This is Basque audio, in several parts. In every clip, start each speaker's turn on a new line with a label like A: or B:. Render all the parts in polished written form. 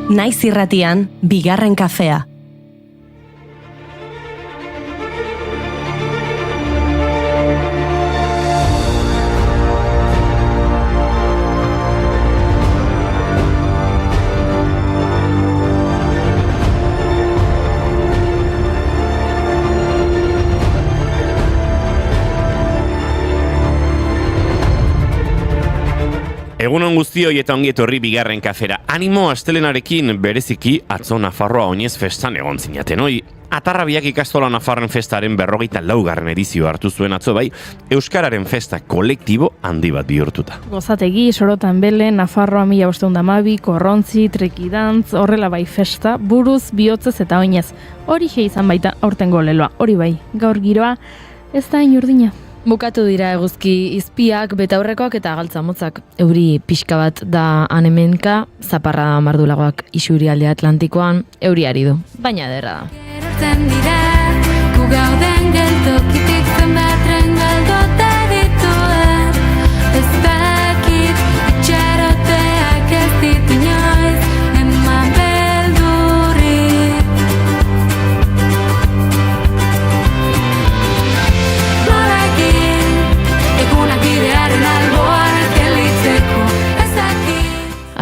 A: Naiz irratian, bigarren kafea.
B: Egunon guztioi eta ongi etorri bigarren kafera. Animo astelenarekin bereziki atzo Nafarroa oinez festan egon zinaten. Hoi, Atarrabiak ikastola Nafarren festaren 44. edizio hartu zuen atzo bai, Euskararen festa kolektibo handi bat bihurtuta.
C: Gozategi, Sorotan Bele, Nafarroa 1512, Korrontzi, Trekidantz, horrela bai festa, buruz, bihotzez eta oinez. Hori izan baita aurtengo leloa, hori bai, gaur giroa, ez da inurdina.
D: Bukatu dira eguzki izpiak, betaurrekoak eta galtzamotzak. Euri pixka bat da anemenka, zaparra mardulagoak isurialde Atlantikoan, euri ari du, baina ederra da.
E: Erortzen dira, gu gauden geltokitik zenbatren galdote dituen. Ez dakit itxaroteak ez ditu inoiz, eman beldurrik. Norekin, egunak bidearen alboan ez gelitzeko, ez dakit.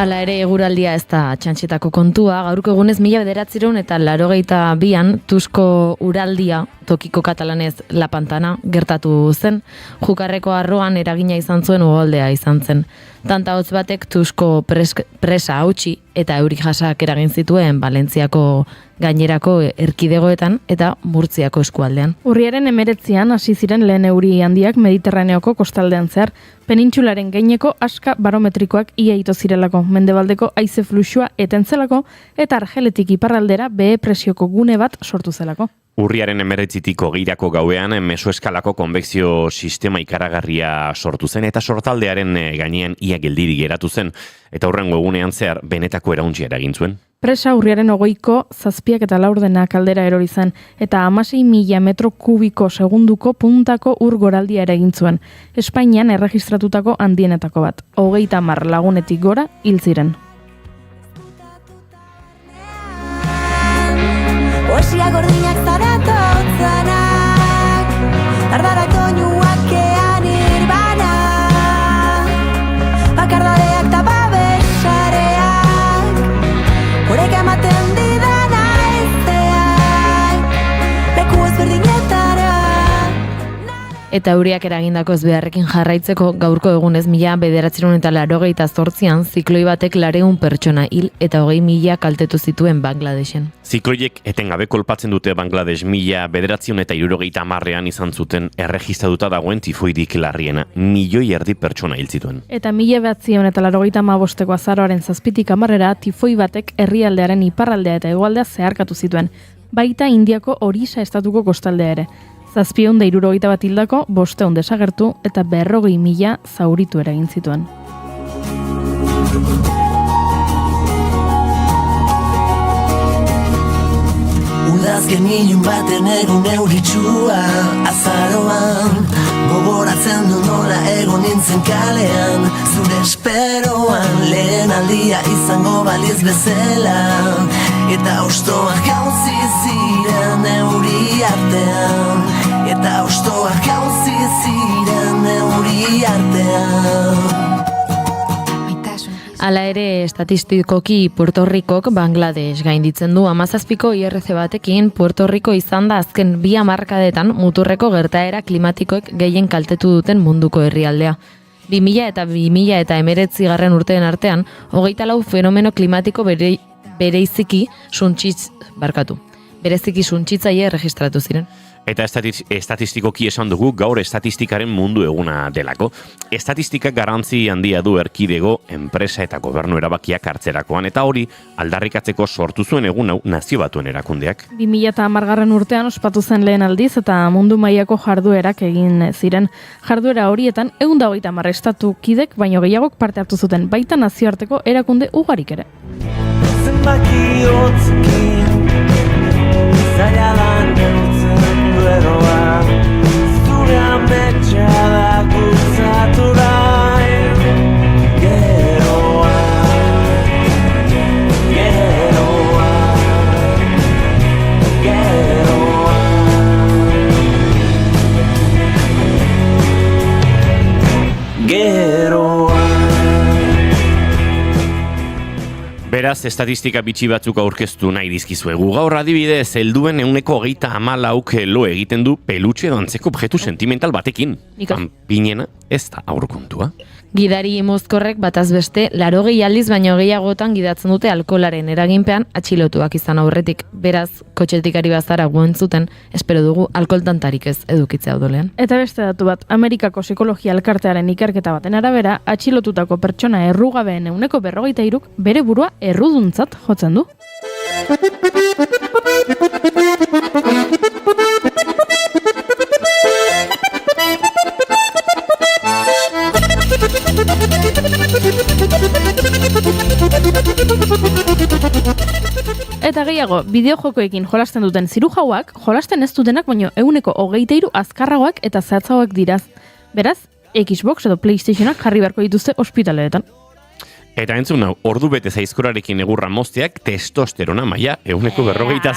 D: Hala ere eguraldia ez da txantxetako kontua, gaurko egunez 1982an Tusko uraldia, tokiko katalanez La Pantana, gertatu zen, Jukarreko arroan eragina izan zuen uholdea izan zen. Tanta hotz batek Tusko presa hautsi eta euri jasak eragin zituen Valentziako gainerako erkidegoetan eta Murtziako eskualdean.
C: Urriaren 19 hasi ziren lehen euri handiak Mediterraneoko kostaldean zehar, penintsularen gaineko aska barometrikoak ia ito zirelako, mendebaldeko haize fluxua etentzelako eta Argeletik iparraldera behe presioko gune bat sortu zelako.
B: Urriaren 19 geirako gauean mesoeskalako konbekzio sistema ikaragarria sortu zen eta sortaldearen gainean ia geldirik geratu zen eta hurrengo egunean zehar benetako erauntzia eragin zuen.
C: Presa urriaren 20ko 7 eta 4 kaldera erori zen eta 16.000 metro kubiko segunduko puntako ur goraldia ere egin zuen. Espainian erregistratutako handienetako bat. 30 lagunetik gora hil ziren.
E: Poesia gordinak zaratotzanak, dardarak doinuak ean irbana, bakardadeak eta babesareak, horrek ematen didana ezteak, leku ezberdinetara.
D: Eta euriak eragindako ezbeharrekin jarraitzeko gaurko egunez 1988an zikloi batek 400 pertsona hil eta 20.000 kaltetu zituen Bangladesen.
B: Zikloiek etengabe kolpatzen dute Bangladesh 1970ean izan zuten erregistratuta dagoen tifoidik larriena, 1,5 milioi pertsona hil zituen.
C: Eta 1985ko azaroaren 7tik 10 tifoi batek herrialdearen iparraldea eta hegoaldea zeharkatu zituen, baita Indiako Orissa estatuko kostaldea ere. 761 hildako, 500 desagertu eta 40.000 zauritu eragin zituen.
F: Udazken ilun baten egun euritsua azaroan, gogoratzen du nola egon nintzen kalean, zure esperoan lehen aldia izango baliz bezala, eta hostoak jauzi ziren euri artean, eta hostoak jauzi ziren euri artean.
D: Hala ere, estatistikoki Puerto Ricok Bangladesh gainditzen du 17ko IRC batekin. Puerto Rico izan da azken 2 hamarkadetan muturreko gertaera klimatikoek gehien kaltetu duten munduko herrialdea. 2000 eta 2019 urteen artean, 24 fenomeno klimatiko bereziki suntsitzaile erregistratu ziren.
B: Eta estatistikoki esan dugu gaur estatistikaren mundu eguna delako. Estatistikak garrantzi handia du erkidego, enpresa eta gobernu erabakiak hartzerakoan, eta hori aldarrikatzeko sortu zuen egun hau Nazio Batuen erakundeak.
C: 2010 urtean ospatu zen lehen aldiz eta mundu mailako jarduerak egin ziren. Jarduera horietan 130 estatu kidek baino gehiagok parte hartu zuten, baita nazioarteko erakunde ugarik ere.
G: Zenbaki hotzekin zaila lan neutzen dueroa, zure ametsa da guzatu da geroa, geroa.
B: Beraz, estatistika bitxi batzuk aurkeztu nahi dizkizuegu. Gaur adibidez, helduen 24% lo egiten du pelutxe edo antzeko objektu sentimental batekin. Panpinena ez da aurkontua.
D: Gidari mozkorrek bataz beste 80 aldiz baino gehiagotan gidatzen dute alkoholaren eraginpean atxilotuak izan aurretik. Beraz, kotxetik ari bazara guentzuten, espero dugu alkoholtantarik ez edukitzea odolean.
C: Eta beste datu bat, Amerikako psikologia elkartearen ikerketa baten arabera, atxilotutako pertsona errugabeen 43%k bere burua erruduntzat jotzen du. Eta gehiago, bideojokoekin jolasten duten zirujauak, jolasten ez dutenak baino 23% azkarragoak eta zehatzagoak diraz. Beraz, Xbox edo PlayStationak jarri beharko dituzte ospitaleetan.
B: Eta entzun hau, ordu bete zaizkorarekin egurra mozteak testosterona maila 48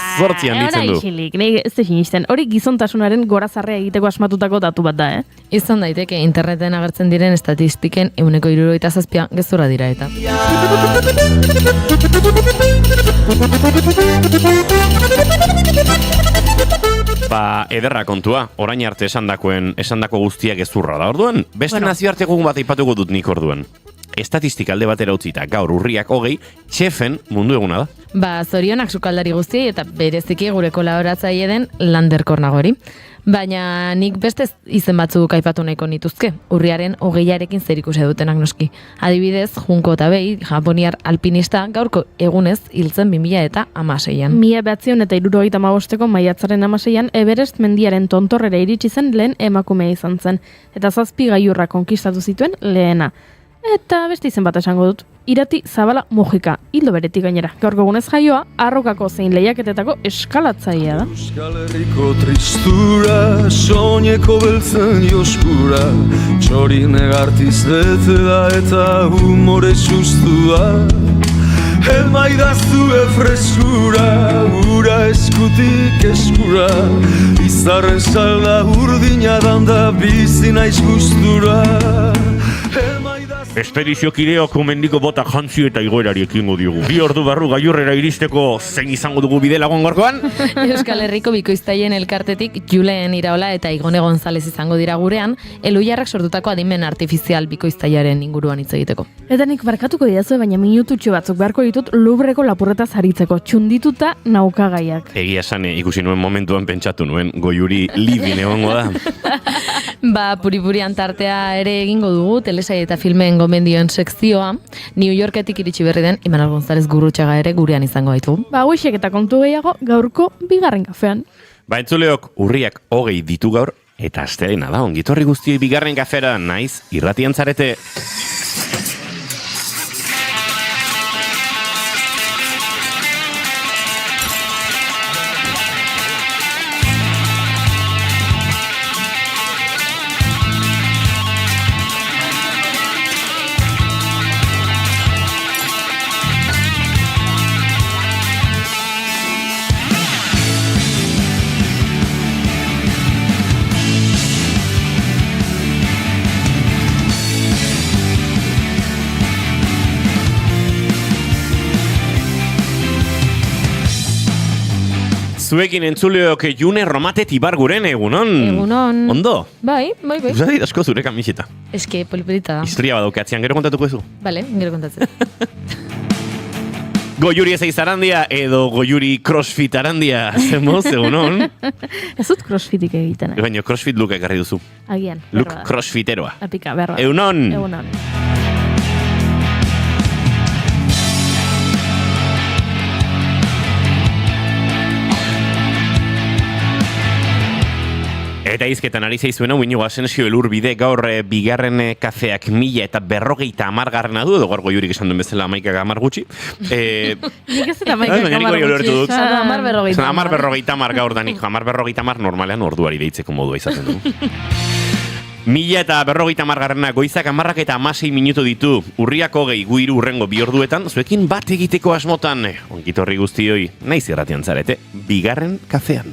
B: handitzen du.
C: Nei ez da sinisten. Hori gizontasunaren gorazarrea egiteko asmatutako datu bat da,
D: Izan daiteke interneten agertzen diren estatistiken 77% gezurra dira eta.
B: Ba, ederra kontua, orain arte esandako guztiak gezurra da. Orduan, beste nazioarteko bat aipatuko dut nik orduan. Estatistika alde batera utzita gaur urriak 20, txefen mundu eguna da.
D: Ba, zorionak sukaldari guztiei eta bereziki gure kolaboratzaile den Lander Kornagori. Baina nik beste izen batzuk aipatu nahiko nituzke, urriaren 20arekin zerikusia dutenak noski. Adibidez, Junko Tabei, japoniar alpinista, gaurko egunez hiltzen 2016an.
C: 1975ko maiatzaren 16an Everest mendiaren tontorrera iritsi zen lehen emakumea izan zen, eta 7 gailurra konkistatu zituen lehena. Eta beste izen bat esango dut, Irati Zabala Mujika, hildo beretik gainera. Gaurko egunez jaioa, arrokako zein lehiaketetako eskalatzailea da.
H: Euskal Herriko tristura, soineko beltzen joskura, txori negartiz bete da eta humore sustua. Elmaidazue freskura, ura eskutik eskura, izarren salda urdina danda bizi naiz gustura.
B: Espediziokideok mendiko bota jantzi eta igoerari ekingo diogu. 2 ordu barru gailurrera iristeko zein izango dugu bide lagun gorkoan?
D: Euskal Herriko bikoiztaileen elkartetik Julen Iraola eta Igone González izango dira gurean, Elujarrak sortutako adimen artifizial bikoiztailearen inguruan hitz egiteko.
C: Eta nik barkatuko didazu, baina minututxo batzuk beharko ditut Louvreko lapurretaz aritzeko, txundituta naukagaiak.
B: Egia esan, ikusi nuen momentuan pentsatu nuen, Goiuri libin egongo da.
D: Ba, puripurian tartea ere egingo dugu, telesail eta filmen gomendioen sekzioa, New Yorketik iritsi berri den Imanol González Gurrutxaga ere gurean izango baitu.
C: Ba, hoxek eta kontu gehiago gaurko bigarren kafean.
B: Ba, entzuleok, urriak 20 ditu gaur, eta astelena da, ongitorri guztioi bigarren kafera, naiz, irratian zarete. Zuekin entzuleok June Romatet Ibarguren, egunon?
D: Egunon.
B: Ondo?
D: Bai.
B: Uzadit asko zure kamiseta.
D: Eske, polipolita da.
B: Historia badaukatzean, gero kontatuko ezu?
D: Bale, gero kontatzen.
B: Goiuri ezeiz arandia edo Goiuri crossfit arandia, zemoz, egunon?
C: Ez dut crossfitik egiten.
B: Baina crossfit look ekarri duzu.
C: Agian.
B: Look crossfiteroa.
C: Apika, berra.
B: Egunon!
C: Egunon.
B: Eta izketan ari zeizuena, Uiñigo Asensio Elurbide gaur bigarren kafeak 1050 du, edo gaur Goiurik esan duen bezala 11 gutxi.
C: Nik ez eta 11 gutxi.
B: 1050 gaur danik, 1050 normalean orduari deitzeko modua izaten du. 1050 goizak 10 eta 16 minutu ditu, urriak 20 guiru urrengo 2 orduetan, zuekin bat egiteko asmotan, ongitorri guztioi, naiz irratian zarete, bigarren kafean.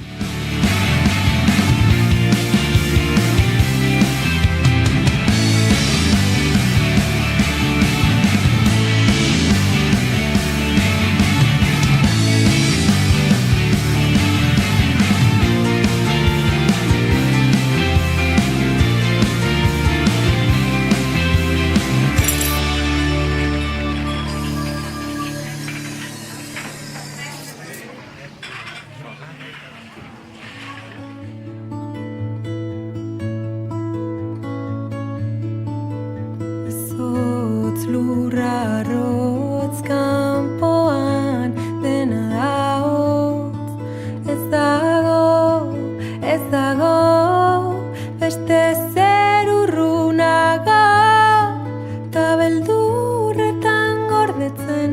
E: lurrarotz kanpoan dena da hotz. Ez dago, beste zer urrunaga, ta beldurretan gordetzen,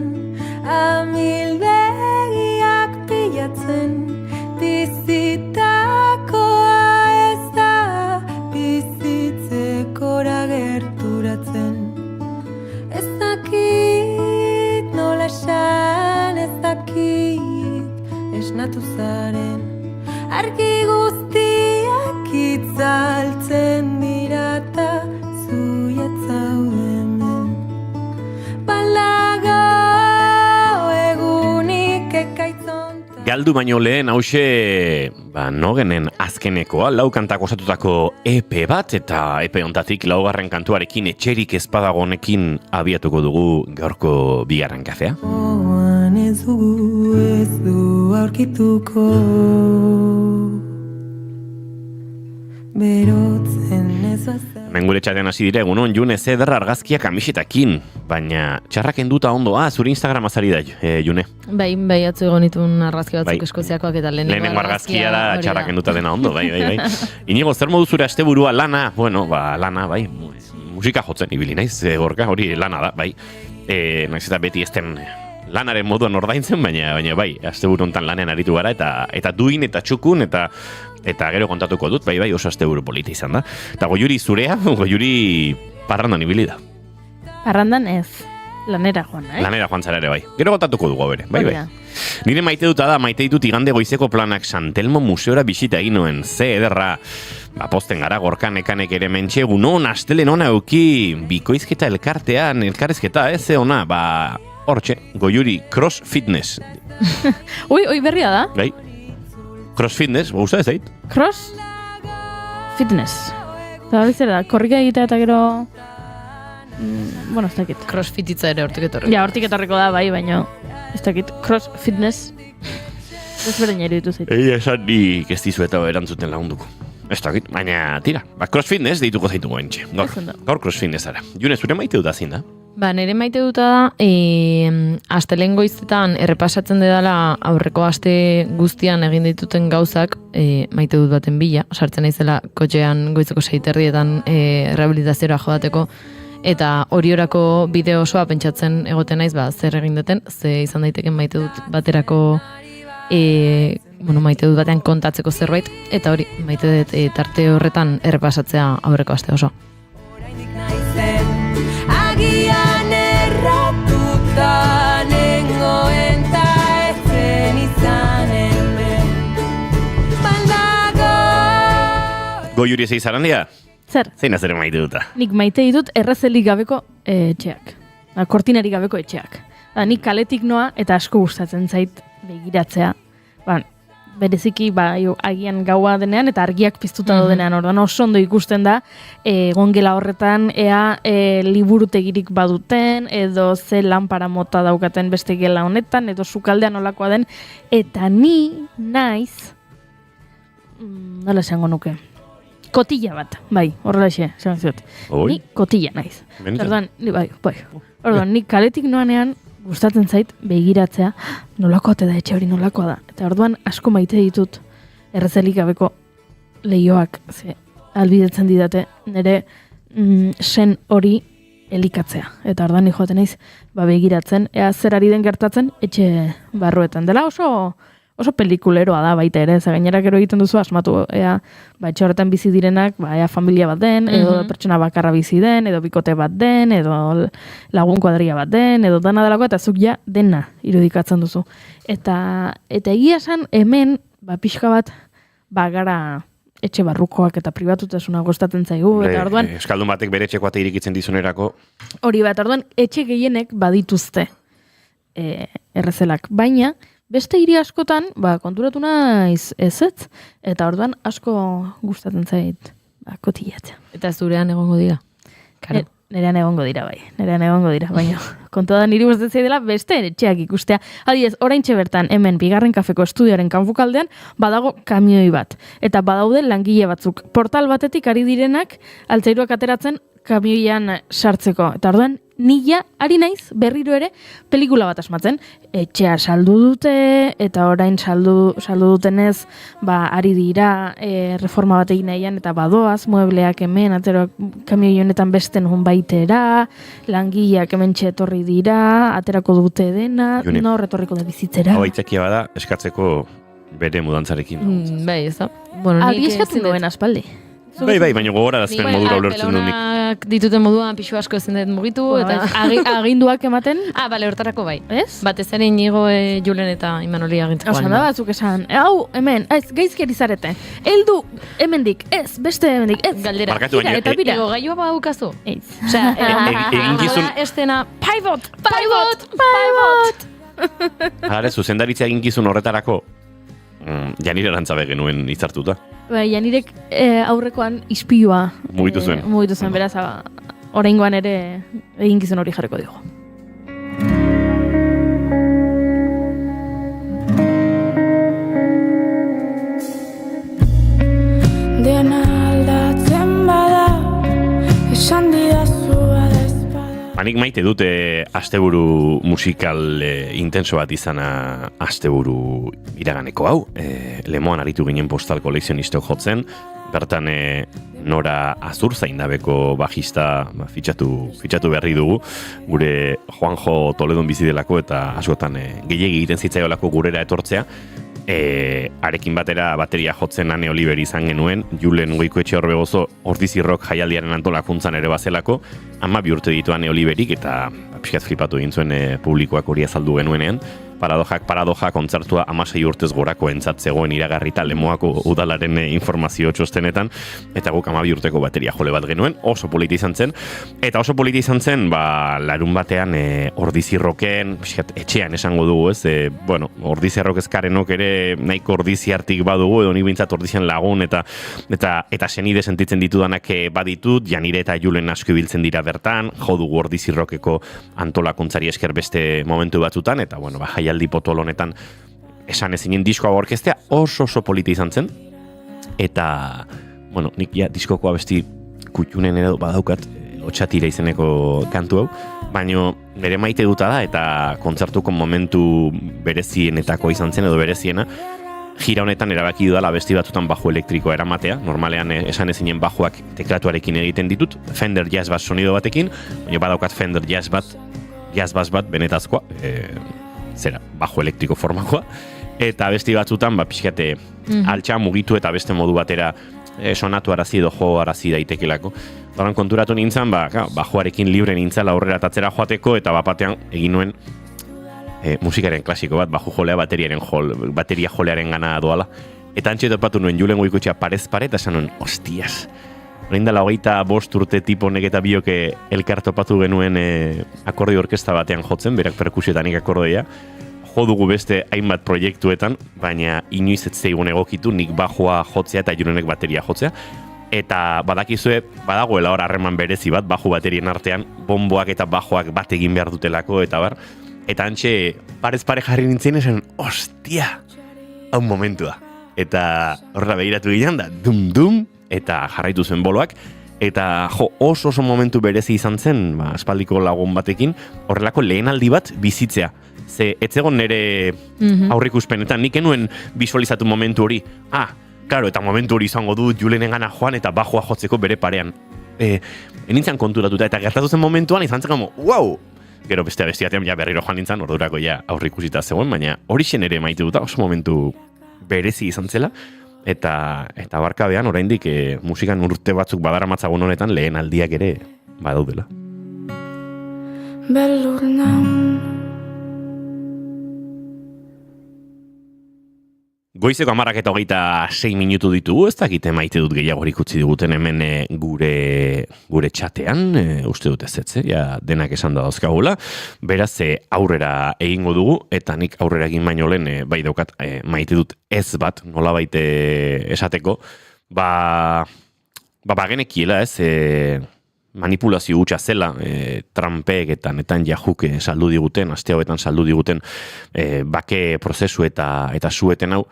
E: amildegiak pilatzen, bizitakoa ez da, bizitzekora gerturatzen. Ez dakit nola esan, ez dakit esnatu zaren, argi guztiak itzaltzen dira ta zuiat zaude hemen. Balago egunik ekaitzontan.
B: Galdu baino lehen hause, nogenen azkenekoa, lau kantak osatutako EP bat, eta EP ontatik laugarren kantuarekin etxerik ezpadago honekin abiatuko dugu gaurko bigarren kafea.
E: Oan ez du aurkituko, berotzen ez bazar.
B: Hemen gure txatean hasi dire, egunon, June, zeder argazkia kamisetakin, baina txarrak enduta ondoa, zure Instagram azari da, June.
D: Bai, atzu egon itun argazki batzuk
B: Bai.
D: eskoziakoak eta lehenengo
B: argazkia da
D: hori
B: txarrak enduta dena ondo, bai. Inigo, zer modu zure asteburua lana? Bueno, lana, bai, musika jotzen ibili naiz, gorka, hori lana da, bai. Naiz eta beti ezten lanaren moduan ordaintzen, baina bai, asteburu hontan lanean aritu gara, eta duin, eta txukun, eta gero kontatuko dut, bai, oso asteburu polita izan da. Eta Goiuri zurea, Goiuri parrandan ibili da.
C: Parrandan ez, lanera joan,
B: Lanera joan zara ere, bai. Gero kontatuko dugu bere, bai.
C: Hori da.
B: Nire maite ditut igande goizeko planak San Telmo museora bisita egin nuen, ze ederra. Posten gara, gorkan ekanek ere mentxe, egunon, astelen ona euki, bikoizketa elkarrizketa, ze ona, hortxe, Goiuri Cross Fitness.
C: Ui, berria da.
B: Bai, Cross Fitness, gusta ez zait?
C: Cross Fitness. Eta bizera da, korrika egitea eta gero... ez dakit.
D: Crossfititza ere hortik etorriko.
C: Ja, hortik etorriko da, bai, baina ez dakit. Cross Fitness. Ez berdin iruditu zait.
B: Esan nik ez dizu eta erantzuten lagunduko. Ez dakit, baina tira. Cross Fitness deituko zaitu goentxe. Gaur Cross Fitnessara. June, zure maite dut azin da?
D: Nire maite duta da, astelen goizetan errepasatzen dedala aurreko aste guztian egin dituten gauzak, maite dut baten bila, sartzen naizela kotxean goizeko 6:30 rehabilitaziora jodateko, eta horiorako bideo osoa pentsatzen egoten naiz, zer egin duten, ze izan daiteken maite dut baterako, maite dut batean kontatzeko zerbait, eta hori, maite dut tarte horretan errepasatzea aurreko aste osoa.
E: Agian erratuta nengoen ta ezen izan hemen. Baldago.
B: Goiuri ez eizaran dira?
C: Zer?
B: Zein azere maite duta?
C: Nik maite ditut errezelik gabeko etxeak. Kortinarik gabeko etxeak. Nik kaletik noa eta asko gustatzen zait begiratzea. Bereziki agian gaua denean eta argiak piztuta dodenean, ordan oso ondo ikusten da gongela horretan ea liburutegirik baduten edo ze lanpara mota daukaten beste gela honetan edo sukaldean olakoa den, eta ni naiz nola esango nuke kotilla bat, bai, horrelaxe esan zut. Ni kotilla naiz. Ordan, ni kaletik noanean gustatzen zait begiratzea nolakoa da etxe hori nolakoa da. Eta orduan asko maite ditut errezelik gabeko lehioak, ze albidetzen didate nire sen hori elikatzea. Eta orduan ni joaten naiz begiratzen, ea zer ari den gertatzen etxe barruetan. Dela oso pelikuleroa da baita ere, ze gainera gero egiten duzu asmatu, ea etxe horretan bizi direnak, ea familia bat den, edo pertsona bakarra bizi den, edo bikote bat den, edo lagun kuadria bat den, edo dana delako, eta zuk ja dena irudikatzen duzu. Eta egia esan hemen, pixka bat, gara etxe barrukoak eta pribatutasuna gustatzen zaigu, eta orduan...
B: Eskaldun batek bere etxeko ate irikitzen dizunerako.
C: Hori bat, orduan etxe gehienek badituzte errezelak, baina... Beste hiri askotan, konturatu naiz ezetz, eta orduan asko gustatzen zait kotillatzea.
D: Eta zurean egongo dira?
C: Nerean egongo dira, baina kontua da niri gustatzen dela beste etxeak ikustea. Adibidez, oraintxe bertan hemen bigarren kafeko estudioaren kanpokaldean badago kamioi bat, eta badaude langile batzuk. Portal batetik ari direnak altzairuak ateratzen kamioian sartzeko. Eta orduan nila ari naiz berriro ere pelikula bat asmatzen. Etxea saldu dute eta orain saldu dutenez ari dira reforma bat egin nahian eta badoaz muebleak hemen atero kamioi honetan beste nun baitera, langileak hemen etorri dira, aterako dute dena, nor etorriko da bizitzera.
B: Hau aitzakia bada eskatzeko bere mudantzarekin.
D: Bai, ez da. Bueno,
C: Adi eskatu nuen aspaldi.
B: Bai, baina gogora azken modura ulertzen du nik.
D: Pelonak dituten moduan pixu asko ezin dut mugitu, eta...
C: Aginduak ematen?
D: Bale, hortarako bai.
C: Ez?
D: Batez ere Inigo Julen eta Imanoli agintzeko.
C: Osan da batzuk esan, hau, hemen, gaizkeri zarete. Heldu, hemendik, ez, beste hemendik, ez.
D: Galdera.
B: Barkatu, baina,
C: eta bira.
D: Ego gailua badaukazu.
C: Ez.
D: Osea,
B: eginkizun-
D: estena, pivot.
B: Hare, zuzendaritza eginkizun horretarako, Janire Arantzabe genuen hitzartuta.
C: Bai, Janirek aurrekoan ispilua
B: Mugitu zuen.
C: Mugitu zuen, beraz, oraingoan ere eginkizun hori jarriko digu.
I: Dena aldatzen bada, esan didazu adezpada.
B: Hanik maite dute asteburu musikal intenso bat izana asteburu iraganeko hau. Lemoan aritu ginen postal kolekzionistok jotzen, bertan Nora Azurzaindabeko bajista fitxatu berri dugu, gure Juanjo Toledon bizi delako eta askotan gehiegi egiten zitzaiolako gurera etortzea. Arekin batera bateria jotzen Ane Oliver izan genuen, Julen Goikoetxe Orbegozo Ordizirrok jaialdiaren antolakuntzan ere bazelako, 12 urte ditu Ane Oliverik eta pixkat flipatu egin zuen publikoak hori azaldu genuenean. Paradoja kontzertua 16 urtez gorako entzat zegoen iragarrita Lemoako udalaren informazio txostenetan, eta guk 12 urteko bateria jole bat genuen, oso polita izan zen, eta oso polita izan zen, larun batean Ordizirroken, etxean esango dugu, ez, Ordizirrok ezkarenok ere nahiko ordiziartik badugu, edo nik bintzat ordizian lagun, eta senide sentitzen ditudanak baditut, Janire eta Julen asko ibiltzen dira bertan, jo dugu Ordizirrokeko antolakuntzari esker beste momentu batzutan, eta jaialdi potolo honetan esan ezinen diskoa orkestea oso polita izan zen, eta nik ja diskoko abesti kutxunen ere badaukat, Lotxatira izeneko kantu hau, baina bere maite duta da, eta kontzertuko momentu berezienetako izan zen edo bereziena, gira honetan erabaki dudala abesti batzutan bajo elektrikoa eramatea, normalean esan ezinen bajoak teklatuarekin egiten ditut, Fender Jazz Bass sonido batekin, baina badaukat Fender Jazz Bass bat benetazkoa, bajo elektriko formakoa, eta abesti batzutan pixkate altxa mugitu eta beste modu batera sonatu arazi edo jo arazi daitekelako. Horan konturatu nintzen, bajoarekin libre nintzala aurrera tatzera joateko, eta bapatean egin nuen musikaren klasiko bat, bajo jolea bateria jolearen gana doala. Eta antxe topatu nuen Julen Goikoetxea parez pare, eta esan nuen, hostias, orain dela 25 urte tiponek eta biok elkar topatu genuen akordio orkesta batean jotzen, berak perkusioetanik akordioa, jo dugu beste hainbat proiektuetan, baina inoiz ez zeigun egokitu nik bajoa jotzea eta Julenek bateria jotzea, eta badakizue, badagoela hor harreman berezi bat, bajo baterien artean, bomboak eta bajoak bat egin behar dutelako, eta bar, eta antxe parez pare jarri nintzen esan, hostia, hau momentua. Eta horra behiratu ginen da, dum, eta jarraitu zen boloak, eta oso momentu berezi izan zen, aspaldiko lagun batekin, horrelako lehenaldi bat bizitzea. Ze, etzegon nire aurrikuspenetan, nik enuen visualizatu momentu hori, claro, eta momentu hori izango du Julenen gana joan eta bajoa jotzeko bere parean. Nintzen konturatuta, eta gertatu zen momentuan izan zen como, wow! Gero beste abestiatean ja berriro joan nintzen, ordurako ja aurrikusita zegoen, baina hori ere maite duta, oso momentu berezi izan zela, eta barkabean oraindik musikan urte batzuk badaramatzagun honetan lehen aldiak ere badaudela.
I: Beldur naun.
B: Goizeko 11:26 minutu ditugu, ez dakite maite dut gehiagorik utzi diguten hemen gure txatean, uste dut ez, ja denak esan da dauzkagula, beraz aurrera egingo dugu, eta nik aurrera egin baino lehen bai daukat maite dut ez bat, nola baite esateko, bagenekiela ez, manipulazio hutsa zela, Trumpek eta netan Yahoo saldu diguten, aste hauetan saldu diguten bake prozesu eta sueten hau,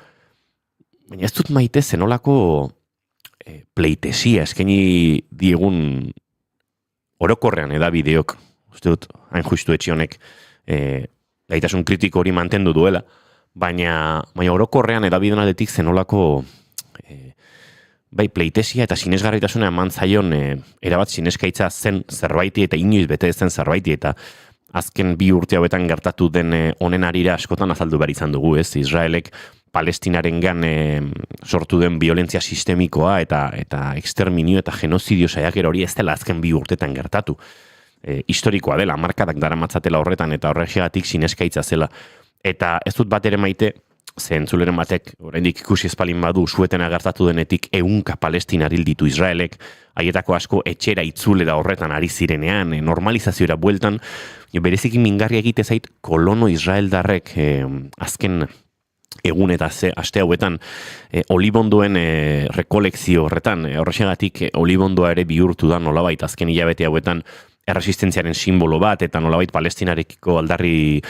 B: baina ez dut maite zenolako pleitesia eskaini diegun orokorrean bideok. uste dut, hain justu etxe honek gaitasun kritiko hori mantendu duela, baina orokorrean edabideen aldetik zenolako bai pleitesia eta sinesgarritasuna eman zaion erabat sineskaitza zen zerbaiti eta inoiz bete zen zerbaiti eta azken 2 urte hauetan gertatu den honen arira askotan azaldu behar izan dugu, ez? Israelek Palestinarengan sortu den violentzia sistemikoa eta exterminio eta genozidio saiakera hori ez dela azken 2 urtetan gertatu. Historikoa dela, markadak daramatzatela horretan eta horregatik sineskaitza zela. Eta ez dut bat ere maite, ze entzuleren batek, oraindik ikusi espalin badu, suetena gertatu denetik 100 Palestinar hil ditu Israelek, haietako asko etxera itzulera horretan ari zirenean, normalizazioera bueltan, bereziki mingarria egite zait kolono israeldarrek azken egun eta aste hauetan olibondoen rekolekzio horretan, horrexegatik olibondoa ere bihurtu da nolabait azken hilabete hauetan erresistentziaren simbolo bat eta nolabait Palestinarekiko aldarri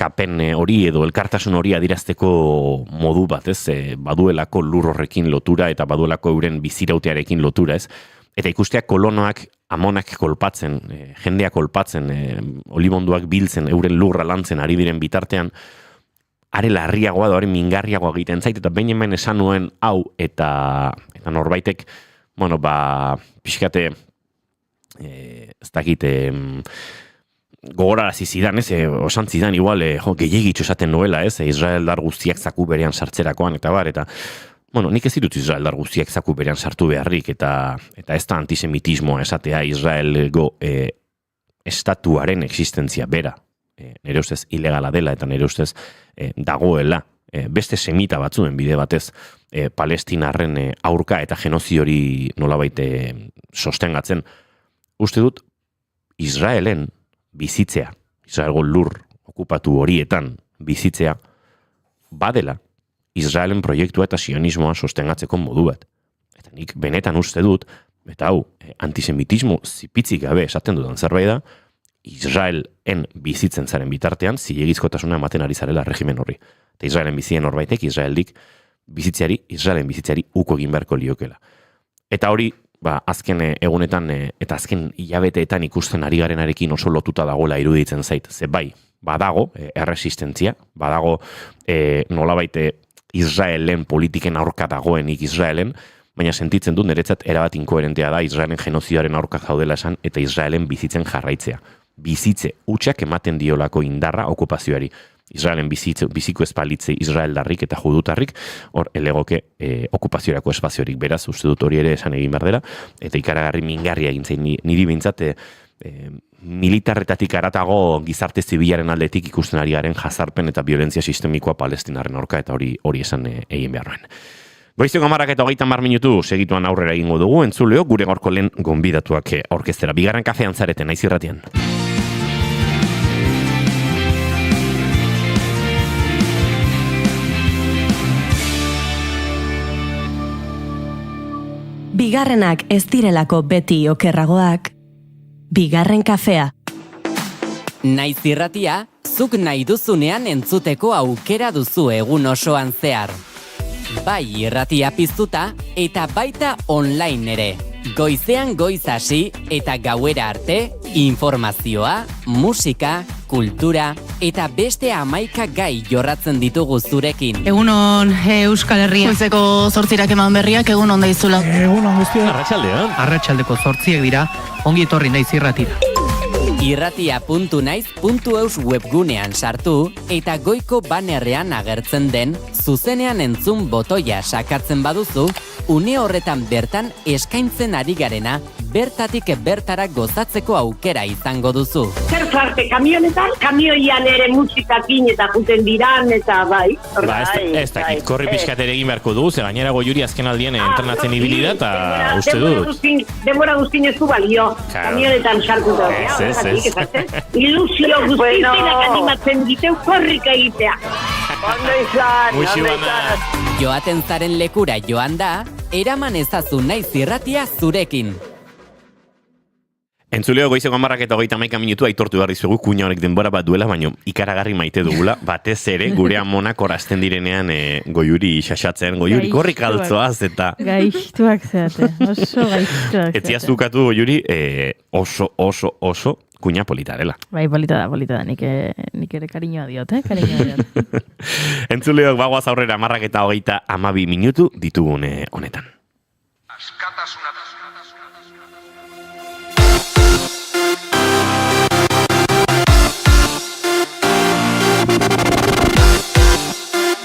B: kapen hori edo elkartasun hori adirazteko modu bat, ez? Baduelako lur horrekin lotura eta baduelako euren bizirautearekin lotura, ez? Eta ikusteak kolonoak amonak kolpatzen, jendea kolpatzen, olibondoak biltzen, euren lurra lantzen ari diren bitartean, are larriagoa da, hori mingarriagoa egiten zait, eta behin hemen esan nuen hau, eta norbaitek, pixkate, ez dakit, gogorarazi zidan, osan zidan igual, gehiagitxo esaten nuela, Israeldar guztiak zaku berean sartzerakoan, eta bar, eta, nik ez ditut Israeldar guztiak zaku berean sartu beharrik, eta ez da antisemitismoa esatea Israelgo estatuaren existentzia bera, nire ustez ilegala dela, eta nire ustez dagoela, beste semita batzuen bide batez, Palestinarren aurka eta genozidio hori nolabait sostengatzen, uste dut Israelen bizitzea, Israelgo lur okupatu horietan bizitzea, badela Israelen proiektua eta sionismoa sostengatzeko modu bat. Eta nik benetan uste dut, eta hau, antisemitismo zipitzik gabe esaten dudan zerbait da, Israelen bizitzen zaren bitartean, zilegizkotasuna ematen ari zarela regimen horri. Eta Israelen bizien horbaitek, Israelen bizitzari uko egin beharko liokela. Eta hori, azken egunetan eta azken hilabeteetan ikusten ari garenarekin oso lotuta dagoela iruditzen zait. Ze bai, badago erresistentzia, badago nolabait Israelen politiken aurka dagoenik Israelen, baina sentitzen dut niretzat erabat inkoherentea da Israelen genozioaren aurka jaudela esan eta Israelen bizitzen jarraitzea. Bizitze hutsak ematen diolako indarra okupazioari. Israelen biziko espalitze Israeldarrik eta judutarrik, hor elegoke okupaziorako espaziorik, beraz, uste dut hori ere esan egin behar dela, eta ikaragarri mingarria egin zain niri bintzat, militarretatik aratago gizarte zibilaren aldetik ikusten ari garen jazarpen eta violentzia sistemikoa Palestinaren aurka, eta hori esan egin behar nuen. Goizeko 10:30 minutu segituan aurrera egingo dugu, entzuleo gure gaurko lehen gonbidatuak orkestera. Bigarren kafean zareten, naiz irratian.
A: Bigarrenak ez direlako beti okerragoak. Bigarren kafea.
J: Naiz irratia, zuk nahi duzunean entzuteko aukera duzu egun osoan zehar. Bai irratia piztuta eta baita online ere. Goizean goiz hasi eta gauera arte, informazioa, musika, kultura eta beste 11 gai jorratzen ditugu zurekin.
K: Egunon Euskal Herria. Goizeko 8 eman berriak, egunon daizula.
L: Egunon guztia.
M: Arratsaldean. Arratsaldeko 8 dira, ongi etorri naiz irratira.
J: Irratia.naiz.eus webgunean sartu eta goiko banerrean agertzen den zuzenean entzun botoia sakatzen baduzu, une horretan bertan eskaintzen ari garena bertatik bertara gozatzeko aukera izango duzu.
N: Zer zarte, kamionetan, kamioian ere musikakin eta juten diran eta bai.
B: Ez dakit, korri pixkat ere egin beharko dugu, ze gainera Goiuri azken aldien entrenatzen ibili da, eta uste dut.
N: Demora guztin ez du balio, kamionetan sartu da. Ilusio guztizenak animatzen diteu korrika egitea.
L: Ondo izan.
J: Joaten zaren lekura joan da, eraman ezazu naiz irratia zurekin.
B: Entzuleo goizeko 10:30 minutu aitortu behar dizugu kuina honek denbora bat duela, baina ikaragarri maite dugula, batez ere gure amonak orazten direnean Goiuri xaxatzen, Goiuri korrik altzoaz eta...
C: Gaiztuak zeate, oso gaiztuak zeate.
B: Etzia zukatu Goiuri oso kuña polita dela.
C: Bai, polita da, nik ere kariñoa diot, kariñoa diot.
B: Entzuleok bagoaz aurrera 10:32 minutu ditugune honetan.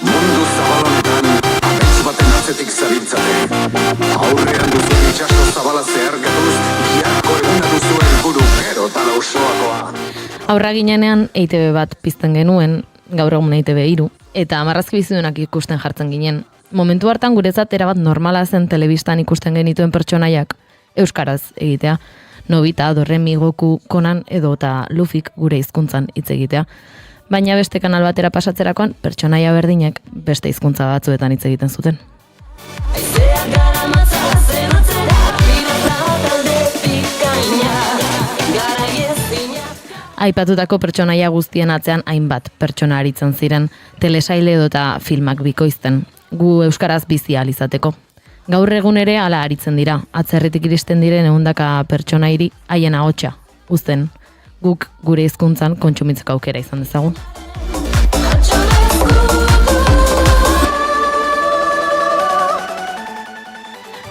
O: Mundu zabalonetan, amets baten atzetik zabiltzate. Aurrean duzuen itxaso zabala zeharkatuz, biharko eguna duzuen buru gero tala osoakoa.
D: Aurra ginenean EITB bat pizten genuen, gaur egun EITB 3, eta marrazki bizidunak ikusten jartzen ginen. Momentu hartan guretzat erabat normala zen telebistan ikusten genituen pertsonaiak euskaraz egitea. Nobita, Doremi, Goku, Conan edo eta Lufik gure hizkuntzan hitz egitea. Baina beste kanal batera pasatzerakoan pertsonaia berdinek beste hizkuntza batzuetan hitz egiten zuten. Aipatutako pertsonaia guztien atzean hainbat pertsona aritzen ziren, telesaile edota filmak bikoizten, gu euskaraz bizi ahal izateko. Gaur egun ere hala aritzen dira, atzerritik iristen diren 100 pertsonairi haien ahotsa uzten, guk gure hizkuntzan kontsumitzeko aukera izan dezagun.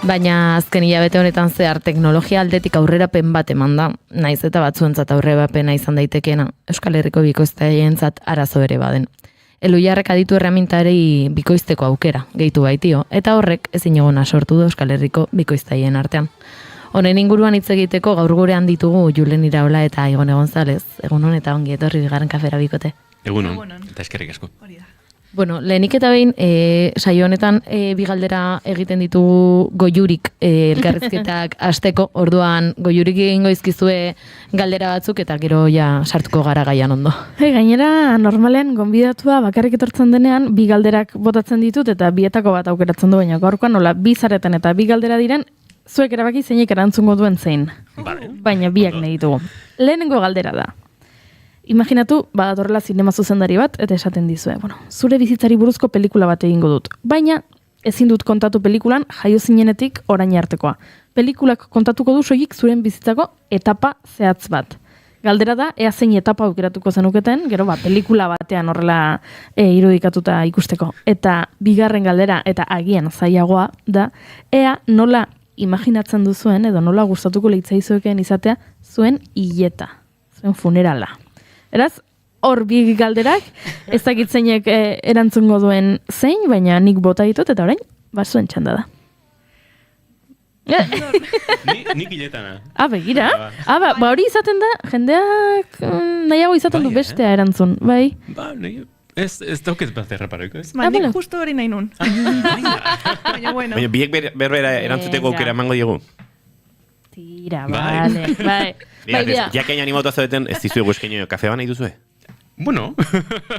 D: Baina azken hilabete honetan zehar teknologia aldetik aurrerapen bat eman da, naiz eta batzuentzat aurrerapena izan daitekeena, Euskal Herriko bikoiztaientzat arazo ere baden. Elujarrek aditu erramintari bikoizteko aukera, gehitu baitio, eta horrek ezin egona sortu du Euskal Herriko bikoiztaien artean. Honen inguruan hitz egiteko gaur gurean ditugu Julen Iraola eta Igone González. Egunon eta ongi etorri bigarren kafera bikote.
B: Egunon, eta eskerrik asko.
D: Bueno, lehenik eta behin, saio honetan bi galdera egiten ditugu goiurik elkarrizketak hasteko, orduan goiurik egingo izkizue galdera batzuk eta gero ja sartuko gara gaian ondo.
C: Gainera, normalean gonbidatua bakarrik etortzen denean bi galderak botatzen ditut eta bietako bat aukeratzen du, baina gaurkoan nola bi zaretan eta bi galdera diren, zuek erabaki zeinek erantzungo duen zein. Baina biak nahi ditugu. Lehenengo galdera da. Imaginatu, badatorrela zinema zuzendari bat, eta esaten dizue, zure bizitzari buruzko pelikula bat egingo dut. Baina, ezin dut kontatu pelikulan jaio zinenetik orain artekoa. Pelikulak kontatuko du soilik zuren bizitzako etapa zehatz bat. Galdera da, ea zein etapa aukeratuko zenuketen, gero pelikula batean horrela irudikatuta ikusteko. Eta bigarren galdera, eta agian zailagoa da, ea nola imaginatzen duzuen, edo nola gustatuko leitzaizueken izatea zuen hileta, zuen funerala. Eraz, hor bi galderak, ez dakit zeinek erantzungo duen zein, baina nik bota ditut, eta orain, zuen txanda da.
B: Nik hiletana.
C: Begira. Hori izaten da, jendeak nahiago izaten du bestea erantzun, bai?
B: Ez dauket bat erreparoiko, ez?
K: Nik justu hori nahi nun. Baina bueno.
B: Baina biek berbera erantzuteko aukera emango diegu.
C: Tira, bai.
B: Jakain animatu azabeten, ez dizue guzkeño kafe ba nahi duzue?
P: Bueno,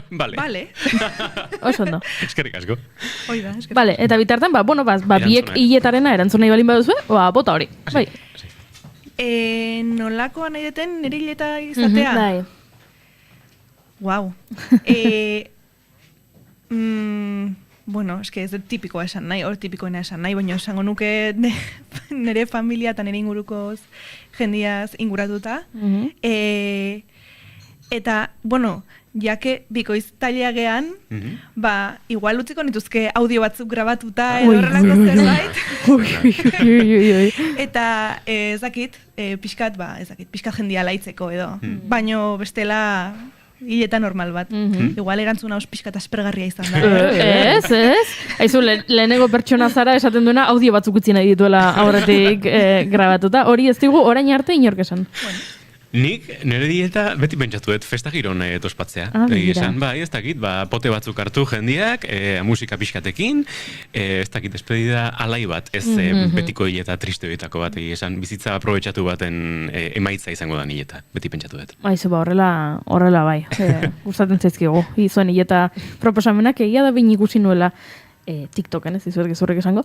P: vale.
C: Oso ondo.
P: Eskerrik asko.
K: Oida, eskerrik.
C: Vale, eta bitartan, biek hiletarena erantzun nahi balin baduzue, bota hori. Bai.
K: Nolakoa nahi deten nire hileta izatea?
C: Bai.
K: Guau. Bueno, eske ez tipikoa esan nahi, tipikoena esan nahi, baina esango nuke nire familia eta nire inguruko jendiaz inguratuta. Eta, bueno, jake bikoiztaileagean, igual utziko nituzke audio batzuk grabatuta edo horrelako zerbait. Eta ezakit, pixkat jendia laitzeko edo. Baino bestela hileta normal bat. Igual erantzuna os pixkat aspergarria izan da.
C: Ez. Aizu, lehenengo pertsona zara esaten duena audio batzuk utzi nahi dituela aurretik grabatuta. Hori ez digu orain arte inork esan.
P: Nik nire dieta beti pentsatuet festa giron tospatzea. Esan, ez dakit, pote batzuk hartu jendiak, musika pixkatekin, ez dakit, despedida alai bat, ez betiko hileta triste horietako bat, esan, bizitza aprobetxatu baten emaitza izango da hileta, beti pentsatuet.
C: Aizu, horrela bai, gustatzen zaizkigu. Izuen hileta proposamenak egia da behin ikusi nuela TikToken, ez izuet gezurrek esango,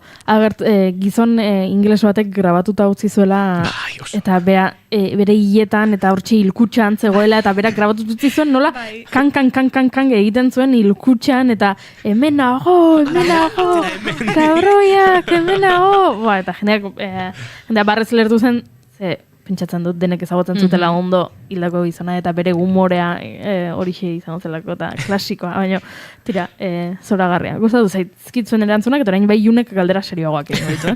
C: gizon ingles batek grabatuta utzi zuela, eta bere hiletan, eta hortxe hilkutxan zegoela, eta berak grabatuta utzi zuen, nola, kan egiten zuen hilkutxan, eta hemen nago, kabroiak, hemen nago, eta jendeak barrez lertu zen, pentsatzen dut denek ezagutzen zutela ondo hildako gizona eta bere humorea horixe izango zelako eta klasikoa, baina tira, zoragarria. Gustatu zaizkitzuen erantzunak eta orain bai Junek galdera serioagoak egin ditu.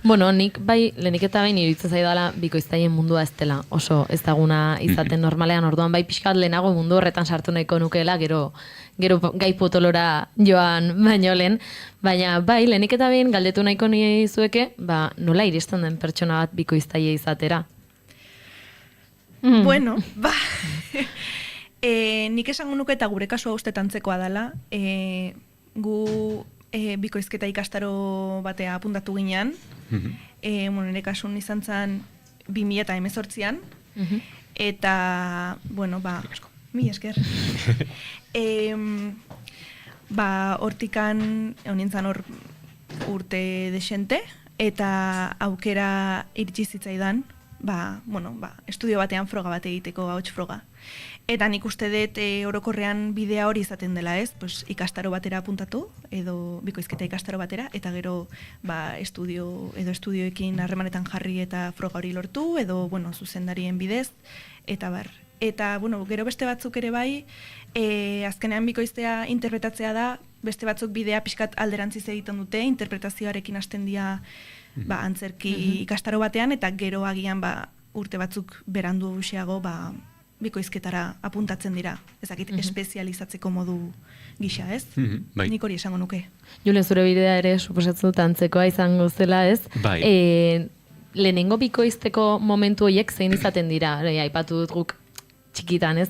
D: Bueno, nik bai lehenik eta bain iruditzen zaidala bikoiztaien mundua ez dela oso ezaguna izaten normalean, orduan bai pixkat lehenago mundu horretan sartu nahiko nukeela, gero gai potolora joan baino lehen, baina bai, lehenik eta behin galdetu nahiko nizueke, nola iristen den pertsona bat bikoiztaile izatera?
K: Bueno, nik esango nuke eta gure kasua uste tantzekoa dela, gu bikoizketa ikastaro batea apuntatu ginean, nire kasun izan zen 2018an, eta, bueno, mi esker. Hortikan honintzan hor urte desente, eta aukera iritsi zitzaidan, estudio batean froga bat egiteko, ahots froga. Eta nik uste dut orokorrean bidea hori izaten dela, ez? Pues, ikastaro batera apuntatu, edo bikoizketa ikastaro batera, eta gero estudioekin harremanetan jarri eta froga hori lortu, edo zuzendarien bidez, eta bar. Eta, gero beste batzuk ere bai, azkenean bikoiztea interpretatzea da, beste batzuk bidea pixkat alderantziz egiten dute, interpretazioarekin hasten dira antzerki ikastaro batean, eta gero agian urte batzuk berandu usiago bikoizketara apuntatzen dira. Ezakit, espezializatzeko modu gisa, ez? Nik hori esango nuke.
D: Julen, zure bidea ere suposatzen dut antzekoa izango zela, ez?
P: Bai.
D: Lehenengo bikoizteko momentu horiek zein izaten dira? Aipatu dut guk txikitan, ez?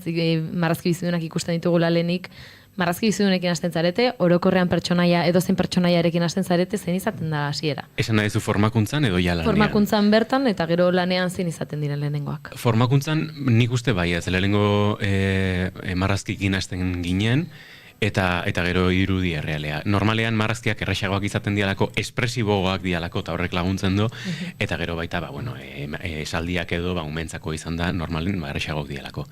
D: Marrazki bizidunak ikusten ditugula lehenik. Marrazki bizidunekin hasten zarete, orokorrean pertsonaia, edozein pertsonaiarekin hasten zarete, zein izaten da hasiera?
P: Esan nahi zu formakuntzan edo ja lanean?
D: Formakuntzan bertan eta gero lanean zein izaten dira lehenengoak?
P: Formakuntzan nik uste bai, ez lehenengo marrazkikin hasten ginen, eta gero irudi errealea. Normalean marrazkiak erresagoak izaten dialako, espresiboak dialako, eta horrek laguntzen du, eta gero baita, esaldiak edo, umentzako izan da, normalen erresagoak dialako.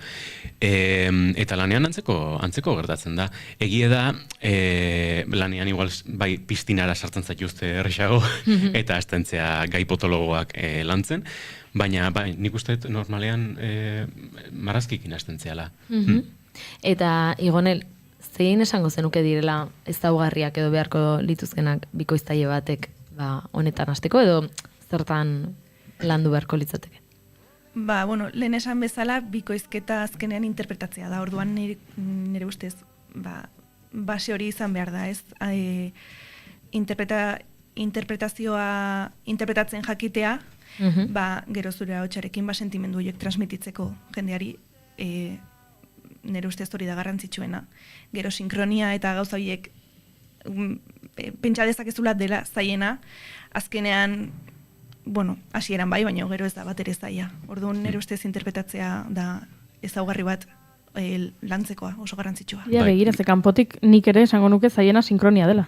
P: Eta lanean antzeko gertatzen da. Egie da, lanean igual bai piztinara sartzen zaituzte erresago, eta astentzea gai potologoak lantzen, baina nik uste normalean marrazkikin astentzeala.
D: Eta, Igonel, zein esango zenuke direla ezaugarriak edo beharko lituzkenak bikoiztaile batek honetan hasteko edo zertan landu beharko litzateke?
K: Lehen esan bezala bikoizketa azkenean interpretatzea da. Orduan nire ustez base hori izan behar da, ez? Interpretatzen jakitea, gero zure ahotsarekin sentimendu horiek transmititzeko jendeari nire ustez hori da garrantzitsuena. Gero sinkronia eta gauza horiek pentsa dezakezula dela zaiena, azkenean, hasieran bai, baina gero ez da bat ere zaia. Orduan nire ustez interpretatzea da ezaugarri bat lantzekoa, oso garrantzitsua.
C: Ja, begira, ze kanpotik nik ere esango nuke zaiena sinkronia dela.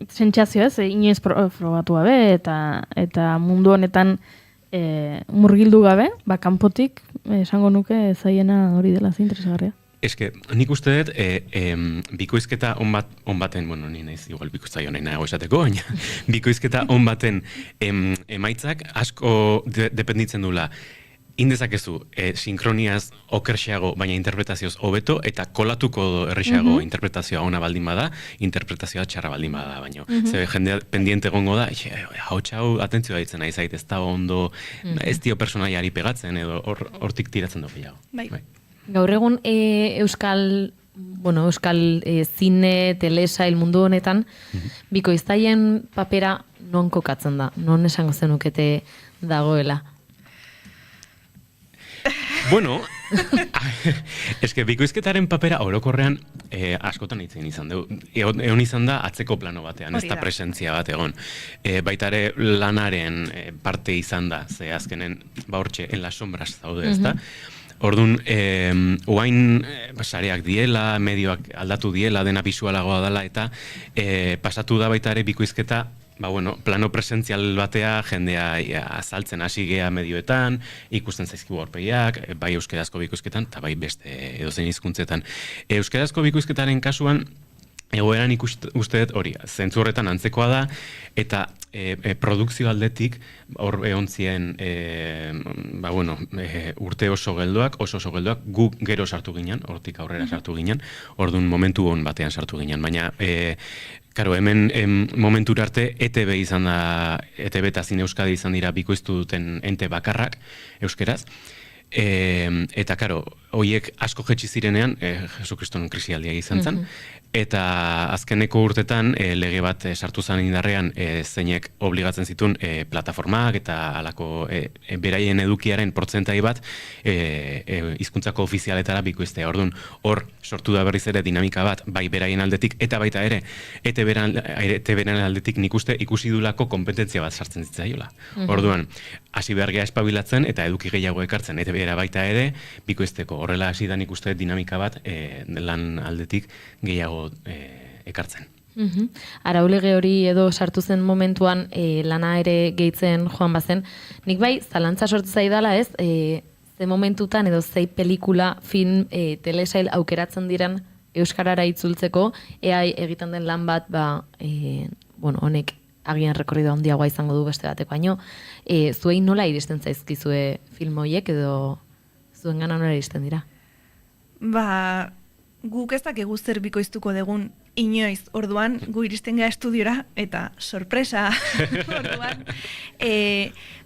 C: Sentsazio ez, inoiz probatu gabe eta mundu honetan murgildu gabe, kanpotik esango nuke zaiena hori dela, ze interesgarria.
P: Eske, nik uste dut, bikoizketa on baten, ni naiz igual bikoiztaio nahi nago esateko, baina bikoizketa on baten emaitzak asko dependitzen dula. Indezakezu, sinkroniaz okerxeago, baina interpretazioz hobeto, eta kolatuko errexeago interpretazioa ona baldin bada, interpretazioa txarra baldin bada, baino. Zebe, jendea pendiente egongo da, hau atentzioa ditzen nahi zait, ez da ondo, ez dio personaiari pegatzen, edo hortik tiratzen du gehiago.
D: Gaur egun euskal zine, telesail mundu honetan, bikoiztaileen papera non kokatzen da, non esango zenukete dagoela?
P: Bueno, eske bikoizketaren papera orokorrean askotan hitzen izan du. Egon izan da atzeko plano batean, ez da presentzia bat egon. Baita ere lanaren parte izan da, ze azkenen hortxe en las sombras zaude, ez da? Orduan, oain sareak diela, medioak aldatu diela, dena bisualagoa dela, eta pasatu da baita ere bikoizketa plano presentzial batea jendea azaltzen hasi gea medioetan, ikusten zaizkigu aurpegiak, bai euskarazko bikoizketan, eta bai beste edozein hizkuntzetan. Euskarazko bikoizketaren kasuan, egoeran uste dut hori, zentzu horretan antzekoa da, eta produkzio aldetik hor egon ziren urte oso geldoak gu gero sartu ginen, hortik aurrera sartu ginen, orduan momentu hon batean sartu ginen, baina karo, hemen momentura arte ETB izan da, ETB eta Zine Euskadi izan dira bikoiztu duten ente bakarrak euskeraz, eta karo, horiek asko jetxi zirenean, Jesu Kriston krisialdia izan zen, eta azkeneko urtetan lege bat sartu zen indarrean zeinek obligatzen zituen plataformak eta alako beraien edukiaren portzentai bat hizkuntzako ofizialetara bikoiztea. Orduan, hor sortu da berriz ere dinamika bat, bai beraien aldetik eta baita ere ETB-ren aldetik nik uste ikusi dulako kompetentzia bat sartzen zitzaiola. Orduan, hasi behar geha espabilatzen eta eduki gehiago ekartzen ETB-era baita ere bikoizteko. Horrela hasi da nik uste dinamika bat lan aldetik gehiago ekartzen.
D: Araulege hori edo sartu zen momentuan lana ere gehitzen joan bazen, nik bai zalantza sortu zaidala ez, ze momentutan edo zei pelikula, film, telesail aukeratzen diren euskarara itzultzeko, ea egiten den lan bat, honek agian rekorrido handiagoa izango du beste bateko, baino, zuei nola iristen zaizkizue film horiek edo zuen gana nola iristen dira?
K: Guk ez dakigu zer bikoiztuko dugun inoiz, orduan gu iristen gara estudiora eta sorpresa orduan,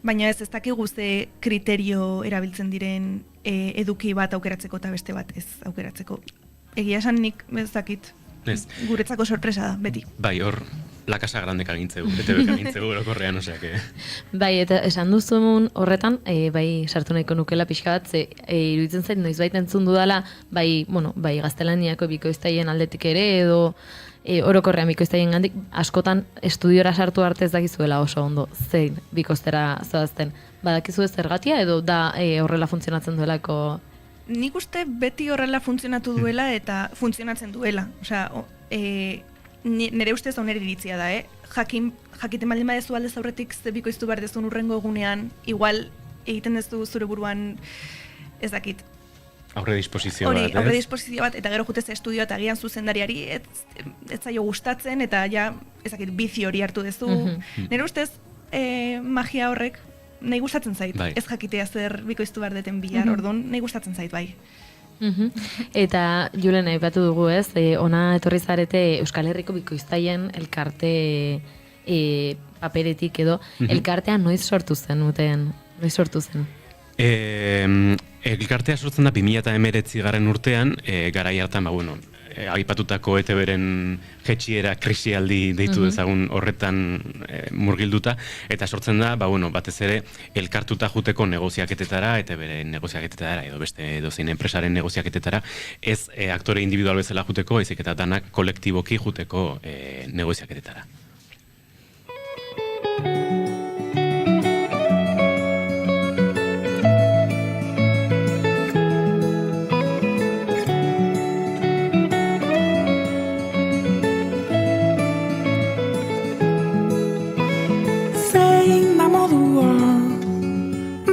K: baina ez dakigu ze kriterio erabiltzen diren eduki bat aukeratzeko eta beste bat ez aukeratzeko. Egia esan nik ez dakit, guretzako sorpresa da, beti.
P: Bai, hor, La Casa Grandek agintzegu, ETBek agintzegu erokorrean, oseak.
D: Bai, eta esan duzun horretan, bai, sartu nahiko nukela pixka bat, iruditzen zait, noiz baita entzun dudala, bai, gaztelaniako bikoiztaien aldetik ere, edo orokorrean bikoiztaien gandik, askotan estudiora sartu arte ez dakizuela oso ondo, zein bikoiztera zoazten. Badakizu ez zergatia, edo da horrela funtzionatzen duelako?
K: Nik uste beti horrela funtzionatu duela eta funtzionatzen duela. Osea, nire ustez onera iritzia da, jakiten baldin badezu aldez aurretik ze bikoiztu behar dezun urrengo egunean, igual egiten dezu zure buruan, ez dakit.
P: Aurre disposizio bat, ez?
K: Aurre disposizio bat, eta gero jutez estudioa eta agian zuzendariari ez zaio gustatzen, eta ja, ez dakit, bizi hori hartu dezu. Nire ustez, magia horrek nahi gustatzen zait, ez jakitea zer bikoiztu behar deten bihar, orduan nahi gustatzen zait, bai.
D: Eta Julen aipatu dugu ez, ona etorri zarete Euskal Herriko bikoiztaien elkarte paperetik edo, elkartea noiz sortu zen, noiz sortu zen?
P: Elkartea sortzen da 2019 garren urtean, garai hartan, aipatutako ETB-ren jetxiera krisialdi deitu dezagun horretan murgilduta, eta sortzen da, batez ere, elkartuta juteko negoziaketetara, ETB-ren negoziaketetara, edo beste edozein enpresaren negoziaketetara, ez aktore individual bezala juteko, ezik eta danak kolektiboki juteko negoziaketetara.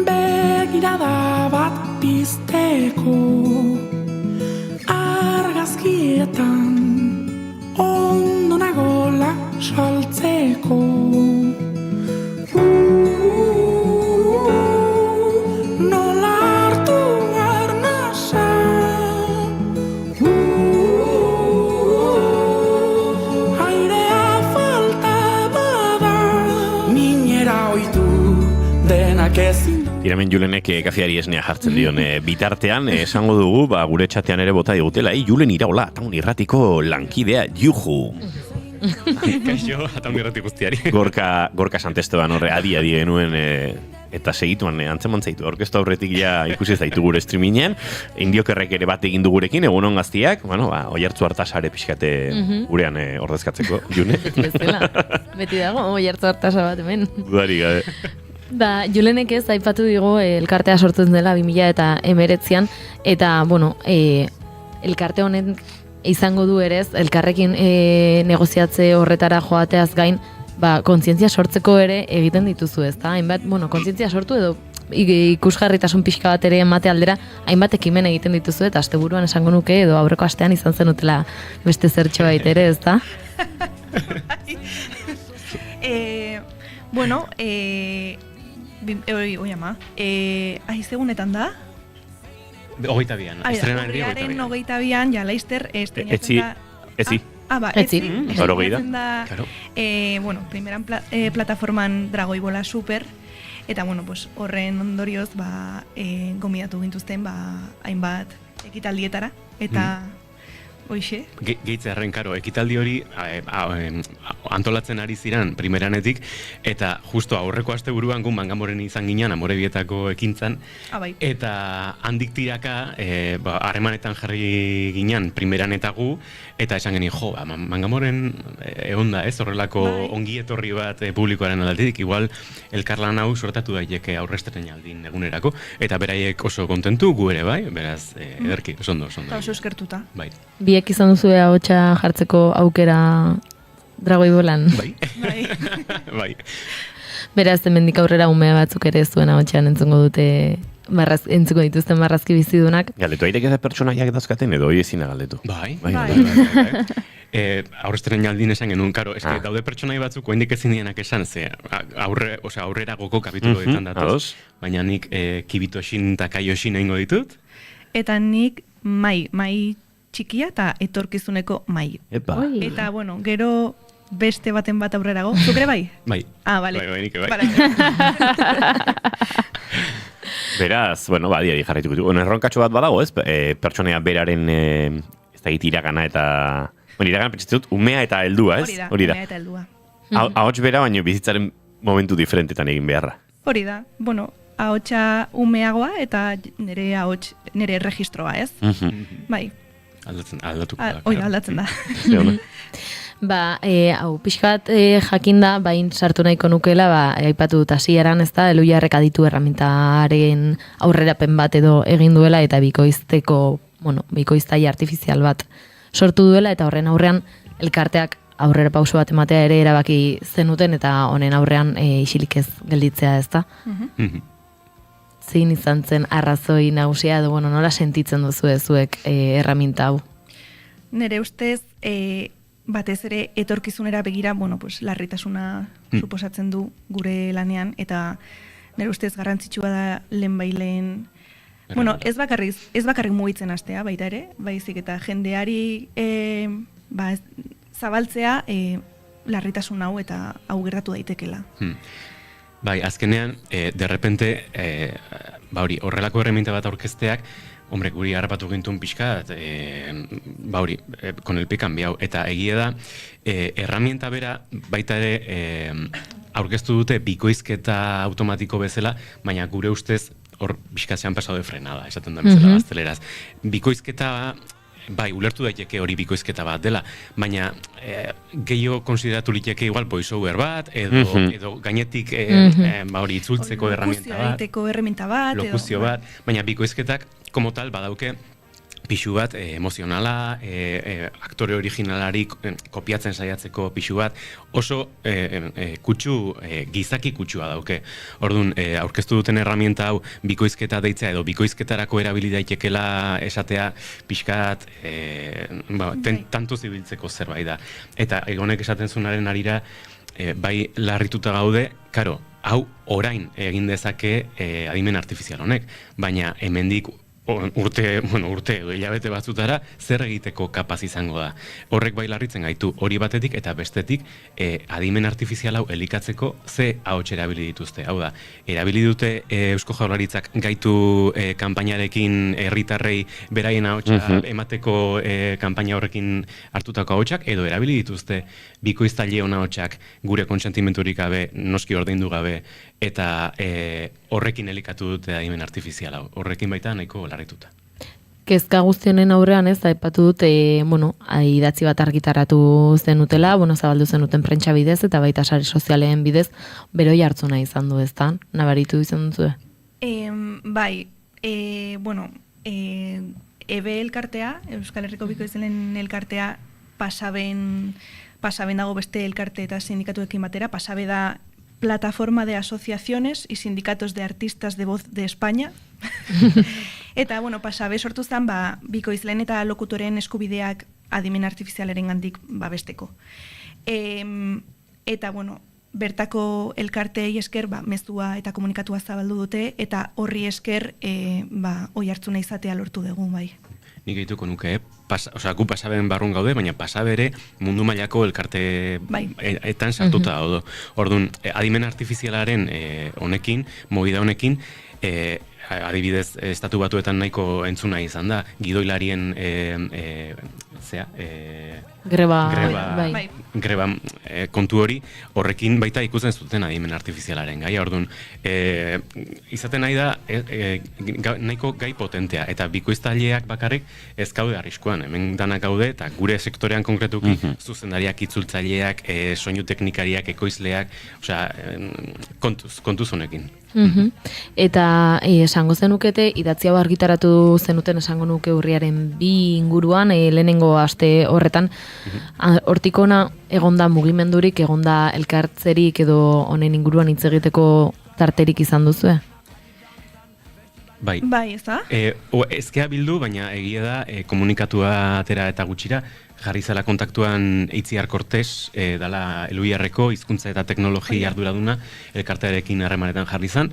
I: Begirada bat pizteko argazkietan ondo nagola saltzeko nola hartu arnasa airea falta bada minera oitu denak ezin.
B: Iramen Julenek kafiari esnea jartzen dion bitartean, esango dugu, gure txatean ere bota digutela, Julen Iraola, Ataun Irratiko lankidea, juju!
P: Kaixo, Ataun Irrati guztiari.
B: Gorka Santestoan horre, adi genuen, eta segituan antzeman zaitu, orkestu aurretik ja ikusi zaitu gure streamingen, Indiokerrek ere bat egin du gurekin, egunon gaztiak, oihartzu hartasare pixkate gurean ordezkatzeko, June.
D: Beti dago, oihartzu hartasa bat hemen.
B: Duari gabe.
D: Julenek ez aipatu digu elkartea sortzen dela 2019an, eta, elkarte honen izango du ere ez, elkarrekin negoziatze horretara joateaz gain, kontzientzia sortzeko ere egiten dituzu ez, da? Hainbat, kontzientzia sortu edo ikusgarritasun pixka bat ere emate aldera, hainbat ekimen egiten dituzu eta asteburuan esango nuke edo aurreko astean izan zenutela beste zertxo bait ere, ezta?
K: Bueno, oi ama, segunetan da?
P: 22an, estrenaren dira 22an.
K: 22an, ja, Laster, estrenatzen da...
B: Etzi.
K: Etzi.
B: Claro.
K: Bueno, primeran plataforman Dragoibola Super, eta, bueno, pues, horren ondorioz, gomidatu gintuzten, hainbat ekitaldietara, eta... Hoixe.
P: Geitzearren, karo, ekitaldi hori antolatzen ari ziren primeranetik, eta justo aurreko asteburuan gun Mangamoren izan ginen, Amorebietako ekintzan, eta handik tiraka, harremanetan jarri ginen primeranetagu, eta esan geni, Mangamoren egonda, ez, horrelako ongi etorri bat publikoaren aldetik, igual elkarlan hau sortatu daiteke aurresteren aldin egunerako, eta beraiek oso kontentu, gu ere bai, beraz, ederki, oso ondo.
K: Eta oso eskertuta.
P: Bai.
D: Biek izan duzu ahotsa jartzeko aukera Dragoibolan.
P: Bai.
D: Beraz, hemendik aurrera ume batzuk ere zuen ahotsean entzungo dute entzuko dituzten marrazki bizidunak.
B: Galdetu airek ez pertsonaiak dazkaten edo hoi ezina galdetu?
P: Bai. Aurresteren aldin esan genuen, karo, eske daude pertsonai batzuk oendik ezin dienak esan, ze aurrera goko kapitulo ditan datoz, baina nik Kibitosin eta Kaiosin egingo ditut.
K: Eta nik mai txikia eta etorkizuneko mai. Eta, bueno, gero beste baten bat aurrerago. Zuk ere bai?
P: Bai.
K: Bale.
P: Bai, nik bai.
B: Beraz, bueno, diari jarraituko ditu. Erronkatxo bat badago, ez? Pertsonea beraren ez da iragana eta... Bueno, iragana pentsatzen dut, umea eta heldua, ez?
K: Hori da, umea eta heldua.
B: Ahots bera, baina bizitzaren momentu diferentetan egin beharra.
K: Hori da, bueno, ahotsa umeagoa eta nire registroa, ez? Bai.
P: Aldatuko da.
K: Aldatzen da.
D: Hau, pixkat jakinda, bain sartu nahiko nukela, aipatu dut hasieran, ez da, Elujarrek aditu erramintaren aurrerapen bat edo egin duela eta bikoiztai artifizial bat sortu duela eta horren aurrean elkarteak aurrera pauso bat ematea ere erabaki zenuten eta honen aurrean isilik ez gelditzea, ez da? Zein izan zen arrazoi nagusia edo, nola sentitzen duzu zuek erraminta hau?
K: Nere ustez, batez ere etorkizunera begira, larritasuna suposatzen du gure lanean, eta nere ustez garrantzitsua da lehenbailen, ez bakarrik mugitzen hastea baita ere, baizik eta jendeari zabaltzea larritasun hau eta hau gertatu daitekela.
P: Bai, azkenean, derrepente, horrelako erreminta bat aurkezteak, guri harrapatu gintuen pixka, con el pie cambiau, eta egia da, erramienta bera baita ere aurkeztu dute bikoizketa automatiko bezala, baina gure ustez hor bizkatzean pasado de frenada, esaten da bezala gazteleraz. Bikoizketa... Bai, ulertu daiteke hori bikoizketa bat dela, baina gehiago konsideratu liteke igual voiceover bat, edo gainetik itzultzeko
K: erraminta bat,
P: lokuzio bat, baina bikoizketak, como tal, badauke pixu bat emozionala, aktore originalari kopiatzen saiatzeko pixu bat, oso kutsu, gizaki kutsua dauke. Orduan, aurkeztu duten erramienta hau bikoizketa deitzea edo bikoizketarako erabili daitekela esatea pixkat tanto zibiltzeko zerbait da. Eta egonek esaten zunaren arira, bai larrituta gaude, karo, hau orain egin dezake adimen artifizial honek, baina hemendik urte, hilabete batzutara, zer egiteko kapaz izango da. Horrek bai larritzen gaitu hori batetik eta bestetik adimen artifizial hau elikatzeko ze ahots erabili dituzte. Hau da, erabili dute Eusko Jaurlaritzak gaitu kanpainarekin herritarrei beraien ahotsa emateko kanpaina horrekin hartutako ahotsak, edo erabili dituzte bikoiztaileon ahotsak gure kontsentimenturik gabe, noski ordaindu gabe, eta horrekin elikatu dute adimen artifizial hau. Horrekin baita nahiko larrituta.
D: Kezka guztionen aurrean ez, aipatu dut, idatzi bat argitaratu zenutela, zabaldu zenuten prentsa bidez, eta baita sare sozialen bidez, beroi hartzuna izan du ezta, nabaritu izan duzu?
K: Bai, EBE elkartea, Euskal Herriko Bikoizlen elkartea, pasaben dago beste elkarte eta sindikatuekin batera, pasabe da Plataforma de Asociaciones y Sindicatos de Artistas de Voz de España. Eta, bueno, pasabe sortu zen, bikoizleen eta lokutoren eskubideak adimen artifizialaren gandik babesteko. Eta, bueno, bertako elkarteei esker, mezua eta komunikatua zabaldu dute, eta horri esker, oi hartzuna izatea lortu dugu, bai.
P: Nik egituko nuke, gu pasaberen barrun gaude, baina pasabere mundu mailako elkarte etan sartuta daude. Orduan, adimen artifizialaren honekin, movida honekin, adibidez, estatu batuetan nahiko entzuna izan da, gidoilarien greba kontu hori, horrekin baita ikusten zuten adimen artifizialaren gai. Orduan, izaten nahi da nahiko gai potentea, eta bikoiztaileak bakarrik ez gaude arriskuan, hemen danak gaude, eta gure sektorean konkretuki zuzendariak, itzultzaileak, soinu teknikariak, ekoizleak, kontuz honekin.
D: Eta esango zenukete, idatzi hau argitaratu zenuten esango nuke urriaren 2 inguruan, lehenengo aste horretan, hortik ona egonda mugimendurik, egonda elkartzerik edo honen inguruan hitz egiteko tarterik izan duzue?
P: Bai,
K: ez da?
P: Ezkea bildu, baina egia da komunikatua atera eta gutxira, jarri zela kontaktuan Itziar Cortés, dala Eluiarreko hizkuntza eta teknologia arduraduna elkartearekin harremanetan jarri zan,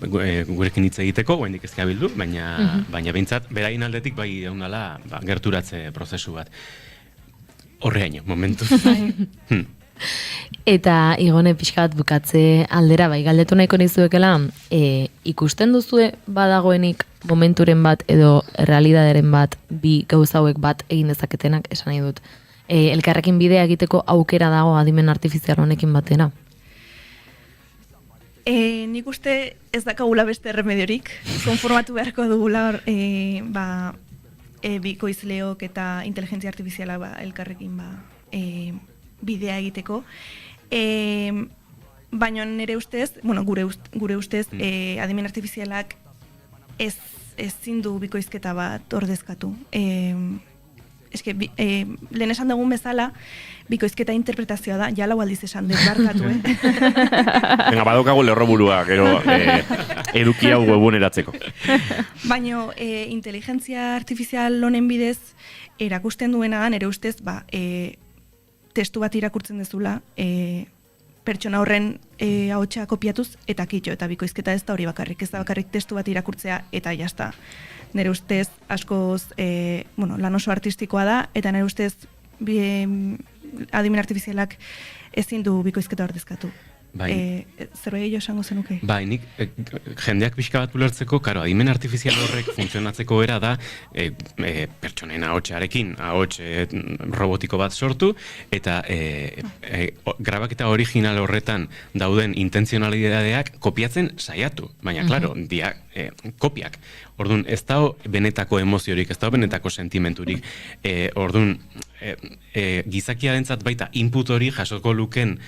P: gurekin hitz egiteko, guendik ezkea bildu, baina behintzat, berain aldetik bai daunala gerturatze prozesu bat. Horreaino, momentuz.
D: Eta Igone pixka bat bukatze aldera, galdetu nahiko nizuekela, ikusten duzue badagoenik momenturen bat edo realidaderen bat, bi gauza hauek bat egin dezaketenak, esan nahi dut. Elkarrekin bidea egiteko aukera dago adimen artifizial honekin batena?
K: Nik uste ez dakagula beste erremediorik, konformatu beharko dugula bikoizleok eta inteligentzia artifiziala elkarrekin bidea egiteko. Baina nire ustez, gure ustez, adimen artifizialak ezin du bikoizketa bat ordezkatu. Lehen esan dugun bezala, bikoizketa interpretazioa da, jala aldiz esan dut barkatu,
B: Venga, badokago lerroburua, gero eduki hau webuneratzeko.
K: Baina, inteligentzia artifizial honen bidez, erakusten duena da, nire ustez, testu bat irakurtzen dezula, pertsona horren ahotsa kopiatuz eta kitxo, eta bikoizketa ez da hori bakarrik, ez da bakarrik testu bat irakurtzea eta jazta. Nire ustez askoz lan oso artistikoa da, eta nire ustez adimen artifizialak ezin du bikoizketa ordezkatu. Zerbait gehiago esango zenuke?
P: Bai, nik jendeak pixka bat ulertzeko, adimen artifizial horrek funtzionatzeko era da pertsonen ahotsarekin, ahots robotiko bat sortu, eta grabaketa original horretan dauden intentzionalidadeak kopiatzen saiatu. Baina, klaro, kopiak. Orduan, ez da benetako emoziorik, ez da benetako sentimenturik. Orduan, gizakiarentzat baita input hori jasoko luken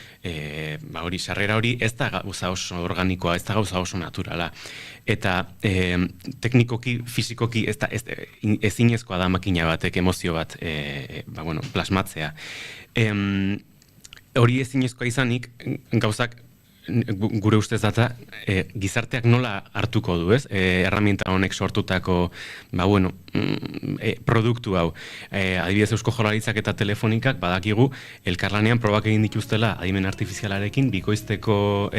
P: sarrera hori ez da gauza oso organikoa, ez da gauza oso naturala. Eta teknikoki, fizikoki ezinezkoa da makina batek emozio bat plasmatzea. Hori ezinezkoa izanik, gauzak gure ustez data, gizarteak nola hartuko du, ez? Erraminta honek sortutako, produktu hau. Adibidez Eusko Jaurlaritzak eta Telefonikak badakigu elkarlanean probak egin dituztela adimen artifizialarekin bikoizteko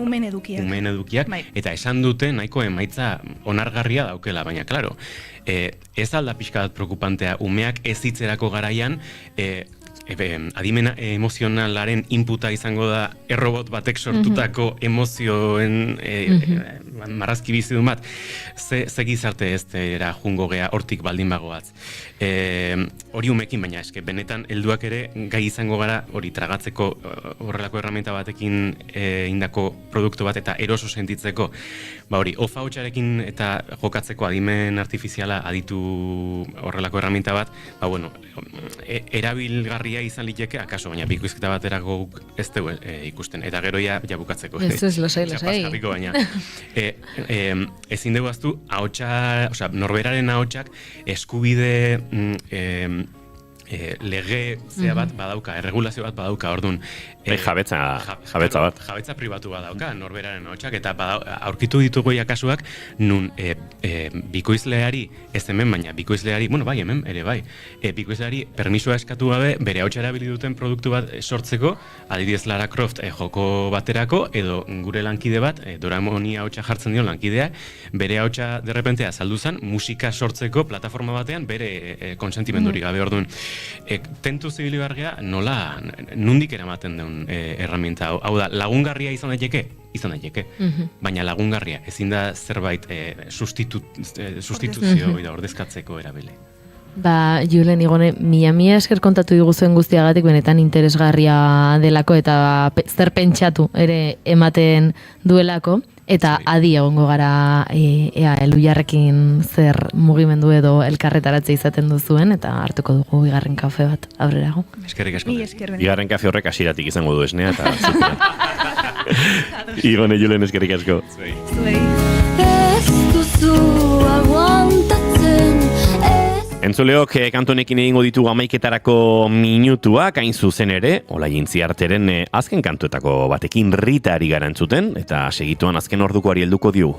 K: umen edukiak,
P: eta esan dute nahiko emaitza onargarria daukela, baina klaro, ez alda pixka bat preokupantea, umeak ez hitzerako garaian, adimen emozionalaren inputa izango da errobot batek sortutako emozioen marrazki bizidun bat, ze gizarte ez dira jungo gea hortik baldin bagoaz. Hori umekin, baina benetan helduak ere gai izango gara hori tragatzeko horrelako erramenta batekin indako produktu bat eta eroso sentitzeko. Hori, ofa hotxarekin eta jokatzeko adimen artifiziala aditu horrelako erramenta bat, erabilgarria izan liteke, akaso, baina bikoizketa baterako ez dugu ikusten, eta gero ja bukatzeko.
D: Ez, losai.
P: Baina, ezin dugu aztu, norberaren ahotsak eskubide lege zea bat badauka, erregulazio bat badauka, orduan.
B: Jabetza bat.
P: Jabetza pribatu badauka, norberaren hotxak, eta aurkitu ditugu kasuak nun bikoizleari, ez hemen, baina bikoizleari, bueno, bai, hemen, ere bai, bikoizleari permisoa eskatu gabe, bere hautsa erabili duten produktu bat sortzeko, adibidez Lara Croft joko baterako, edo gure lankide bat, Doraemoni hautsa jartzen dio lankidea, bere hautsa derrepentea saldu zen, musika sortzeko plataforma batean, bere konsentimendurik gabe, orduan. Tentu zibili bargea, nola, nundik eramaten duen herramienta hau da, lagungarria izan daiteke, baina lagungarria, ezin da zerbait sustituzio ordezkatzeko erabili.
D: Julen, Igone, mila esker kontatu diguzuen guztiagatik benetan interesgarria delako eta zer pentsatu ere ematen duelako. Eta adi egongo gara Elujarrekin zer mugimendu edo elkarretaratze izaten duzuen, eta hartuko dugu bigarren kafe bat aurrerago.
P: Eskerrik asko.
B: Bigarren kafe horrek hasieratik izango du esnea, eta Igone, Julen, eskerrik asko.
E: Ez duzu aguantatzen.
B: Entzuleok kantonekin egingo ditugu 11 minutuak, hain zuzen ere, Olaia Intziarteren azken kantuetako batekin Rita ari gara entzuten, eta segituan azken ordukoari helduko diogu.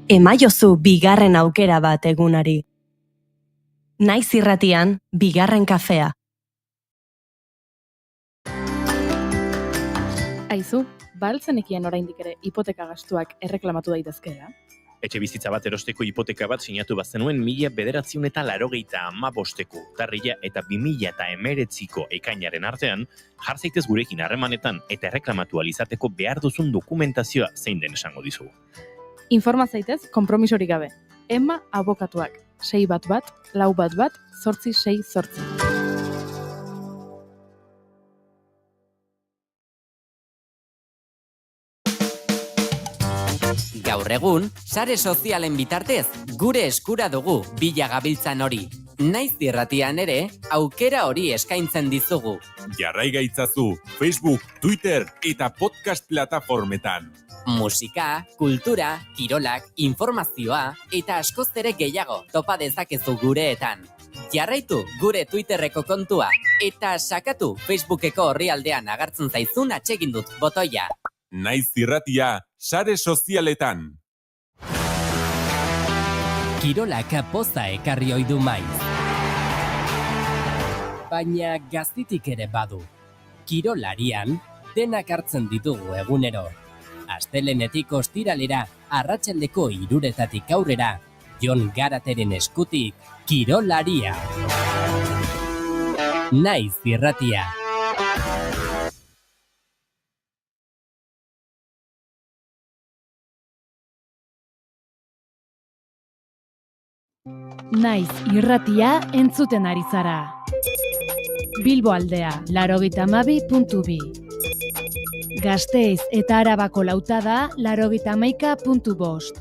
A: Emaiozu bigarren aukera bat egunari. Naiz irratian, bigarren kafea.
C: Aizu, baltzenekien oraindik ere hipoteka gastuak erreklamatu daitezkeela?
B: Etxe bizitza bat erosteko hipoteka bat sinatu bazenuen 1985ko urtarrila eta 2019ko ekainaren artean, jar zaitez gurekin harremanetan eta erreklamatu alizateko behar duzun dokumentazioa zein den esango dizugu.
C: Informa zaitez, konpromisorik gabe. Emma abokatuak, 611-411-868.
J: Gaur egun, sare sozialen bitartez, gure eskura dugu bila gabiltzan hori. Naiz irratian ere, aukera hori eskaintzen dizugu.
Q: Jarrai gaitzazu Facebook, Twitter eta podcast plataformetan.
J: Musika, kultura, kirolak, informazioa eta askoz ere gehiago topa dezakezu gureetan. Jarraitu gure Twitterreko kontua eta sakatu Facebookeko orrialdean agertzen zaizun atsegin dut botoia.
Q: Naiz irratia, sare sozialetan.
J: Kirolak poza ekarri ohi du maiz. Baina gaztitik ere badu. Kirolarian denak hartzen ditugu egunero. Astelenetik ostiralera, arratsaldeko 3:00 aurrera, Jon Garateren eskutik, Kirolaria. Naiz irratia.
C: Naiz irratia entzuten ari zara. Bilbo aldea, 92.2. Gasteiz eta Arabako lautada, 91.5.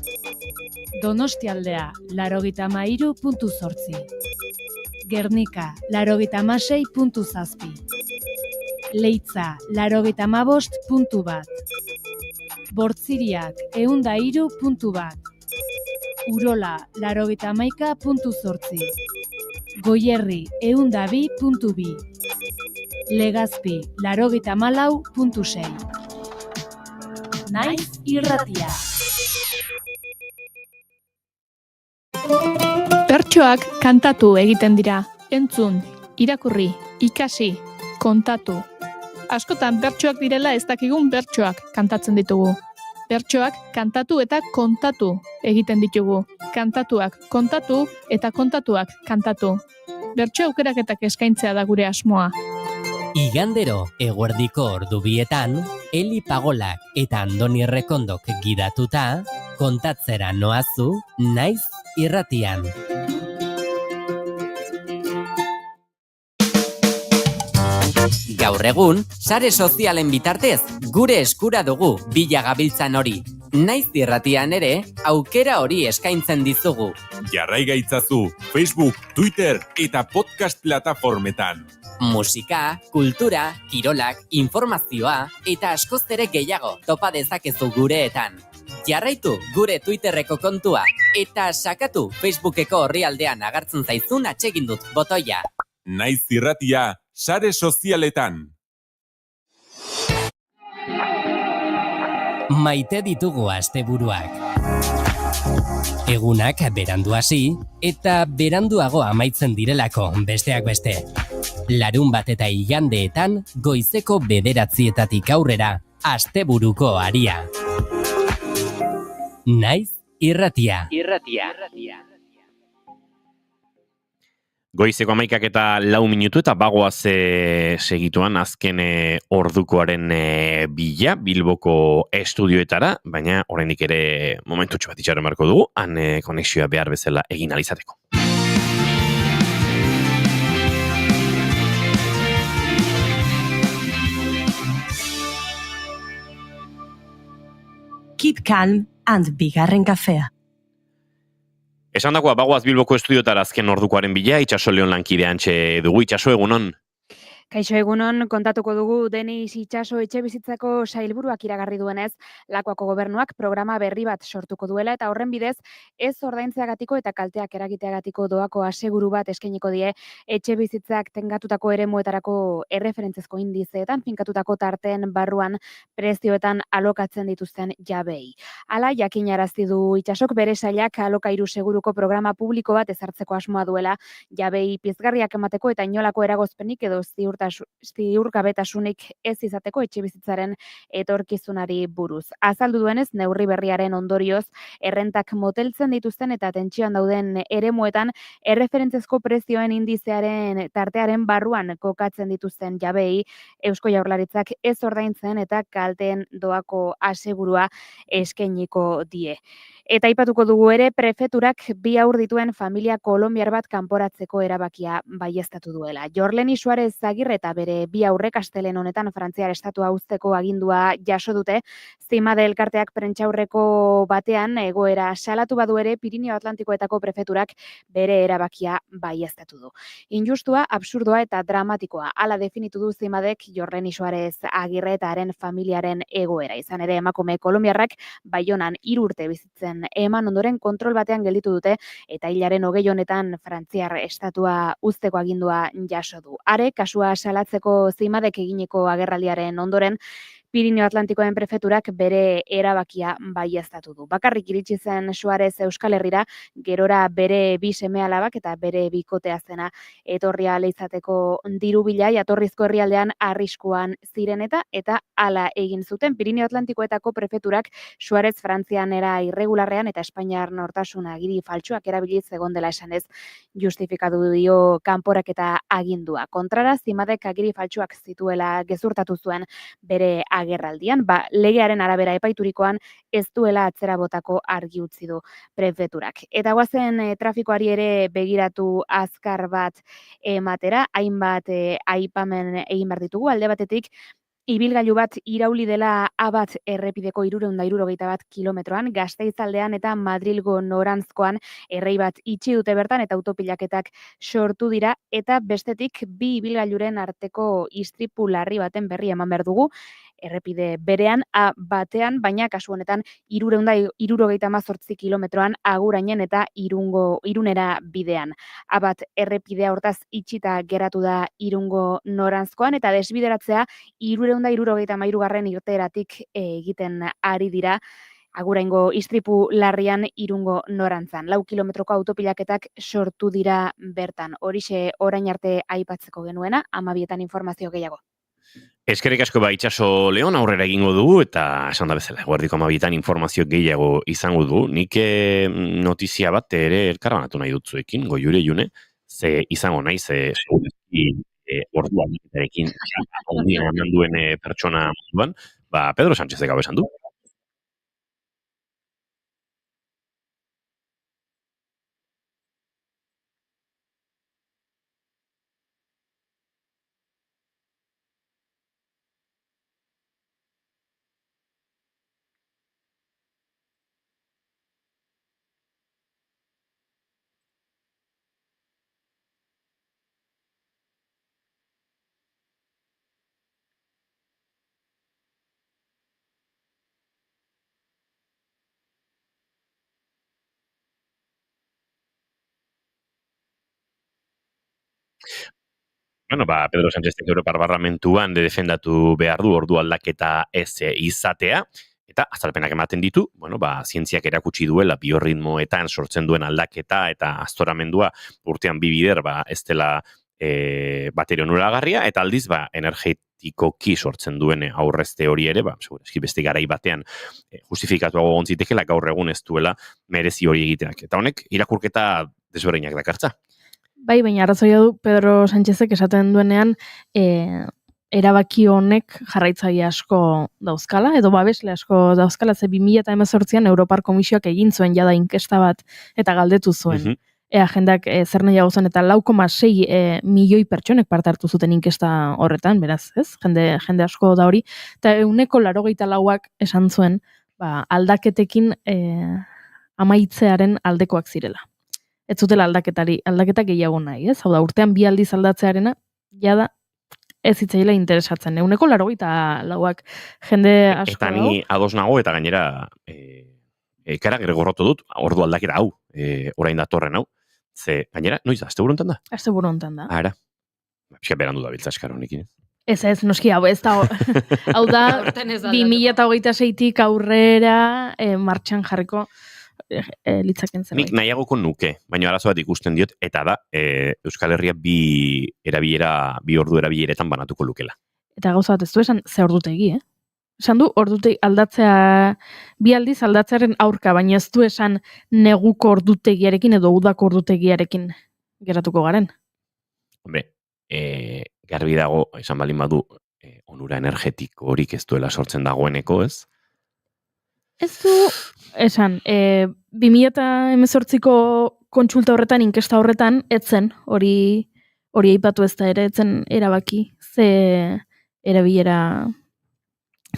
C: Donostia aldea, 93.8. Gernika, 96.7. Leitza, 95.1. Bortziriak, 103.1. Urola, 91.8. Goierri, 102.2. Legazpi, 94.6. Naiz irratia.
R: Bertsoak kantatu egiten dira. Entzun, irakurri, ikasi, kontatu. Askotan bertsoak direla ez dakigun bertsoak kantatzen ditugu. Bertsoak kantatu eta kontatu egiten ditugu. Kantatuak kontatu eta kontatuak kantatu. Bertso aukeraketak eskaintzea da gure asmoa.
J: Igandero, eguerdiko ordu 2etan, Eli Pagolak eta Andoni Errekondok gidatuta, kontatzera noazu, naiz irratian. Gaur egun, sare sozialen bitartez, gure eskura dugu bila gabiltzan hori. Naiz irratian ere, aukera hori eskaintzen dizugu.
Q: Jarrai gaitzazu Facebook, Twitter eta podcast plataformetan.
J: Musika, kultura, kirolak, informazioa eta askoz ere gehiago topa dezakezu gureetan. Jarraitu gure Twitterreko kontua eta sakatu Facebookeko orrialdean agertzen zaizun atsegindut botoia.
Q: Naiz irratia, sare sozialetan.
J: Maite ditugu asteburuak. Egunak berandu hasi eta beranduago amaitzen direlako besteak beste. Larunbat eta igandeetan goizeko 9:00 aurrera asteburuko aria. Naiz irratia.
B: Goizeko 11:04 eta bagoaz segituan azken ordukoaren bila Bilboko estudioetara, baina oraindik ere momentutxo bat itxaron beharko dugu, han konexioa behar bezala egin alizateko.
A: Keep calm and bigarren kafea.
B: Esan dagoa, bagoaz Bilboko estudioetara azken ordukoaren bila, Itxaso Leon lankidea antxe dugu. Itxaso, egunon?
S: Kaixo egunon, kontatuko dugu Denis Itxaso etxebizitzako sailburuak iragarri duenez, Lakuako gobernuak programa berri bat sortuko duela eta horren bidez ez ordaintzeagatiko eta kalteak eragiteagatiko doako aseguru bat eskainiko die etxebizitzak tengatutako eremuetarako erreferentzezko indizeetan finkatutako tarteen barruan prezioetan alokatzen dituzten jabei. Hala jakinarazi du Itxasok bere sailak alokairu seguruko programa publiko bat ezartzeko asmoa duela jabei pizgarriak emateko eta inolako eragozpenik edo ziurgabetasunik ez izateko etxebizitzaren etorkizunari buruz. Azaldu duenez, neurri berriaren ondorioz, errentak moteltzen dituzten eta tentsioan dauden eremuetan erreferentzezko prezioen indizearen tartearen barruan kokatzen dituzten jabei, Eusko Jaurlaritzak ez ordaintzen eta kalteen doako asegurua eskainiko die. Eta aipatuko dugu ere, prefeturak 2 haur dituen familia kolonbiar bat kanporatzeko erabakia baieztatu duela. Jorleni Suarez Agirre eta bere 2 haurrek astelehen honetan Frantziar estatua uzteko agindua jaso dute, Zimade elkarteak prentsaurreko batean egoera salatu badu ere Pirinio Atlantikoetako prefeturak bere erabakia baieztatu du. Injustua, absurdoa eta dramatikoa, hala definitu du Zimadek Jorleni Suarez Agirre eta haren familiaren egoera. Izan ere, emakume kolonbiarrak Baionan 3 urte bizitzen eman ondoren kontrol batean gelditu dute eta hilaren 20 honetan Frantziar estatua uzteko agindua jaso du. Are, kasua salatzeko Zimadek eginiko agerraldiaren ondoren, Pirinio Atlantikoen prefeturak bere erabakia baieztatu du. Bakarrik iritsi zen Suarez Euskal Herrira, gerora bere bi seme-alabak eta bere bikotea zena etorria ala izateko diru bila, jatorrizko herrialdean arriskuan ziren eta hala egin zuten. Pirinio Atlantikoetako prefeturak Suarez Frantzian era irregularrean eta Espainiar nortasuna agiri faltsuak erabiliz egon dela esanez justifikatu dio kanporaketa agindua. Kontrara, Zimadek agiri faltsuak zituela gezurtatu zuen bere agerraldian, legearen arabera epaiturikoan ez duela atzera botako argi utzi du prefeturak. Eta goazen trafikoari ere begiratu azkar bat ematera, hainbat aipamen egin behar ditugu, alde batetik, ibilgailu bat irauli dela A1 errepideko 371 kilometroan, Gasteizaldean eta Madrilgo norantzkoan errei bat itxi dute bertan eta autopilaketak sortu dira, eta bestetik bi ibilgailuren arteko istripu larri baten berri eman behar dugu, errepide berean A1, baina kasu honetan 378 kilometroan Agurainen eta Irunera bidean. A1 errepidea hortaz itxita geratu da Irungo norantzkoan eta desbideratzea 373 irteeratik egiten ari dira Aguraingo istripu larrian Irungo norantzan. 4 kilometroko autopilaketak sortu dira bertan. Horixe orain arte aipatzeko genuena, 12etan informazio gehiago.
B: Eskerrik asko Itxaso Leon, aurrera egingo dugu, eta esan da bezala, guardiko 12etan informazio gehiago izango du. Nik notizia bat ere elkarbanatu nahi dut zuekin, Goiure June, ze izango nahi, ze orduan egin ondian eman duen pertsona munduan, Pedro Sánchez gau esan du. Bueno, Pedro Sánchez Europar Parlamentuan defendatu behar du ordu aldaketa ez izatea, eta azalpenak ematen ditu, zientziak erakutsi duela biorritmoetan sortzen duen aldaketa eta astoramendua urtean bi bider ez dela baterio onuragarria, eta aldiz energetikoki sortzen duen aurrezte hori ere, eski beste garai batean justifikatuago gontzitekela gaur egun ez duela merezi hori egiteak. Eta honek irakurketa desberdinak dakartza.
C: Bai, baina arrazoia du Pedro Sánchezek esaten duenean erabaki honek jarraitzaile asko dauzkala, edo babesle asko dauzkala, ze 2018an Europar Komisioak egin zuen jada inkesta bat eta galdetu zuen. Ea jendak zer nahiago zen eta 4,6 milioi pertsonek parte hartu zuten inkesta horretan, beraz, ez? Jende asko da hori. Eta 84ak esan zuen aldaketekin amaitzearen aldekoak zirela. Ez zutela aldaketa gehiago nahi, ez? Hau da, urtean 2 aldiz aldatzearena, jada ez hitzaila interesatzen. 84ak jende asko.
B: Eta ni ados nago, eta gainera ekara gregorrotu dut, ordu aldaketa hau, orain datorren hau. Ze, gainera, noiz da, asteburu hontan da?
C: Asteburu hontan da.
B: Ara, pixka berandu da biltza eskar honekin.
C: Ez, noski, hau ez da, hau da, 2026tik aurrera martxan jarriko litzaken zen.
B: Nik nahiagoko nuke, baina arazo bat ikusten diot, eta da, Euskal Herria bi ordu erabileretan banatuko lukela.
C: Eta gauza bat ez du esan, ze ordutegi, Esan du, ordutegi aldatzea, 2 aldiz aldatzearen aurka, baina ez du esan neguko ordutegiarekin edo udako ordutegiarekin geratuko garen.
B: Hombre, garbi dago, esan balin badu, onura energetiko horik ez duela sortzen dagoeneko, ez?
C: Ez du, esan, 2018ko kontsulta horretan, inkesta horretan, etzen, hori aipatu ez da ere, etzen erabaki, ze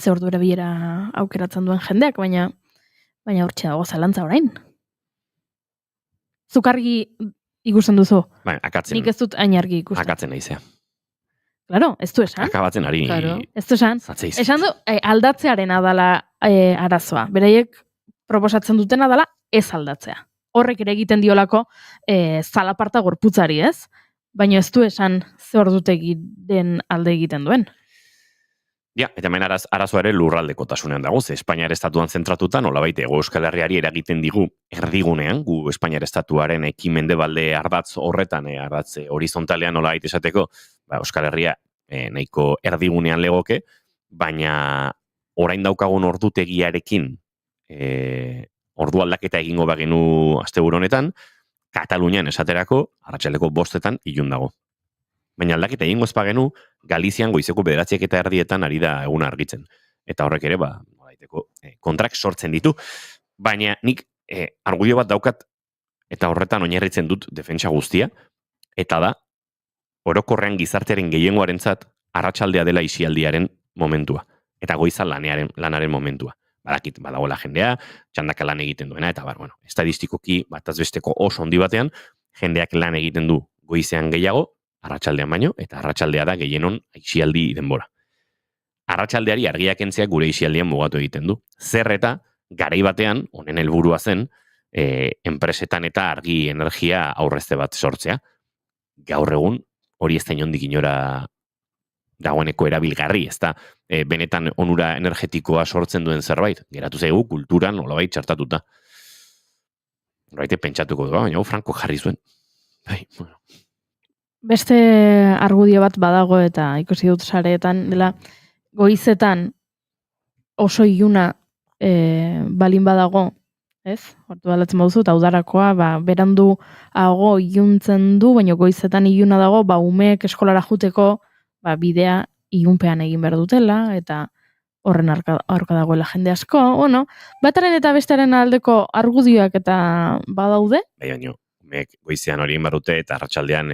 C: ordu erabilera aukeratzen duen jendeak, baina hortxe dago zalantza orain. Zukargi ikusten duzu.
B: Akatzen.
C: Nik ez dut ainargi ikusten.
B: Akatzen naizea.
C: Claro, ez du esan.
B: Akabatzen ari.
C: Claro. Ez du esan.
B: Zatzeiz.
C: Esan du, aldatzearen adala arazoa. Beraiek proposatzen dutena dela ez aldatzea. Horrek ere egiten diolako zalaparta gorputzari, ez? Baina ez du esan ze ordutegi den alde egiten duen.
B: Ja, eta hemen arazoa ere lurraldekotasunean dago, ze Espainiar estatuan zentratuta, nolabait Hego Euskal Herriari eragiten digu erdigunean, gu Espainiar estatuaren ekimendebalde ardatz horretan, ardatz horizontalean nolabait esateko, Euskal Herria nahiko erdigunean legoke, baina orain daukagun ordutegiarekin ordu aldaketa egingo bagenu asteburu honetan, Katalunian esaterako, arratsaldeko 5 ilun dago. Baina aldaketa egingo ez bagenu, Galizian goizeko 9:30 ari da eguna argitzen. Eta horrek ere, kontrak sortzen ditu. Baina nik argudio bat daukat, eta horretan oinarritzen dut defentsa guztia, eta da, orokorrean gizartearen gehiengoarentzat arratsaldea dela isialdiaren momentua. Eta goiza lanaren momentua. Badakit, badagoela jendea, txandaka lan egiten duena, eta estadistikoki batazbesteko oso handi batean, jendeak lan egiten du goizean gehiago, arratsaldean baino, eta arratsaldea da gehienon isialdi denbora. Arratsaldeari argiak kentzeak gure isialdian mugatu egiten du. Zer eta, garai batean, honen helburua zen, enpresetan eta argi energia aurrezte bat sortzea. Gaur egun, hori ez da inondik inora dagoeneko erabilgarri, ez da benetan onura energetikoa sortzen duen zerbait. Geratu zaigu kulturan nolabait txartatuta. Horbaite pentsatuko du, baina Franco jarri zuen.
C: Beste argudio bat badago eta ikusi dut sareetan, dela goizetan oso iluna balin badago, ez? Hortu balatzen baduzu, eta udarakoa, berandu hago iluntzen du, baina goizetan iluna dago, umeek eskolara juteko, bidea ilunpean egin behar dutela, eta horren aurka dagoela jende asko, bataren eta bestaren aldeko argudioak eta badaude?
B: Baina, goizean hori inbarrute eta arratsaldean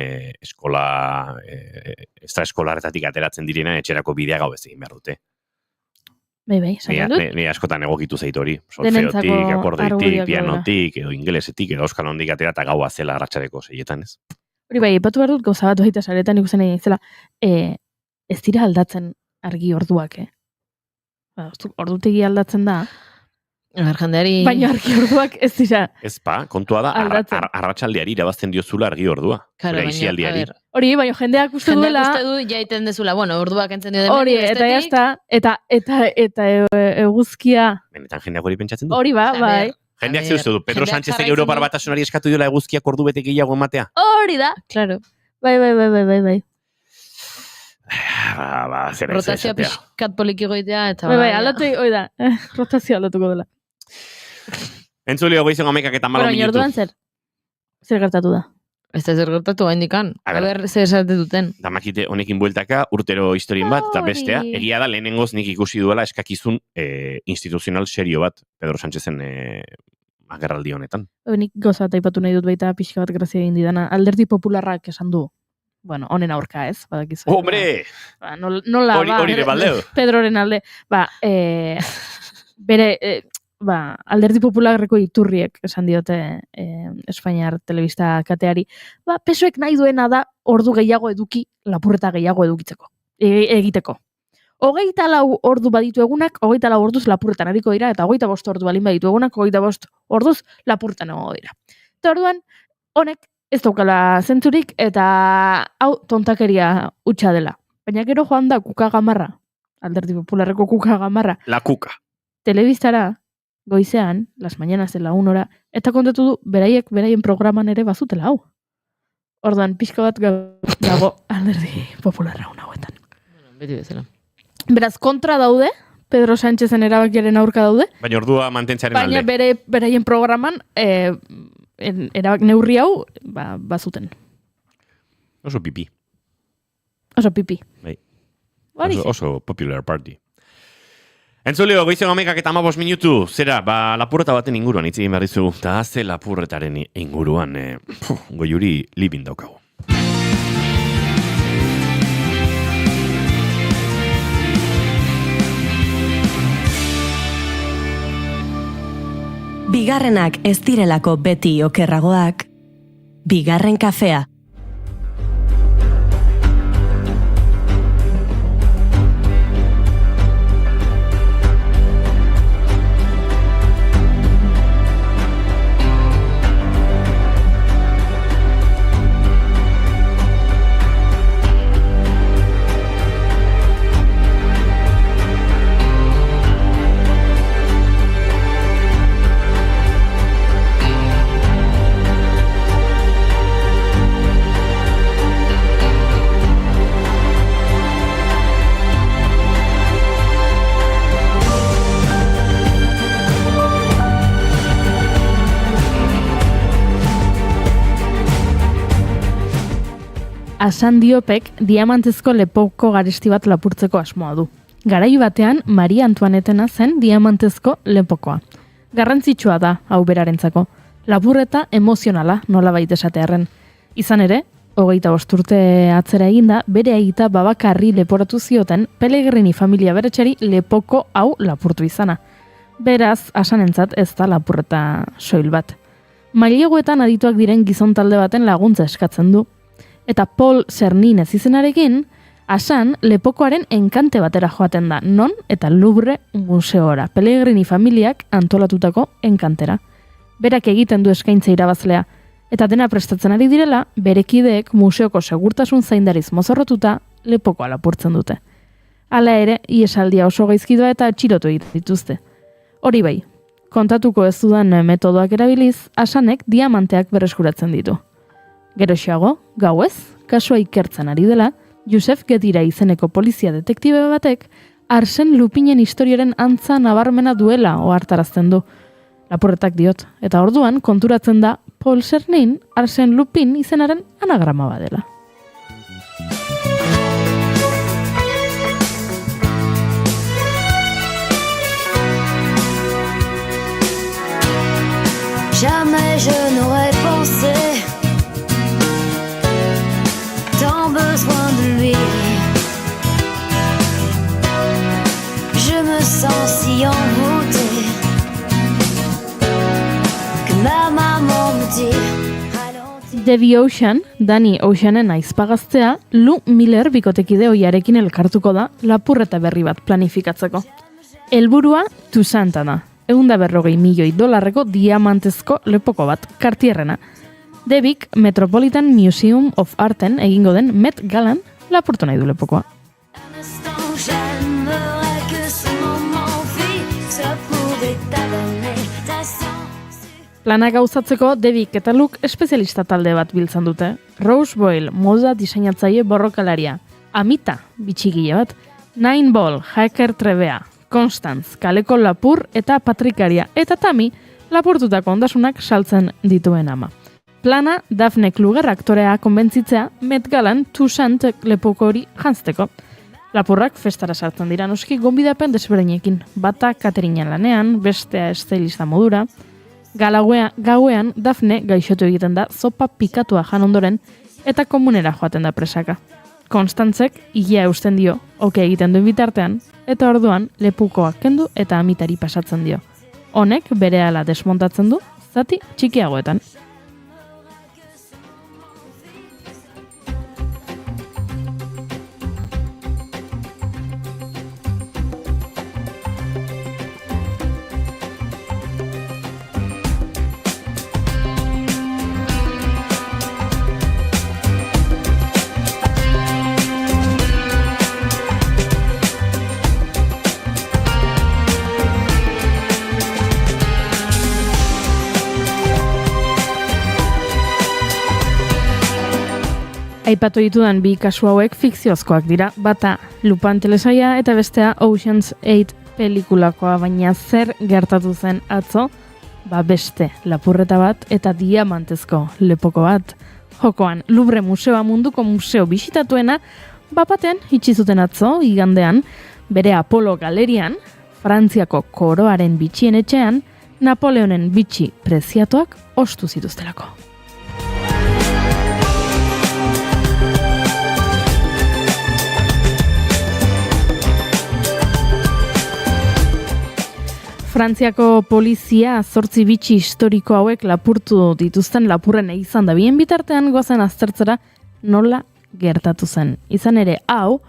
B: extraeskolarretatik ateratzen direna etxerako bidea gau ez egin behar dute.
C: Bai, esan dut?
B: Ni askotan egokitu zait hori. Solfeotik, akordeotik, pianotik, edo ingelesetik, edo euskal hondik atera eta gaua zela arratsaleko 6etan, ez?
C: Hori bai, epatu behar dut gauza bat baita saretan ikusen egin zela, ez dira aldatzen argi orduak, ordutegi aldatzen da, baina argi orduak ez dira.
B: Ez kontua da, arratsaldeari irabazten diozula argi ordua. Isialdiari.
C: Hori, baina jendeak uste duela.
D: Jendeak uste du jaiten dezula, orduak entzen dio
C: hori, eta jazta, eta eguzkia.
B: Benetan jendeak hori pentsatzen du?
C: Hori bai.
B: Jendeak zeustu du, Pedro Sánchezek Europar Batasunari eskatu diola eguzkiak ordu bete gehiago ematea.
C: Hori da, claro. Bai.
D: Rotazioa pixkat poliki goitea, eta
C: bai, aldatu, hoi da, rotazioa aldatuko dela.
B: Entzulio goizon 11:14 minutu.
C: Orduan zer gertatu da?
D: Ez da zer gertatu haindikan. Aber, zer esate duten.
B: Damakite honekin bueltaka, urtero historien bat, eta bestea, egia da lehenengoz nik ikusi duela eskakizun instituzional serio bat, Pedro Sánchezen agerraldi honetan.
C: Nik goza eta ipatu nahi dut baita pixka bat grazia egin didana. Alderdi popularrak esan du. Honen aurka ez, badakizu.
B: Hombre!
C: Nola,
B: hori de baldeo.
C: Pedroren alde. Bere, Alderdi Popularreko iturriek esan diote Espainiar telebista kateari, pesoek nahi duena da ordu gehiago eduki, lapurreta gehiago edukitzeko, egiteko. 24 ordu baditu egunak, 24 orduz lapurretan ariko dira, eta 25 ordu balin baditu egunak, 25 orduz lapurretan egongo dira. Eta orduan, honek ez daukala zentzurik, eta hau tontakeria hutsa dela. Baina gero joan da kuka gamarra, Alderdi Popularreko kuka gamarra.
B: La kuka.
C: Telebistara, goizean, las mañanas de la 1 eta kontatu du, beraien programan ere bazutela hau. Orduan, pixka bat dago Alderdi Popularra hauetan.
D: Beti bezala.
C: Beraz, kontra daude, Pedro Sánchezen erabakiaren aurka daude.
B: Baina ordua mantentzaren alde.
C: Baina beraien programan erabak neurri hau bazuten.
B: Oso pipi.
C: Bai.
B: Oso popular party. Entzulio, goizen 11:15 minutu, zera, lapurreta baten inguruan hitz egin behar dizu, eta ze lapurretaren inguruan goiuri libin daukagu.
A: Bigarrenak ez direlako beti okerragoak, bigarren kafea.
C: Asan Diopek diamantezko lepoko garesti bat lapurtzeko asmoa du. Garai batean Maria Antoinetena zen diamantezko lepokoa. Garrantzitsua da hau berarentzako. Lapurreta emozionala nolabait esatearren. Izan ere, 25 urte atzera eginda, bere aita babakarri leporatu zioten Pellegrini familia beretxeri lepoko hau lapurtu izana. Beraz, asanentzat ez da lapurreta soil bat. Maileguetan adituak diren gizon talde baten laguntza eskatzen du. Eta Paul Cernin izenarekin, Asan lepokoaren enkante batera joaten da, non eta Louvre museora, Pellegrini familiak antolatutako enkantera. Berak egiten du eskaintza irabazlea, eta dena prestatzen ari direla, berekideek museoko segurtasun zaindariz mozorrotuta lepokoa lapurtzen dute. Hala ere, iesaldia oso gaizkidoa eta atxilotu egiten dituzte. Hori bai, kontatuko ez dudan metodoak erabiliz, Asanek diamanteak berreskuratzen ditu. Geroxeago, gauez, kasua ikertzen ari dela, Josef Gedira izeneko polizia detektibe batek Arsen Lupinen historiaren antza nabarmena duela ohartarazten du. Lapurretak diot, eta orduan konturatzen da Paul Cernin Arsen Lupin izenaren anagrama badela.
E: Jamais je n'aurais pensé tant besoin de lui. Je me sens si envoûtée que ma maman me dit.
C: Debbie Ocean, Danny Oceanen aizpagaztea, Lou Miller bikotekide ohiarekin elkartuko da lapurreta berri bat planifikatzeko. Helburua Toussainta da. $140 milioi diamantezko lepoko bat, Cartierrena. Debik Metropolitan Museum of Arten egingo den Met Galan lapurtu nahi du lepokoa. Plana gauzatzeko Debik eta Luke espezialista talde bat biltzen dute. Rose Boyle, moda diseinatzaile borrokalaria. Amita, bitxigile bat. Nine Ball, hacker trebea. Constance, kaleko lapur eta patrikaria. Eta Tammy, lapurtutako ondasunak saltzen dituen ama. Plana, Daphne Kluger aktorea konbentzitzea, Met Galan Toussaint lepoko hori jantzteko. Lapurrak festara sartzen dira noski gonbidapen desberdinekin. Bata Katerina lanean, bestea estilista modura. Gauean Daphne gaixotu egiten da zopa pikatua jan ondoren eta komunera joaten da presaka. Konstantzek ilea eusten dio, oke egiten duen bitartean, eta orduan lepukoa kendu eta amitari pasatzen dio. Honek berehala desmontatzen du, zati txikiagoetan. Aipatu ditudan bi kasu hauek fikziozkoak dira, bata Lupin telesaia eta bestea Ocean's 8 pelikulakoa, baina zer gertatu zen atzo? Beste lapurreta bat eta diamantezko lepoko bat. Jokoan, Louvre museoa munduko museo bisitatuena, batean itxi zuten atzo, igandean, bere Apollo galerian, Frantziako koroaren bitxien etxean, Napoleonen bitxi preziatuak ostu zituztelako. Frantziako polizia 8 bitxi historiko hauek lapurtu dituzten lapurren izan da bien bitartean goazen aztertzera nola gertatu zen. Izan ere, hau,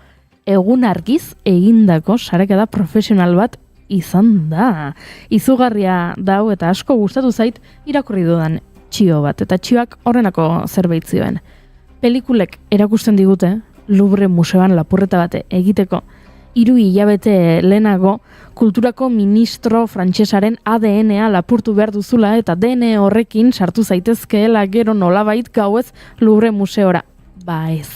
C: egun argiz egindako sarekada profesional bat izan da. Izugarria dau eta asko gustatu zait irakurri dudan txio bat, eta txioak horrenako zerbait zioen. Pelikulek erakusten digute, Louvre museoan lapurreta bate egiteko, 3 hilabete lehenago kulturako ministro frantsesaren ADN-a lapurtu behar duzula eta DNA horrekin sartu zaitezkeela gero nolabait gauez Louvre museora. Ba ez.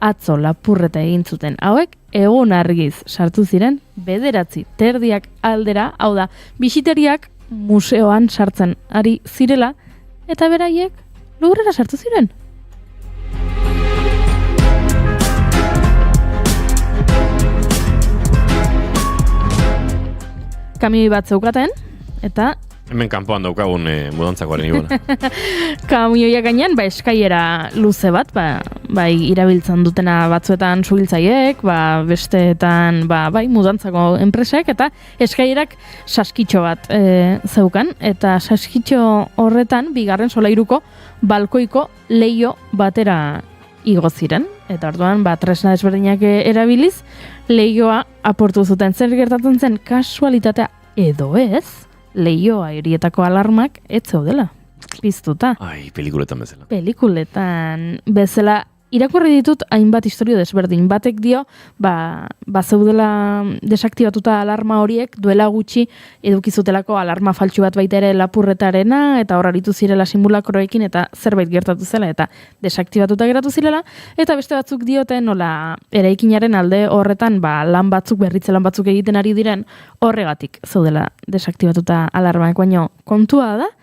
C: Atzo lapurreta egin zuten hauek egun argiz sartu ziren 9:30 aldera, hau da, bisiteriak museoan sartzen ari zirela eta beraiek Louvrera sartu ziren. kamioi bat zeukaten, eta
B: Hemen kanpoan daukagun mudantzakoaren ibona.
C: kamioia gainean, eskaiera luze bat, bai irabiltzen dutena batzuetan suhiltzaiek, besteetan, bai mudantzako enpresek, eta eskaierak saskitxo bat zeukan, eta saskitxo horretan, bigarren solairuko balkoiko leio batera igo ziren, eta orduan, tresna desberdinak erabiliz, leioa aportu zuten. Zer gertatzen zen kasualitatea edo ez, leioa hirietako alarmak ez zeudela piztuta.
B: Ai, pelikuletan bezala.
C: Pelikuletan bezala irakurri ditut hainbat istorio desberdin. Batek dio, zeudela desaktibatuta alarma horiek duela gutxi edukizutelako alarma faltsu bat baita ere lapurretarena, eta hor aritu zirela simulakroekin eta zerbait gertatu zela eta desaktibatuta geratu zirela, eta beste batzuk diote nola eraikinaren alde horretan lan batzuk, berritze lan batzuk egiten ari diren horregatik zeudela desaktibatuta alarmak, baino kontua da,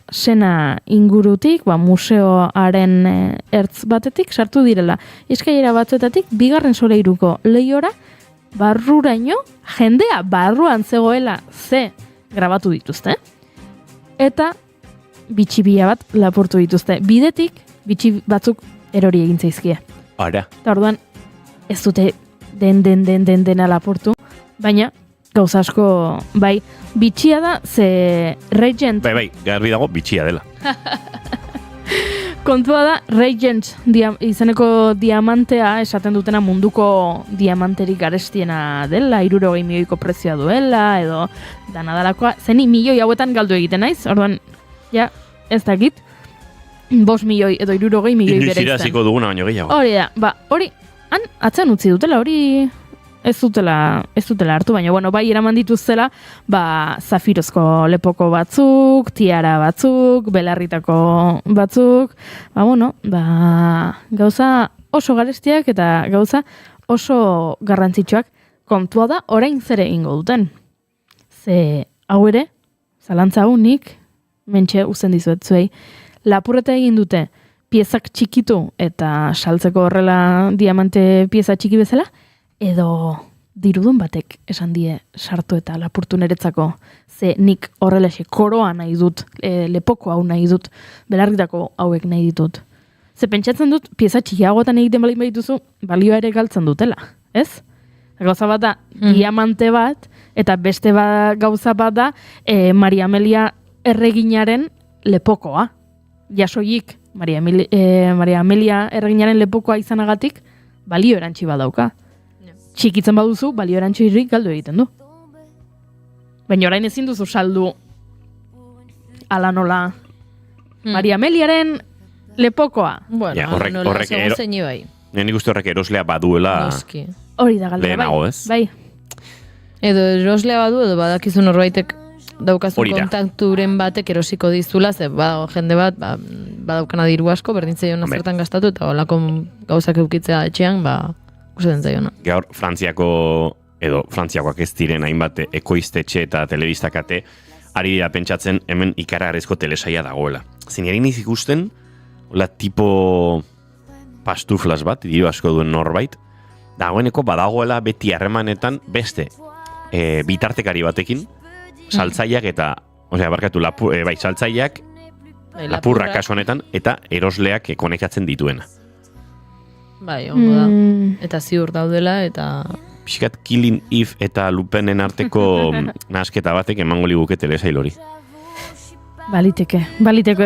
C: sena ingurutik, museoaren ertz batetik sartu direla. Eskailera batzuetatik, bigarren solairuko leihora, barruraino, jendea barruan zegoela ze grabatu dituzte. Eta bitxibia bat lapurtu dituzte. Bidetik, bitxi batzuk erori egin zaizkie.
B: Ara.
C: Eta orduan, ez dute dena lapurtu, baina gauza asko, bitxia da, ze Regent...
B: garbi dago, bitxia dela.
C: Kontua da, Regent izeneko diamantea, esaten dutena munduko diamanterik garestiena dela, 60 milioiko prezioa duela, edo danadalakoa, zeni milioi hauetan galdu egiten naiz, orduan, ez dakit, 5 milioi edo 60 milioi bere izan.
B: Inoiz iraziko duguna baino gehiago.
C: Hori da, hori, han atzean utzi dutela, hori... Ez dutela hartu, baina bai eraman dituzela, zafirozko lepoko batzuk, tiara batzuk, belarritako batzuk, gauza oso garestiak eta gauza oso garrantzitsuak. Kontua da, orain zere ingo duten. Ze hau ere, zalantza unik, mentxe uzen dizuet zuei, lapurreta egin dute piezak txikitu eta saltzeko horrela diamante pieza txiki bezala, edo dirudun batek esan die sartu eta lapurtu niretzako, ze nik horrelaxe koroa nahi dut, lepoko hau nahi dut, belarritako hauek nahi ditut. Ze pentsatzen dut, pieza txikiagotan egiten balin behituzu, balioa ere galtzen dutela, ez? Gauza bat da, diamante bat, eta beste gauza bat da, Maria Amelia erreginaren lepokoa. Jasoik, Maria Amelia erreginaren lepokoa izanagatik, balio erantzi badauka. Txikitzen baduzu, balio erantzi irrik galdu egiten du. Baina orain ezin duzu saldu ala nola Maria Ameliaren lepokoa.
D: Bueno, nola segun zeini bai.
B: Nik uste horrek eroslea baduela
C: hori da galdera,
B: lehenago, ez?
C: Bai.
D: Edo eroslea badu, edo badakizu norbaitek daukazu kontakturen batek erosiko dizula, ze jende bat badaukana diru asko, berdintzaion azertan gastatu, eta holako gauzak eukitzea etxean, usaten zaiona.
B: Gaur, Frantziakoak ez diren hainbat ekoiztetxe eta telebistakate, ari dira pentsatzen hemen ikaragarrizko telesaia dagoela. Zinerin niz ikusten, hola tipo pastuflas bat, diru asko duen norbait, dagoeneko badagoela beti harremanetan beste bitartekari batekin, saltzaileak eta, saltzaileak, lapurrak kasu honetan, eta erosleak konektatzen dituena.
D: Bai, ongo da. Eta ziur daudela, eta...
B: Piskat Killing Eve eta Lupenen arteko nasketa batek emango liguke telesail hori.
C: Baliteke.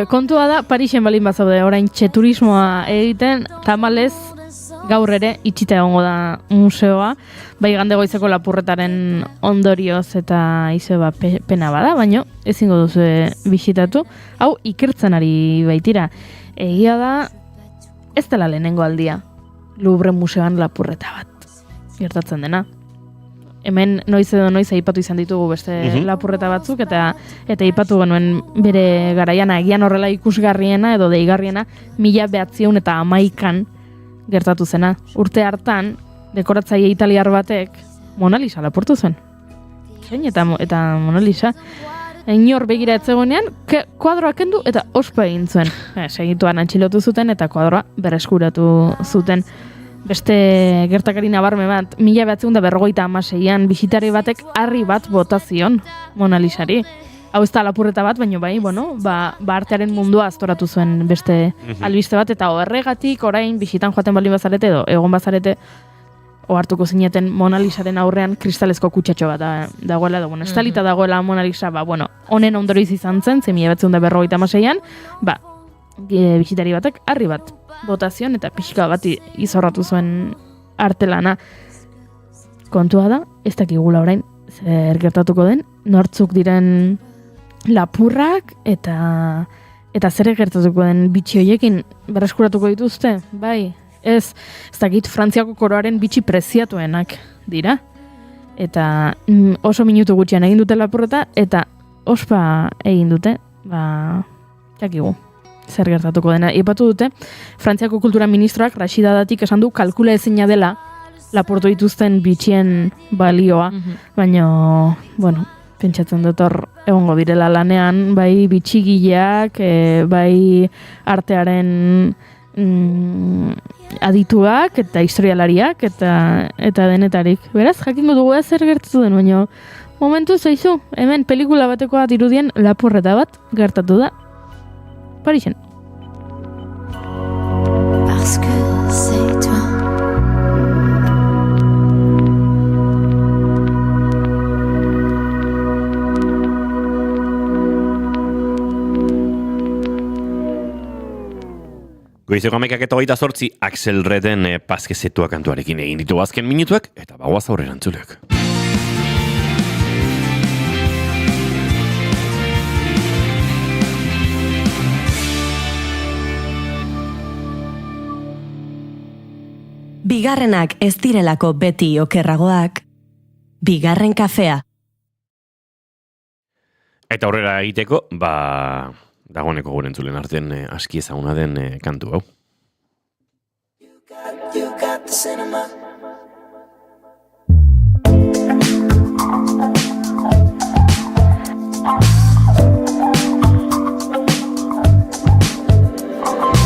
C: Kontua da, Parisen balin bazaude, orain turismoa egiten, tamalez, gaur ere, itxita egongo da museoa, bai gande goizeko lapurretaren ondorioz eta izo pena bada, baino ezingo duzu bisitatu. Hau, ikertzen ari baitira. Egia da, ez dela lehenengo aldia. Louvre museoan lapurreta bat gertatzen dena. Hemen noiz edo noiz aipatu izan ditugu beste lapurreta batzuk, eta aipatu genuen bere garaian agian horrela ikusgarriena edo deigarriena 1911 gertatu zena. Urte hartan, dekoratzaile italiar batek Mona Lisa lapurtu zen. Eta Mona Lisa inor begira etzegonean, kuadroa kendu eta ospa egin zuen. Segituan antxilotu zuten eta kuadroa berreskuratu zuten. Beste gertakari nabarme bat, 1956an bisitari batek harri bat bota zion Mona Lisari. Hau ez da lapurreta bat, baina bai, bueno, artearen mundua aztoratu zuen beste albiste bat, eta horregatik orain bisitan joaten baldin bazarete edo egon bazarete ohartuko zineten Mona Lisaren aurrean kristalezko kutsatxo bat dagoela, edo, bueno, estalita dagoela Mona Lisa, honen ondoriz izan zen, 1956an, bisitari batek harri bat botazion eta pixka bat izorratu zuen artelana. Kontua da, ez dakigula orain zer gertatuko den, nortzuk diren lapurrak eta zer gertatuko den bitxi hoiekin berreskuratuko dituzte, bai. Ez dakit Frantziako koroaren bitxi preziatuenak dira. Eta oso minutu gutxian egin dute lapurreta eta ospa egin dute, jakigu. Zer gertatuko dena. Ipatu dute, Frantziako kultura ministroak Rashidadatik esan du kalkula ezina dela lapurtu dituzten bitxien balioa, baina, bueno, pentsatzen dut hor egongo direla lanean, bai bitxigileak, bai artearen adituak eta historialariak eta denetarik. Beraz, jakingo dugu zer gertatu den, baina momentu zaizu, hemen pelikula batekoa dirudien lapurreta bat gertatu da Parisen.
E: Parce que c'est toi.
B: Goizeko 11:28 Axel Reden Paskezetua kantuarekin egin ditu azken minutuak, eta bagoaz aurrera entzuleak.
A: Bigarrenak ez direlako beti okerragoak, bigarren kafea.
B: Eta aurrera egiteko, dagoeneko gure entzulen artean aski ezaguna den kantu hau.
F: You got the cinema.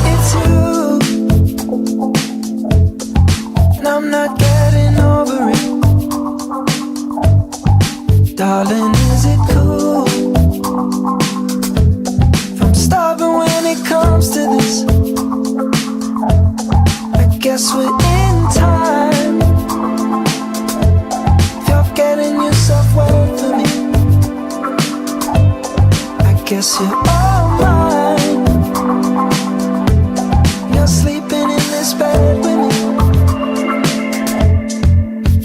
F: It's you, and I'm not getting over it. Darling, is it cool? Stopping when it comes to this. I guess we're in time. If you're getting yourself well for me, I guess you're all mine. You're sleeping in this bed with me.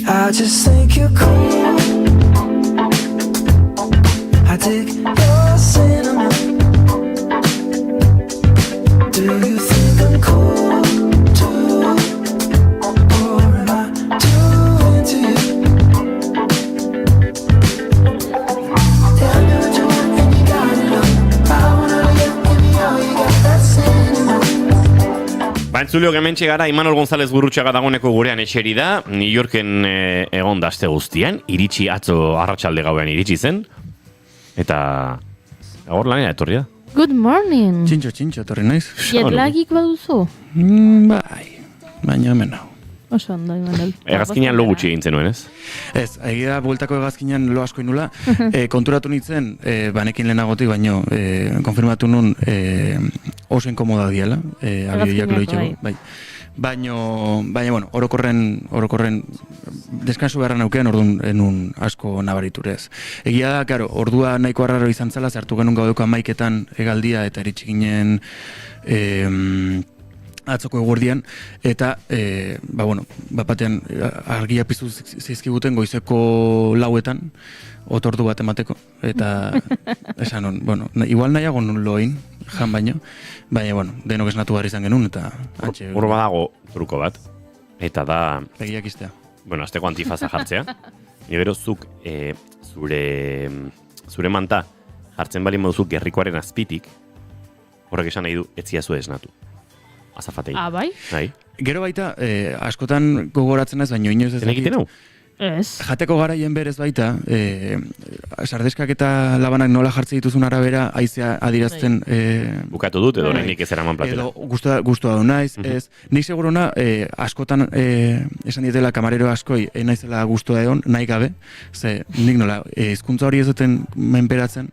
F: I just think you're cool. I dig your cinema. Do you think I'm cool too? Or am I too into you? Tell me what you want and you got it all. I wanna give me all you got, that cinema.
B: Entzuleo gementxe gara, Imanol González Gurrutxaga dagoeneko gurean etxeri da, New Yorken egon da aste guztian, iritsi atzo arratsalde gauean iritsi zen, eta gaur lanera etorri da.
C: Good morning.
M: Txintxo, torri naiz.
C: Jetlagik baduzu?
M: Baina hemen hau.
C: Oso ondo, Imanol.
B: Egazkinean lo gutxi egin zenuen, ez?
M: Ez, egia bueltako egazkinean lo asko inula. Konturatu nintzen, banekin lehenagotik, baino, konfirmatu nun oso inkomoda diela. Abioiak lo itxego, bai. Baina, bueno, orokorren deskansu beharra naukean orduan enun asko nabariturez. Egia da, karo, ordua nahiko arraro izan zela, zartu genuen gaudeko 11etan egaldia eta eritsi ginen atzoko eguerdian, eta, bueno, batean argia piztu zizkiguten goizeko 4etan, otordu bat emateko, eta esan hon, bueno, igual nahiago nun loin, jan baino, baina, bueno, denok esnatu behar izan genuen, eta antxe...
B: Hor badago truko bat, eta da...
M: Begiak iztea.
B: Bueno, azteko antifaza jartzea, gero zuk zure manta jartzen bali moduzu gerrikoaren azpitik, horrek esan nahi du, etziazu esnatu. Azafatei.
C: Bai?
B: Bai.
M: Gero baita, askotan gogoratzen ez, baino inoiz ez...
B: Egiten hau?
M: Jateko garaien berez baita, sardeskak eta labanak nola jartzen dituzun arabera, haizea adirazten...
B: Bukatu dut, edo oraindik ez eraman platera.
M: Edo gustua du naiz, ez. Nik seguruna, askotan esan dietela kamarero askoi, naizela gustua egon, nahi gabe, ze nik nola, hizkuntza hori ez duten menperatzen,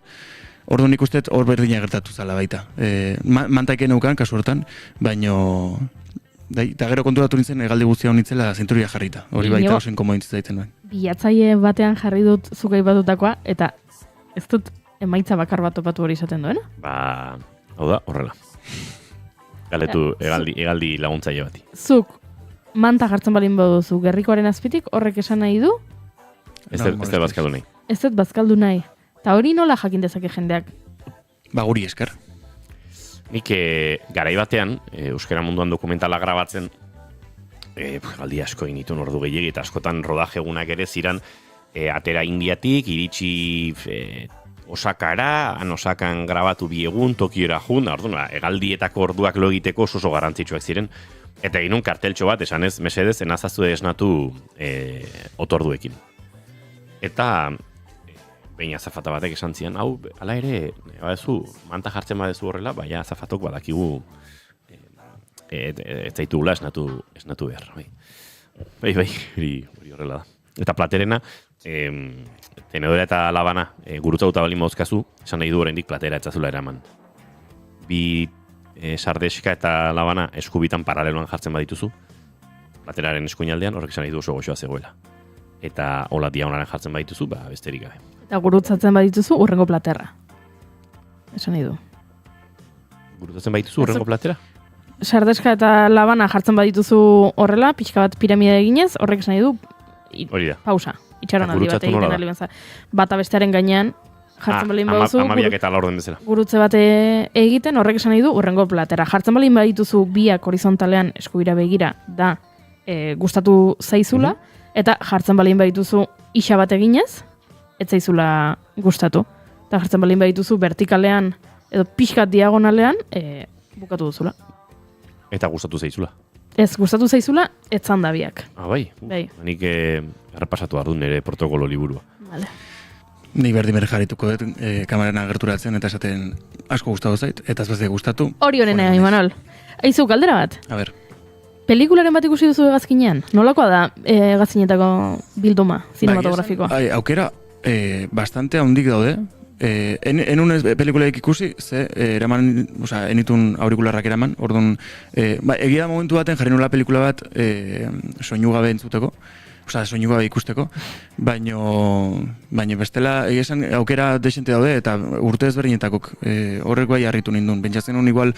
M: orduan nik usteet hor berdina gertatu zala baita. Mantaiken neukan, kasu hortan, baino... Eta gero konturatu nintzen, egaldi guztia honitzela zenturia jarrita. Hori baita oso inkomointz zaiten duen.
C: Bilatzaile batean jarri dut zukai batutakoa, eta ez dut emaitza bakar bat topatu hori izaten duena?
B: Hau da, horrela. Galetu egaldi laguntzaile bati.
C: Zuk, manta jartzen balin baduzu gerrikoaren azpitik, horrek esan nahi du?
B: Ez dut bazkaldu nahi.
C: Ez dut bazkaldu nahi. Eta hori nola jakin dezake jendeak?
M: Guri esker.
B: Nik garai batean, euskara munduan dokumentala grabatzen, galdi asko initun ordu gehiagi, eta askotan rodaje egunak ere ziran, atera Indiatik, iritsi Osakara, Osakan grabatu bi egun, Tokiora jun, egaldietako orduak lo egiteko oso garrantzitsuak ziren, eta egin un karteltxo bat, esanez, mesedez, enazazu esnatu otorduekin. Eta... Behin azafata batek esan zian, hau, ala ere, badezu, manta jartzen badezu horrela, baina azafatok badakigu ez zaitugula esnatu behar. Bai, hori horrela da. Eta platerena, tenedora eta labana gurutzauta balin mauzkazu, esan nahi du oraindik platera etzazula eraman. Bi sardeska eta labana eskubitan paraleloan jartzen badituzu, plateraren eskuinaldean horrek esan nahi du oso goxoa zegoela. Eta hola diagonaren jartzen badituzu, besterik gabe.
C: Eta gurutzatzen badituzu, urrengo platerra. Esan nahi du.
B: Gurutzatzen badituzu, urrengo platera?
C: Sardeska eta labana jartzen badituzu horrela, pixka bat piramide eginez, horrek esan nahi du, pausa. Itxaron aldi bat egiten aldi benza. Bata bestearen gainean, jartzen balin baduzu,
B: amabiak eta laurden bezala.
C: Gurutze bat egiten, horrek esan nahi du, urrengo platera. Jartzen balin badituzu biak horizontalean eskubira begira da gustatu zaizula, eta jartzen balin badituzu isa bat eginez, ez zaizula gustatu. Eta jartzen balin badituzu vertikalean edo pixkat diagonalean bukatu duzula.
B: Eta gustatu zaizula.
C: Ez gustatu zaizula, etzan da biak.
B: Bai. Nik errepasatu ardu nire protokolo liburua.
C: Vale.
M: Ni berdimer jarrituko dut kameraren agerturatzen eta esaten asko gustatu zait, eta ez bazte gustatu.
C: Hori honena, Imanol. Aizu, galdera bat?
M: A ber.
C: Pelikularen bat ikusi duzu hegazkinean? Nolakoa da hegazkinetako bilduma cinematografikoa?
M: Aukera bastante handik daude. Enun pelikulaik ikusi, ze eraman, enitun aurikularrak eraman, orduan, egia da momentu baten jarri nula pelikula bat soinu gabe entzuteko, soinu gabe ikusteko, baino bestela esan aukera desente daude eta urte ezberdinetako horrek bai harritu nindun. Pentsatzen hon igual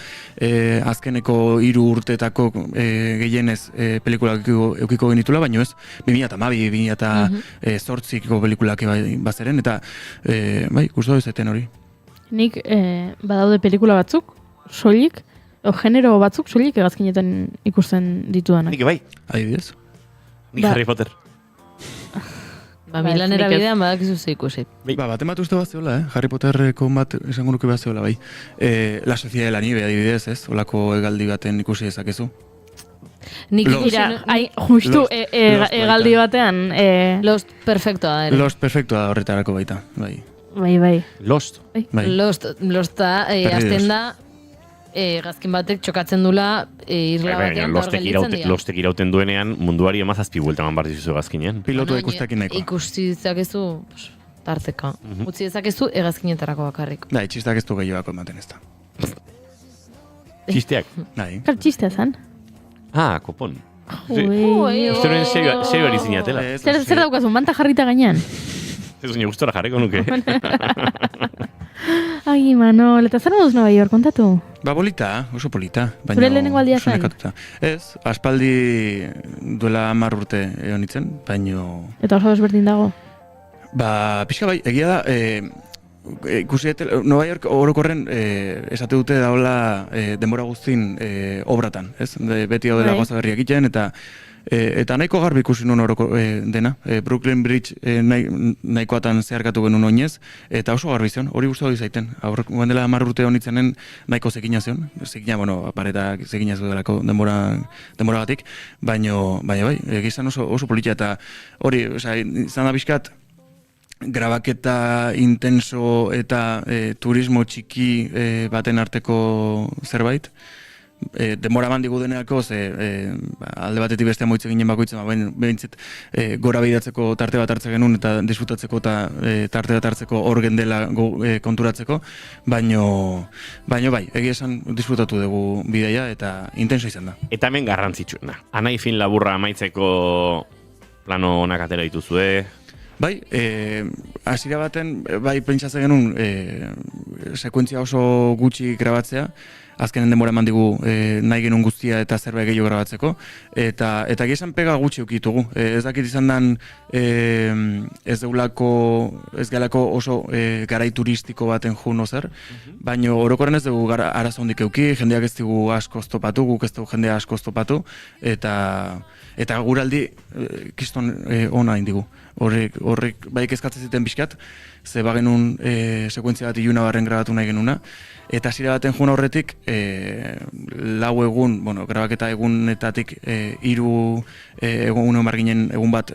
M: azkeneko 3 urteetako gehienez pelikulak eukiko genitula, baino ez 2012, 2008ko pelikulak bazeren, eta bai, gustatu izaten hori.
C: Nik badaude pelikula batzuk, soilik, genero batzuk soilik hegazkinetan ikusten ditudanak.
B: Nik bai.
M: Adibidez?
B: Nik Harry Potter.
D: Milanera bidean badakizu ze ikusi.
M: Bat ematu uste bat zeola, Harry Potterreko bat esango nuke bat zeola, bai. La Sociedad de la Nieve, adibidez, ez? Olako egaldi baten ikusi dezakezu.
C: Nik justu egaldi batean...
D: Lost perfectoa da.
M: Lost perfectoa da horretarako baita, bai.
C: Bai.
B: Lost?
D: Losta, azten da, gazkin batek txokatzen dula irla batean gaur gelditzen dira.
B: Lostek irauten duenean munduari 17 buelta eman bardizuzu hegazkinean.
M: Pilotua ikustekin nahikoa.
D: Ikusti dezakezu tarteka. Utzi dezakezu hegazkinetarako bakarrik.
M: Da, txistak ez du gehiagako ematen ez da.
B: Txisteak?
M: Bai.
C: Txistea zan?
B: Kopon.
C: Uste
B: serio ari zinatela.
C: Zer daukazu, manta jarrita gainean?
B: Ez gune gustora jarriko nuke.
C: Ai, Manol, eta zer moduz Nova York, kontatu?
M: Polita, oso polita.
C: Zure lehenengo aldia zen?
M: Ez, aspaldi duela 10 urte egon nintzen, baino...
C: Eta oso desberdin dago?
M: Pixka bai, egia da, ikusi Nova York orokorren esate dute daola denbora guztin obratan, ez? Beti hau dela goza berriak egiten, eta Eta nahiko garbi ikusi nuen oroko dena. Brooklyn Bridge nahikoatan zeharkatu genuen oinez, eta oso garbi zion, hori guztu zaiten. Guen dela 10 urte honitzenen nahiko zekina zion. Zekina, aparetak zekina zudelako denboragatik, baina bai, egizan oso politia, eta hori, izan da bizkat, grabaketa intenso eta turismo txiki baten arteko zerbait. Denbora mandigu deneako, alde batetik bestea moitze ginen bakoitzen, behintzit gora bidatzeko tarte bat hartze genuen eta disfrutatzeko eta tarte bat hartzeko hor gendela konturatzeko, baina bai, egia esan disfrutatu dugu bideia eta intenso izan da.
B: Eta hemen garrantzitsuena. Anai film laburra amaitzeko plano onak atera dituzue?
M: Bai, hasiera baten, bai, pentsatzen genuen sekuentzia oso gutxi grabatzea, azkenen denbora eman digu nahi genuen guztia eta zerbait gehiago grabatzeko, eta gizan pega gutxi ukitugu. Ez dakit izan dan ez galako oso garai turistiko baten jun ozer, baina orokorren ez dugu arazo hondik euki, jendeak ez dugu asko oztopatu, guk ez dugu jendea asko oztopatu, eta guraldi kiston ona indigu. Horrek bai kezkatzen ziten bizkat, ze bagenun sekuentzia bat iluna barren grabatu nahi genuna, eta hasiera baten joan horretik 4 egun, grabaketa egunetatik 3 egun marginen egun bat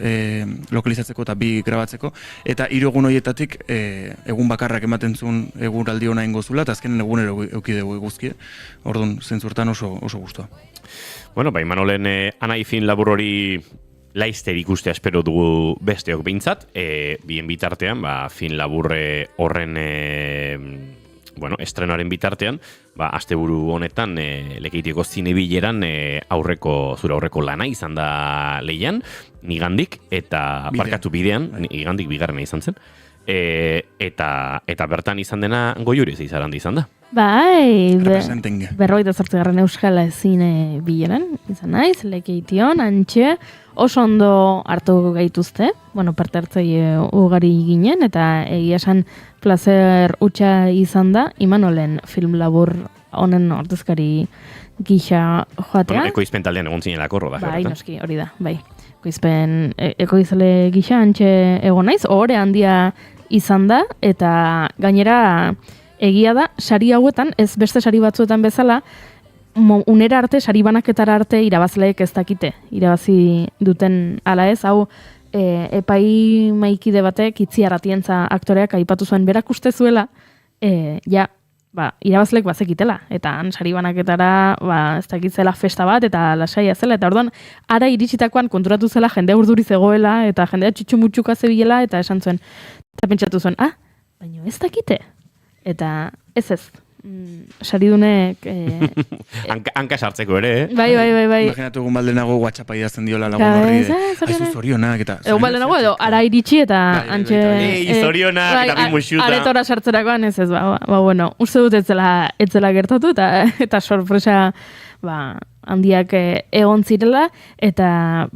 M: lokalizatzeko eta 2 grabatzeko, eta 3 egun horietatik egun bakarrak ematen zuen eguraldi ona ingo zula, eta azkenen egunero euki dugu guzkie, orduan zentzurtan oso gustua.
B: Bueno, bai, Manolen Anai film labur hori laizter ikustea espero dugu besteok behintzat, bien bitartean, film laburre horren estrenoaren bitartean, asteburu honetan Lekeitioko zinebileran zure aurreko lana izan da leian, nigandik, eta barkatu bidean, nigandik bigarrena izan zen, eta bertan izan dena Goiuri Zeizarandi izan da.
C: Bai, 48. Euskal Zine bileran izan naiz, Lekeition, antxe, oso ondo hartu gaituzte, parte hartzaile ugari ginen, eta egia esan plazer hutsa izan da, Imanolen film labur honen ordezkari gisa joatea.
B: Ekoizpen taldean egon zinelako roda.
C: Bai, noski, hori da, bai. Ekoizle gisa antxe egon naiz, ohore handia izan da, eta gainera egia da, sari hauetan, ez beste sari batzuetan bezala, unera arte, sari banaketara arte irabazleek ez dakite. Irabazi duten ala ez, hau epai maikide batek Itziarratientza aktoreak aipatu zuen berak uste zuela, irabazleek bazekitela. Eta han sari banaketara ez dakitzela festa bat eta lasaia zela. Eta orduan, ara iritsitakoan konturatu zela jendea urduri zegoela eta jendea txutxumutxuka zebilela eta esan zuen. Eta pentsatu zuen, baina ez dakite. Eta ez. Saridunek...
B: Hanka sartzeko ere,
C: Bai.
M: Imaginatu egun baldenago WhatsAppa idazten diola lagun horri, aizu zorionak eta...
C: Egun baldenago edo, ara iritsi eta antxe...
B: Zorionak eta bimuxuta...
C: Aretora sartzerakoan ez, bueno, uste dut ez zela gertatu eta sorpresa handiak egon zirela, eta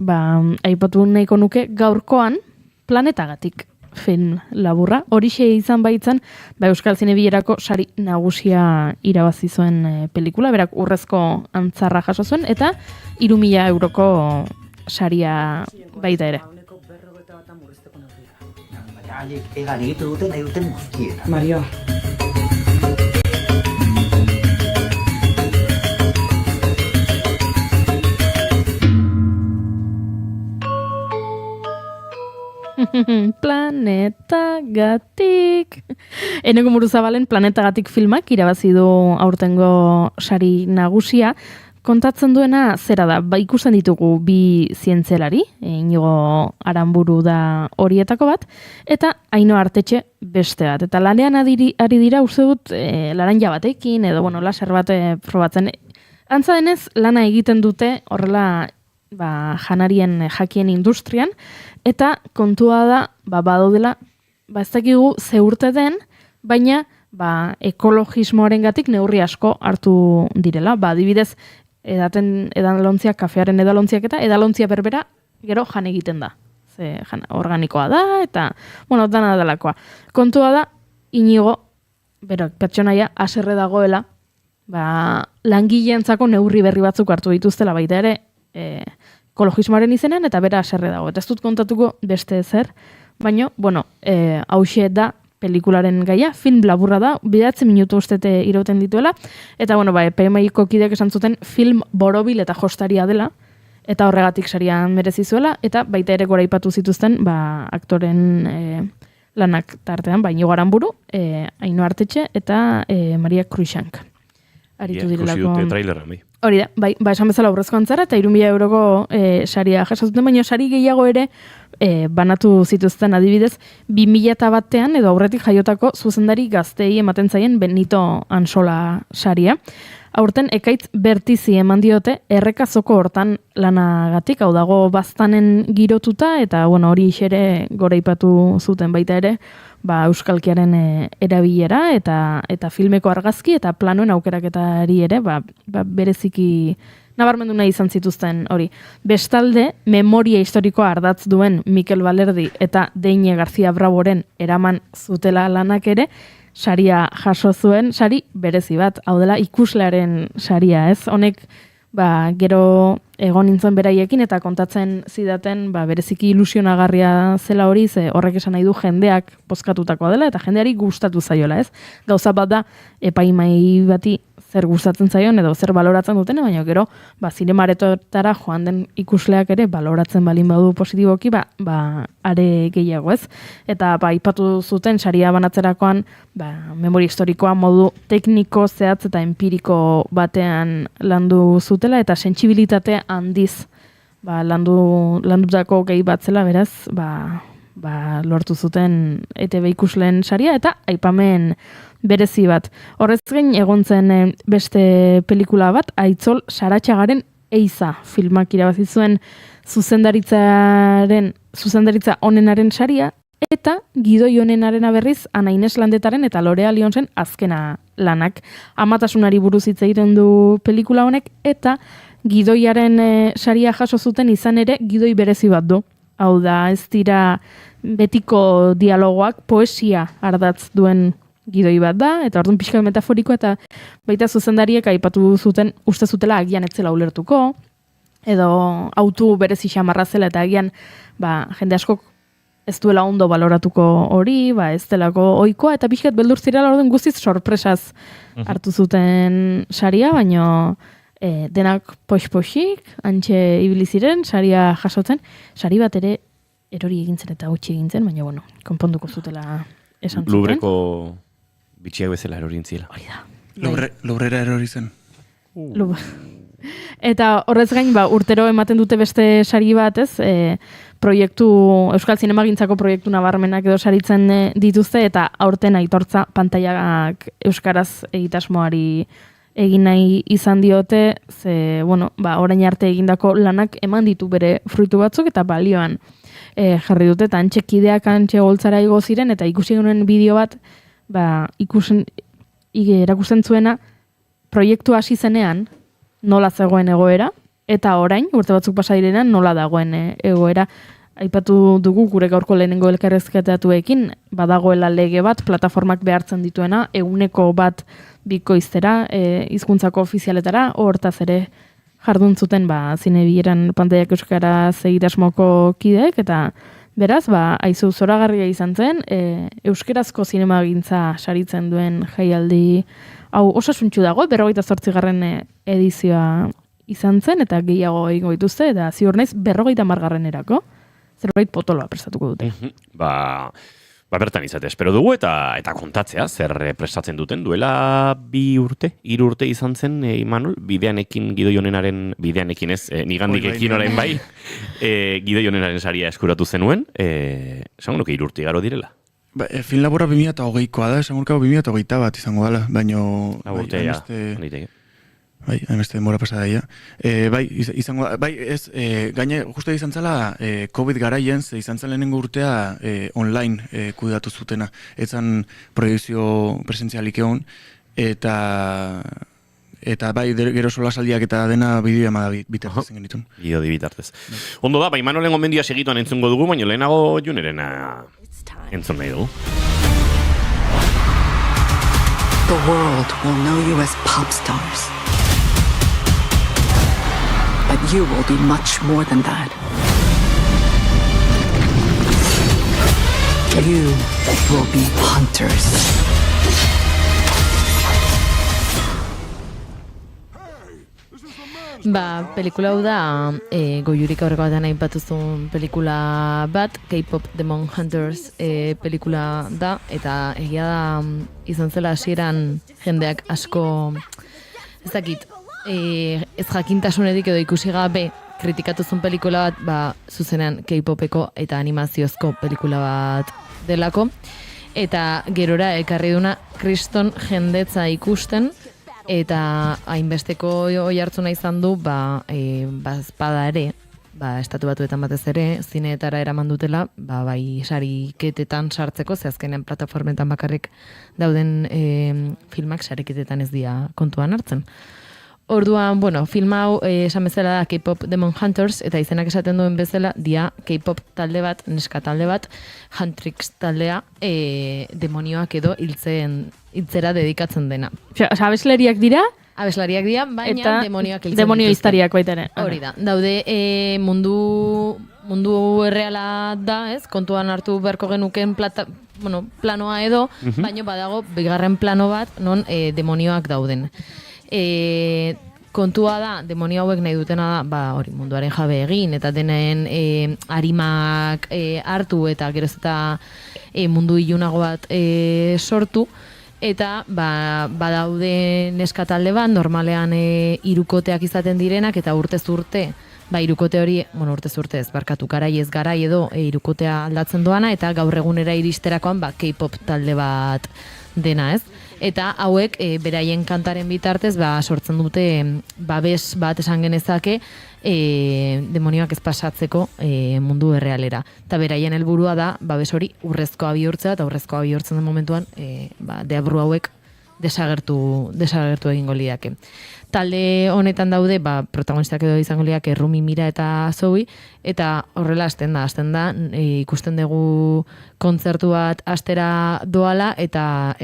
C: aipatu nahiko nuke gaurkoan Planetagatik film laburra. Horixe izan baitzen, Euskal Zinebilerako sari nagusia irabazi zuen pelikula, berak urrezko antzarra jaso zuen, eta 3.000 euroko saria baita ere.
T: Haiek egan egitu duten, nahi duten guztiena.
U: Mario.
C: Planetagatik. Eneko Muruzabalen Planetagatik filmak irabazi du aurtengo sari nagusia. Kontatzen duena zera da, ikusten ditugu 2 zientzialari, Inigo Aranburu da horietako bat, eta Ainhoa Artetxe beste bat. Eta lanean ari dira, uste dut, laranja batekin, edo laser bat probatzen. Antza denez, lana egiten dute horrela janarien jakien industrian, eta kontua da, badaudela, ez dakigu ze urte den, baina ekologismoaren gatik neurri asko hartu direla. Adibidez, edalontziak, kafearen edalontziak eta edalontzia berbera gero jan egiten da. Organikoa da, eta, dana delakoa. Kontua da, Inigo, pertsonaia, haserre dagoela, langileentzako neurri berri batzuk hartu dituztela baita ere, ekologismoaren izenean, eta bera haserre dago. Eta ez dut kontatuko beste ezer, baina, bueno, hauxe da pelikularen gaia, film laburra da, 9 minutu ustete irauten dituela, eta bueno, PMI-ko kideak esan zuten film borobil eta jostaria dela, eta horregatik sarian merezi zuela, eta baita ere goraipatu zituzten, aktoren lanak tartean, Iñigo Aranburu, Ainhoa Artetxe, eta Maria Cruixank. Aritu direlako.
B: Ikusi dute trailerra, bai.
C: Hori da, esan bezala aurrezko antzara, eta 3.000 euroko saria jasazuten, baina sari gehiago ere banatu zituzten adibidez, 2001 edo aurretik jaiotako zuzendari gaztei ematen zaien Benito Ansola saria. Aurten ekaitz bertizi eman diote errekazoko hortan lanagatik, hau dago baztanen girotuta, eta hori ere goraipatu zuten baita ere, euskalkiaren erabilera eta filmeko argazki eta planoen aukeraketari ere bereziki nabarmendu nahi izan zituzten hori. Bestalde, memoria historikoa ardatz duen Mikel Balerdi eta Deine García Braboren eraman zutela lanak ere, saria jaso zuen, sari berezi bat, hau dela ikuslearen saria, ez? Honek, gero egon nintzen beraiekin eta kontatzen zidaten, bereziki ilusionagarria zela hori, ze horrek esan nahi du jendeak bozkatutakoa dela, eta jendeari gustatu zaiola, ez? Gauza bat da, epaimai bati zer gustatzen zaion edo zer baloratzen duten, baina gero, zinemaretotara joan den ikusleak ere baloratzen balin badu positiboki, are gehiago, ez? Eta aipatu zuten saria banatzerakoan, memoria historikoa modu tekniko, zehatz eta empiriko batean landu zutela, eta sentsibilitate handiz landutako gehi bat zela, beraz, lortu zuten ETB ikusleen saria, eta aipamen berezi bat. Horrez gain egon zen beste pelikula bat, Aitzol Saratxagaren Eiza filmak irabazi zuen zuzendaritza onenaren saria, eta Gidoi onenarena berriz Ana Ines Landetaren eta Lorea Lionsen azkena lanak. Amatasunari buruz hitz egiten du pelikula honek, eta Gidoiaren saria jaso zuten izan ere Gidoi berezi bat du. Hau da, ez dira betiko dialogoak, poesia ardatz duen Gidoi bat da, eta orduan pixka metaforiko, eta baita zuzendariek aipatu zuten, uste zutela agian etzela ulertuko, edo autu berezi xamarra zela, eta agian jende askok ez duela ondo baloratuko hori, ez delako ohikoa, eta pixkat beldur zirela orduan guztiz sorpresaz hartu zuten saria, baino denak pox-poxik, antxe ibili ziren, saria jasotzen, sari bat ere erori egintzen eta utzi egintzen, baina konponduko zutela esan zuten.
B: Lubreko bitxiak bezala erori entziela.
C: Hori da.
M: Lubrera erori zen.
C: Eta horrez gain, urtero ematen dute beste sari bat, ez? Proiektu, Euskal Zinemagintzako proiektu nabarmenak edo saritzen dituzte, eta aurten aitortza pantaiak euskaraz egitasmoari egin nahi izan diote, ze, orain arte egindako lanak eman ditu bere fruitu batzuk, eta balioan jarri dute, eta antxekideak antxe goltzara igo ziren, eta ikusi genuen bideo bat, erakusten zuena, proiektu hasi zenean, nola zegoen egoera, eta orain, urte batzuk pasa direnean, nola dagoen egoera. Aipatu dugu gure gaurko lehenengo elkarrezketatuekin, badagoela lege bat, plataformak behartzen dituena, 100% bikoiztera, hizkuntzako ofizialetara, hortaz ere jardun zuten zinebieran pantaiak euskaraz egitasmoko kideek, eta beraz, aizu zoragarria izan zen, euskarazko zinemagintza saritzen duen jaialdi, hau osasuntxu dago, 48. edizioa izan zen, eta gehiago egingo dituzte, eta ziur naiz 50. Zerbait potoloa prestatuko dute.
B: Bertan izate espero dugu, eta kontatzea, zer prestatzen duten, duela 3 urte izan zen, Imanol, bideanekin Gidoi onenaren, bideanekin ez, nigandik ekin orain bai, Gidoi onenaren saria eskuratu zenuen, esan nuke 3 urte igaro direla.
M: Film labora 2020koa da, esan gurkako 2021 bat izango dela, baino... hainbeste denbora pasada daia. Izango da, gaine, justu izan zela, COVID garaien, izan zen lehenengo urtea online kudatu zutena. Etzan proiekzio presentzialik egon, eta gero solasaldiak eta dena bideo ema bitartez genitun.
B: Bideo bitartez. Ondo da, Manolen gomendioa segituan entzungo dugu, baina lehenago Junerena entzun nahi dugu.
U: The world will know you as pop stars. But You will be much more than that. You will be hunters.
D: Pelikula hau da, Goiurik aurreko batean aipatuzun pelikula bat, K-pop Demon Hunters pelikula da, eta egia da izan zela hasieran jendeak asko, ez dakit, ez jakintasunetik edo ikusi gabe kritikatuzun pelikula bat, zuzenean K-popeko eta animaziozko pelikula bat delako, eta gerora ekarri duna kriston jendetza ikusten, eta hainbesteko oi hartzuna izan du, espada ere, estatu batuetan batez ere, zineetara eraman dutela, bai sariketetan sartzeko, ze azkenean plataformetan bakarrik dauden filmak sariketetan ez dira kontuan hartzen. Orduan, film hau esan bezala da K-pop Demon Hunters, eta izenak esaten duen bezala dia K-pop talde bat, neska talde bat, Huntrix taldea, demonioak edo hiltzera dedikatzen dena.
C: Osa, abeslariak dira?
D: Abeslariak dira, baina
C: eta
D: demonioak hiltzen
C: demonio iztariak baita ere.
D: Hori da. Daude mundu erreala da, ez? Kontuan hartu beharko genuken planoa edo, baina badago bigarren plano bat non demonioak dauden. Kontua da, demonio hauek nahi dutena da, hori munduaren jabe egin, eta denen arimak hartu, eta geroz eta mundu ilunago bat sortu, eta badaude neska talde bat, normalean hirukoteak izaten direnak, eta urtez urte, hirukote hori, urtez urte ez, barkatu, garai ez garai edo hirukotea aldatzen doana, eta gaur egunera iristerakoan K-pop talde bat dena, ez? Eta hauek beraien kantaren bitartez sortzen dute babes bat esan genezake demonioak ez pasatzeko mundu errealera. Eta beraien helburua da babes hori urrezkoa bihurtzea, eta urrezkoa bihurtzen den momentuan deabru hauek desagertu egingo liake. Talde honetan daude, protagonistak edo izango liake Rumi, Mira eta Zoe, eta horrela hasten da, ikusten dugu kontzertu bat astera doala, eta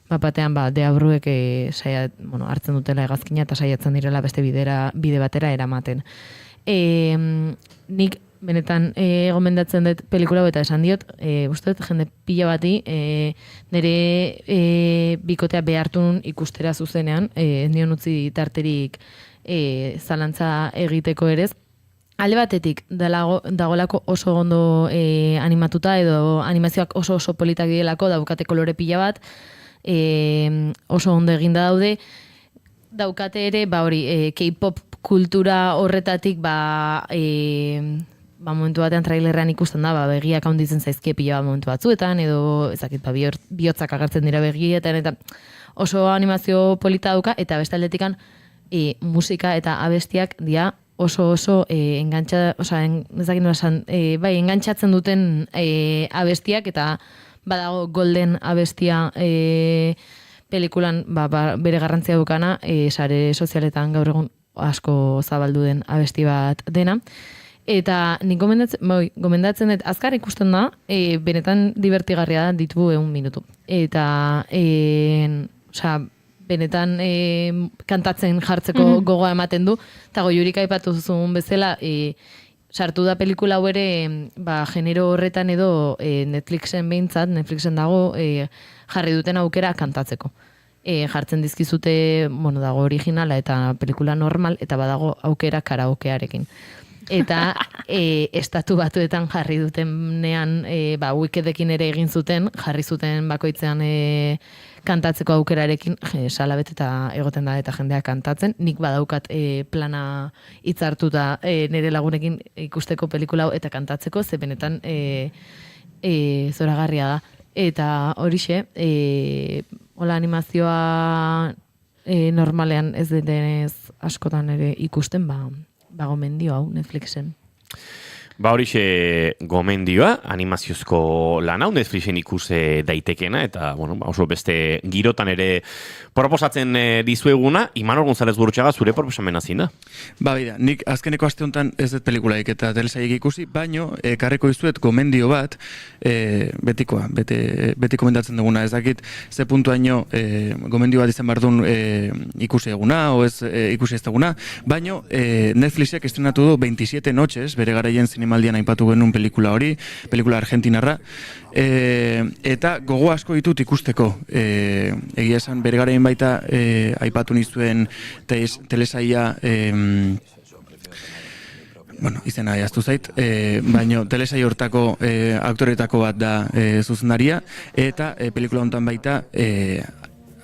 D: batean deabruek hartzen dutela hegazkina eta saiatzen direla beste bide batera eramaten. Nik benetan gomendatzen dut pelikula eta esan diot, uste dut jende pila bati nire bikotea behartun ikustera zuzenean, nion utzi tarterik zalantza egiteko ere. Alde batetik, dagolako oso ondo animatuta edo animazioak oso politak direlako, daukate kolore pila bat, oso ondo eginda daude, daukate ere, K-pop kultura horretatik, momentu batean trailerrean ikusten da, begiak handitzen zaizkie pila bat momentu batzuetan, edo ezakit, bihotzak agertzen dira begietan, eta oso animazio polita dauka, eta beste aldetikan musika eta abestiak dira oso engantzatzen duten abestiak, eta badago Golden abestia pelikulan bere garrantzia dukana, sare sozialetan gaur egun asko zabaldu den abesti bat dena. Eta nik gomendatzen dut azkar ikusten da, benetan divertigarria da, ditu 1 minutu. Eta benetan kantatzen jartzeko gogoa ematen du, eta Goiurik aipatu zuen bezala, sartu da pelikula hau ere genero horretan edo Netflixen behintzat, Netflixen dago jarri duten aukera kantatzeko. Jartzen dizkizute, dago originala eta pelikula normal, eta badago aukera karaokearekin. Eta estatu batuetan jarri dutenean, Wikedekin ere egin zuten, jarri zuten bakoitzean kantatzeko aukerarekin, salabet eta egoten da eta jendea kantatzen. Nik badaukat plana hitzartuta nire lagunekin ikusteko pelikula hau eta kantatzeko, ze benetan zoragarria da. Eta horixe, hola animazioa normalean ez denez askotan ere ikusten, gomendio hau Netflixen.
B: Ba horixe gomendioa, animaziozko lan hau Netflixen ikus daitekena, eta bueno, oso beste girotan ere proposatzen dizueguna. Imanol González Gurutxaga, zure proposamena zein da?
M: Ba, bida, nik azkeneko aste honetan ez dut pelikulaik eta telesaik ikusi, baino karreko izuet gomendio bat, beti komendatzen duguna, ez dakit ze puntuaino gomendio bat izan bardun ikusi eguna, o ez ikusi ez duguna, baino Netflixek estrenatu du 27 noches, bere garaien zinemaldian aipatu genuen pelikula hori, pelikula argentinarra, eta gogo asko ditut ikusteko. Egia esan, bere garaien baita aipatu nizuen telesaia, bueno, izena jaztu zait, baino telesai hortako aktoretako bat da zuzendaria, eta pelikula honetan baita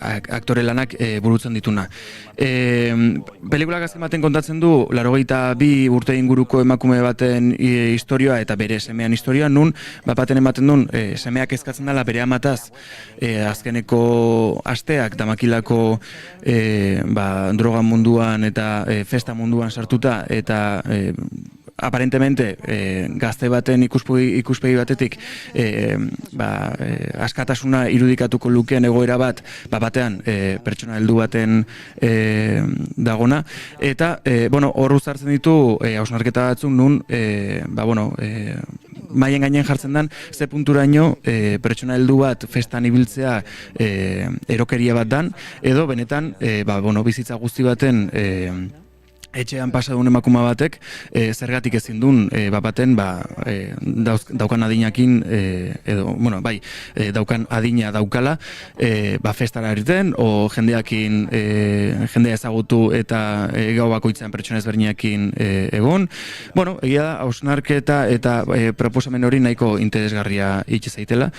M: aktore lanak burutzen dituna. Pelikulak azken baten kontatzen du 82 urte inguruko emakume baten historioa eta bere semean historioa, nun baten ematen duen semeak eskatzen dela bere amataz azkeneko asteak damakilako droga munduan eta festa munduan sartuta eta aparentemente gazte baten ikuspegi batetik askatasuna irudikatuko lukeen egoera bat batean pertsona heldu baten dagona, eta hor uzartzen ditu hausnarketa batzuk nun maien gainen jartzen den ze punturaino pertsona heldu bat festan ibiltzea erokeria bat dan, edo benetan bizitza guzti baten etxean pasadun emakuma batek zergatik ezin duen baten daukan adinakin edo, daukan adina daukala festara eriten, o jendea ezagutu eta gau bakoitzan pertsona ezberdinakin egon. Egia da, hausnarketa eta proposamen hori nahiko interesgarria itxe zaitela.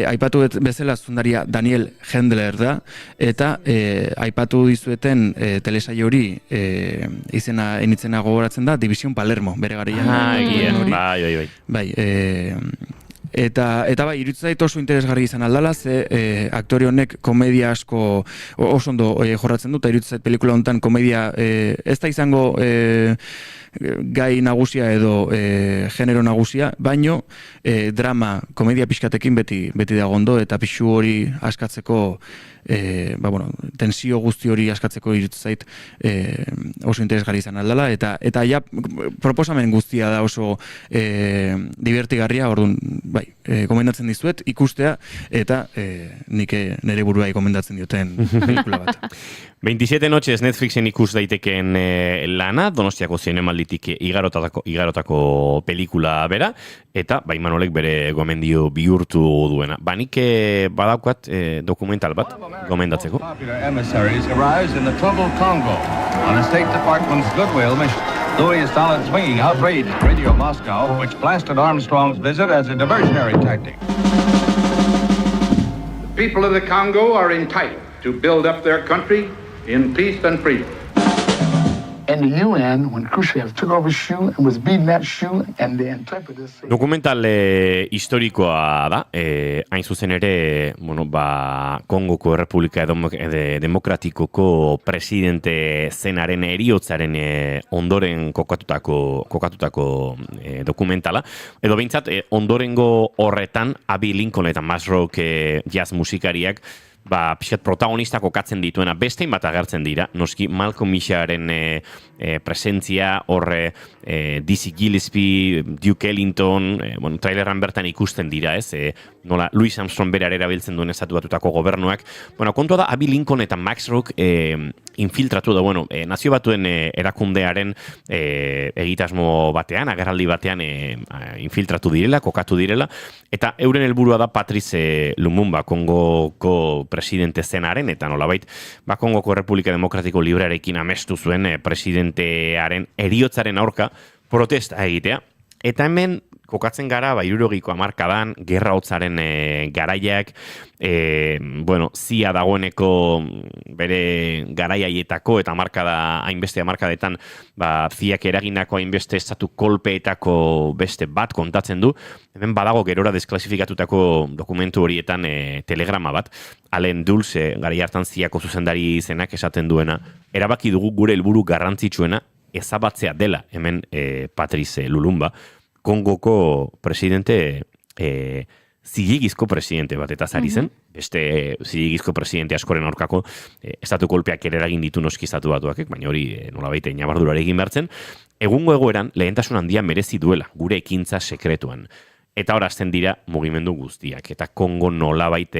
M: Aipatu bezala zundaria Daniel Hendler da, eta aipatu dizueten telesai hori enitzena gogoratzen da División Palermo, bere garaian. Bai. Eta bai, iruditzen zait oso interesgarri izan aldala, ze aktore honek komedia asko oso ondo jorratzen dut, eta iruditzen zait pelikula honetan komedia ez da izango gai nagusia edo genero nagusia, baino drama, komedia pixkatekin beti dago ondo, eta pixu hori askatzeko tensio guzti hori askatzeko iruditzen zait oso interesgarri izan aldala, eta ja proposamen guztia da oso divertigarria, orduan bai, komendatzen dizuet ikustea, eta nik nire buruai komendatzen dioten pelikula bat.
B: 27 noches Netflixen ikus daiteken lana, Donostiako zinemalditik igarotako pelikula bera, eta Imanolek bere gomendio bihurtu duena. Nik badaukat dokumental bat gomendatzeko.
G: Popular emissaries arrives in the troubled Congo on the State Department's goodwill mission. Louis Stalin's winging outraged Radio Moscow, which blasted Armstrong's visit as a diversionary tactic.
V: The people of the Congo are entitled to build up their country in peace and freedom.
W: And the UN, when Khrushchev took over SHU and was beating that SHU, and the interpreters say...
B: Dokumental historikoa da, hain zuzen ere, Kongoko Errepublika Demokratikoko presidente zenaren eriotzaren ondoren kokatutako dokumentala, edo behintzat ondorengo horretan Abby Lincoln eta Max Rock jazz musikariak pixat protagonista kokatzen dituena bestein bat agertzen dira, noski Malcolm Misharen presentzia horre Dizzy Gillespie, Duke Ellington, traileran bertan ikusten dira, nola Louis Armstrong bere erabiltzen duen estatu batutako gobernuak. Kontua da, Abby Lincoln eta Max Rock infiltratu da, nazio batuen erakundearen egitasmo batean, agerraldi batean infiltratu direla, kokatu direla, eta euren helburua da Patrice Lumumba, Kongoko presidente zenaren, eta nolabait, Kongoko Errepublika Demokratiko Librearekin amestu zuen presidentearen eriotzaren aurka protesta egitea. Eta hemen kokatzen gara, 60ko hamarkadan, gerra hotzaren garaiak, zia dagoeneko bere garaiaietako eta hainbeste hamarkadetan ziak eraginako hainbeste estatu kolpeetako beste bat kontatzen du. Hemen badago gerora desklasifikatutako dokumentu horietan telegrama bat, Alain Dulce, garai hartan ziako zuzendari zenak esaten duena, erabaki dugu gure helburu garrantzitsuena ezabatzea dela hemen Patrice Lumumba, Kongoko presidente zilegizko presidente bat eta zari zen, beste zilegizko presidente askoren aurkako estatu kolpeak ere eragin ditu noski estatu batuak, baina hori nolabait ñabardurare egin behartzen, egungo egoeran lehentasun handia merezi duela, gure ekintza sekretuan. Eta hor hasten dira mugimendu guztiak. Eta Kongo nolabait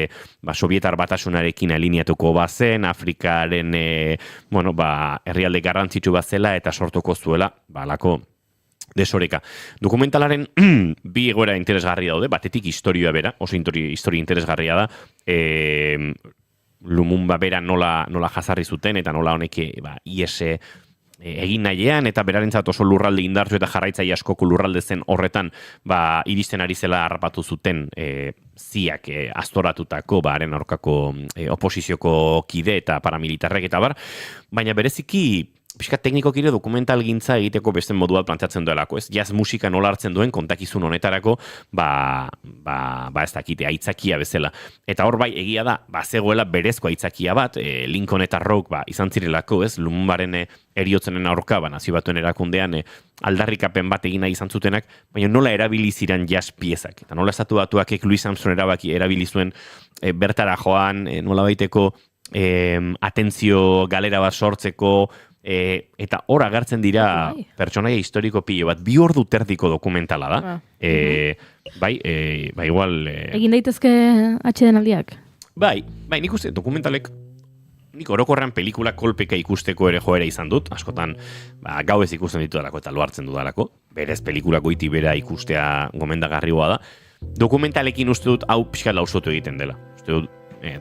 B: Sovietar batasunarekin alineatuko bazen, Afrikaren herrialde garrantzitsu bat zela eta sortuko zuela alako desoreka. Dokumentalaren bi egoera interesgarria daude, batetik historioa bera, oso historia interesgarria da, Lumumba bera nola jazarri zuten eta nola honek IS egin nahian, eta berarentzat oso lurralde indartu eta jarraitzaile askoko lurralde zen horretan iristen ari zela harrapatu zuten ziak aztoratutako haren aurkako oposizioko kide eta paramilitarrek eta baina bereziki pixka teknikokire dokumental gintza egiteko beste modu bat planteatzen duelako, ez? Jazz musika nola hartzen duen kontakizun honetarako, ez dakite, aitzakia bezala. Eta hor bai, egia da, zegoela berezko aitzakia bat, Lincoln eta Rock izan zirelako, ez? Lumumbaren eriotzenen aurka, nazio batuen erakundean, aldarrikapen bat egin nahi izan zutenak, baina nola erabili ziren jazz piezak. Eta nola estatu batuakek Louis Armstrong erabili zuen bertara joan, nola baiteko atentzio galera bat sortzeko, eta hor agertzen dira pertsonaia historiko pilo bat, 2 ordu terdiko dokumentala da. Igual...
C: Egin daitezke atxeden aldiak?
B: Nik uste dokumentalek, nik orokorrean pelikula kolpeka ikusteko ere joera izan dut, askotan gauez ikusten ditu dalako eta lo hartzen dudalako, berez pelikula goiti bera ikustea gomendagarrioa da. Dokumentalekin uste dut hau pixka lausotu egiten dela. Uste dut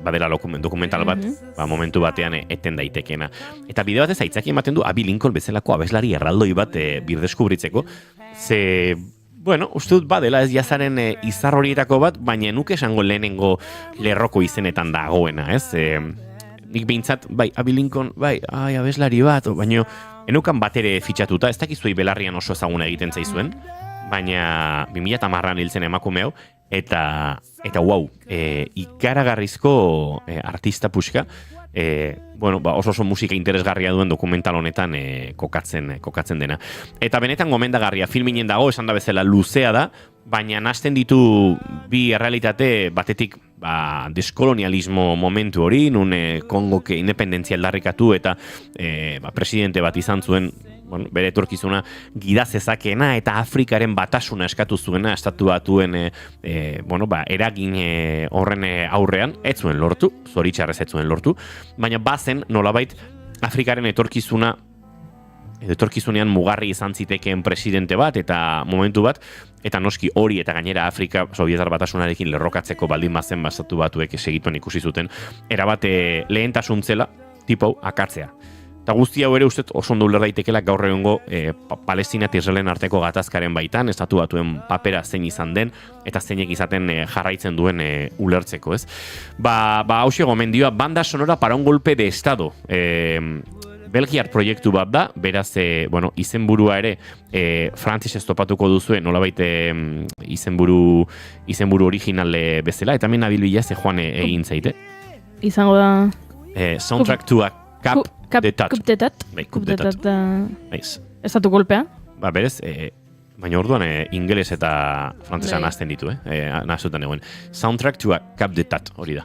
B: badela dokumental bat, momentu batean eten daitekeena. Eta bide batez aitzaki ematen du Abby Lincoln bezalako abeslari erraldoi bat birdeskubritzeko. Uste dut badela ez jazaren izar horietako bat, baina nuke esango lehenengo lerroko izenetan dagoena, ez? Nik behintzat, Abby Lincoln, abeslari bat, baina enukan bat ere fitxatuta, ez dakizuei belarrian oso ezaguna egiten zaizuen, baina 2010an hiltzen emakume hau, eta ikaragarrizko artista puxka, oso musika interesgarria duen dokumental honetan kokatzen dena. Eta benetan gomendagarria, filminen dago, esan da bezala luzea da, baina nahasten ditu bi errealitate batetik deskolonialismo momentu hori, nun Kongoke independentzia aldarrikatu eta presidente bat izan zuen, bere etorkizuna gidazezakena eta Afrikaren batasuna eskatu zuena estatu batuen eragin horren aurrean, ez zuen lortu, zoritxarrez ez zuen lortu, baina bazen nolabait Afrikaren etorkizunean mugarri izan zitekeen presidente bat eta momentu bat, eta noski hori eta gainera Afrika Sovietar batasunarekin lerrokatzeko baldin bazen estatu batuek segituen ikusi zuten, erabate lehentasuntzela tipo akatzea. Eta guzti hau ere uste oso ondo uler daitekela gaur egungo Palestina eta Israelen arteko gatazkaren baitan, estatu batuen papera zein izan den, eta zeinek izaten jarraitzen duen ulertzeko, ez? Hauxe gomendioa, banda sonora para un golpe de estado. Belgiar proiektu bat da, beraz, izenburua ere frantzesez topatuko duzue, nolabait izenburu originale bezala, eta hemen nabilbila ze joan egin zaite.
C: Izango da...
B: Soundtrack to a Coup d'etat.
C: Estatu kolpea?
B: Berez, baina orduan ingeles eta frantzesa nahazten ditu, nahaztutan egoen. Soundtrack to a Coup d'etat, hori da.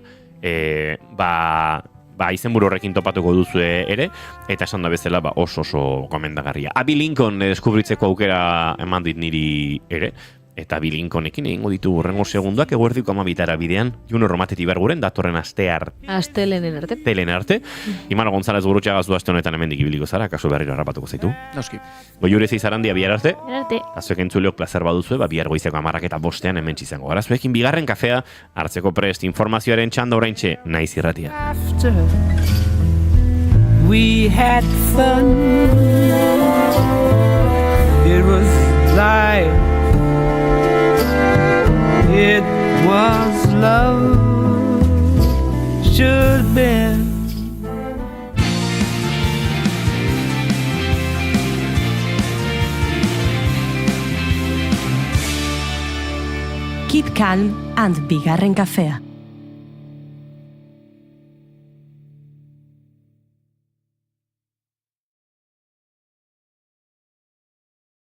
B: Izenburu horrekin topatuko duzu ere, eta esan da bezala oso gomendagarria. Abby Lincoln deskubritzeko aukera eman dit niri ere, eta Abby Lincolnekin egingo ditu hurrengo segunduak eguerdiko 12 bidean, Juno Romatetik Berguren, datorren
D: astelenen arte.
B: Telen arte. Imano González Gurutxaga zu aste honetan hemendik ibiliko zara, kasu berriro harrapatuko zaitu.
M: Noski.
B: Goiure Zeizarandia bihar arte.
C: Arte.
B: Azuek entzuleok plazer baduzue, bihar goizeko 10:05 hemen txizango. Gara zuekin bigarren kafea hartzeko prest informazioaren txanda oraintxe Naiz Irratia.
I: We had fun. It was life. It was love. Should have been.
A: Keep calm and bigarren kafea.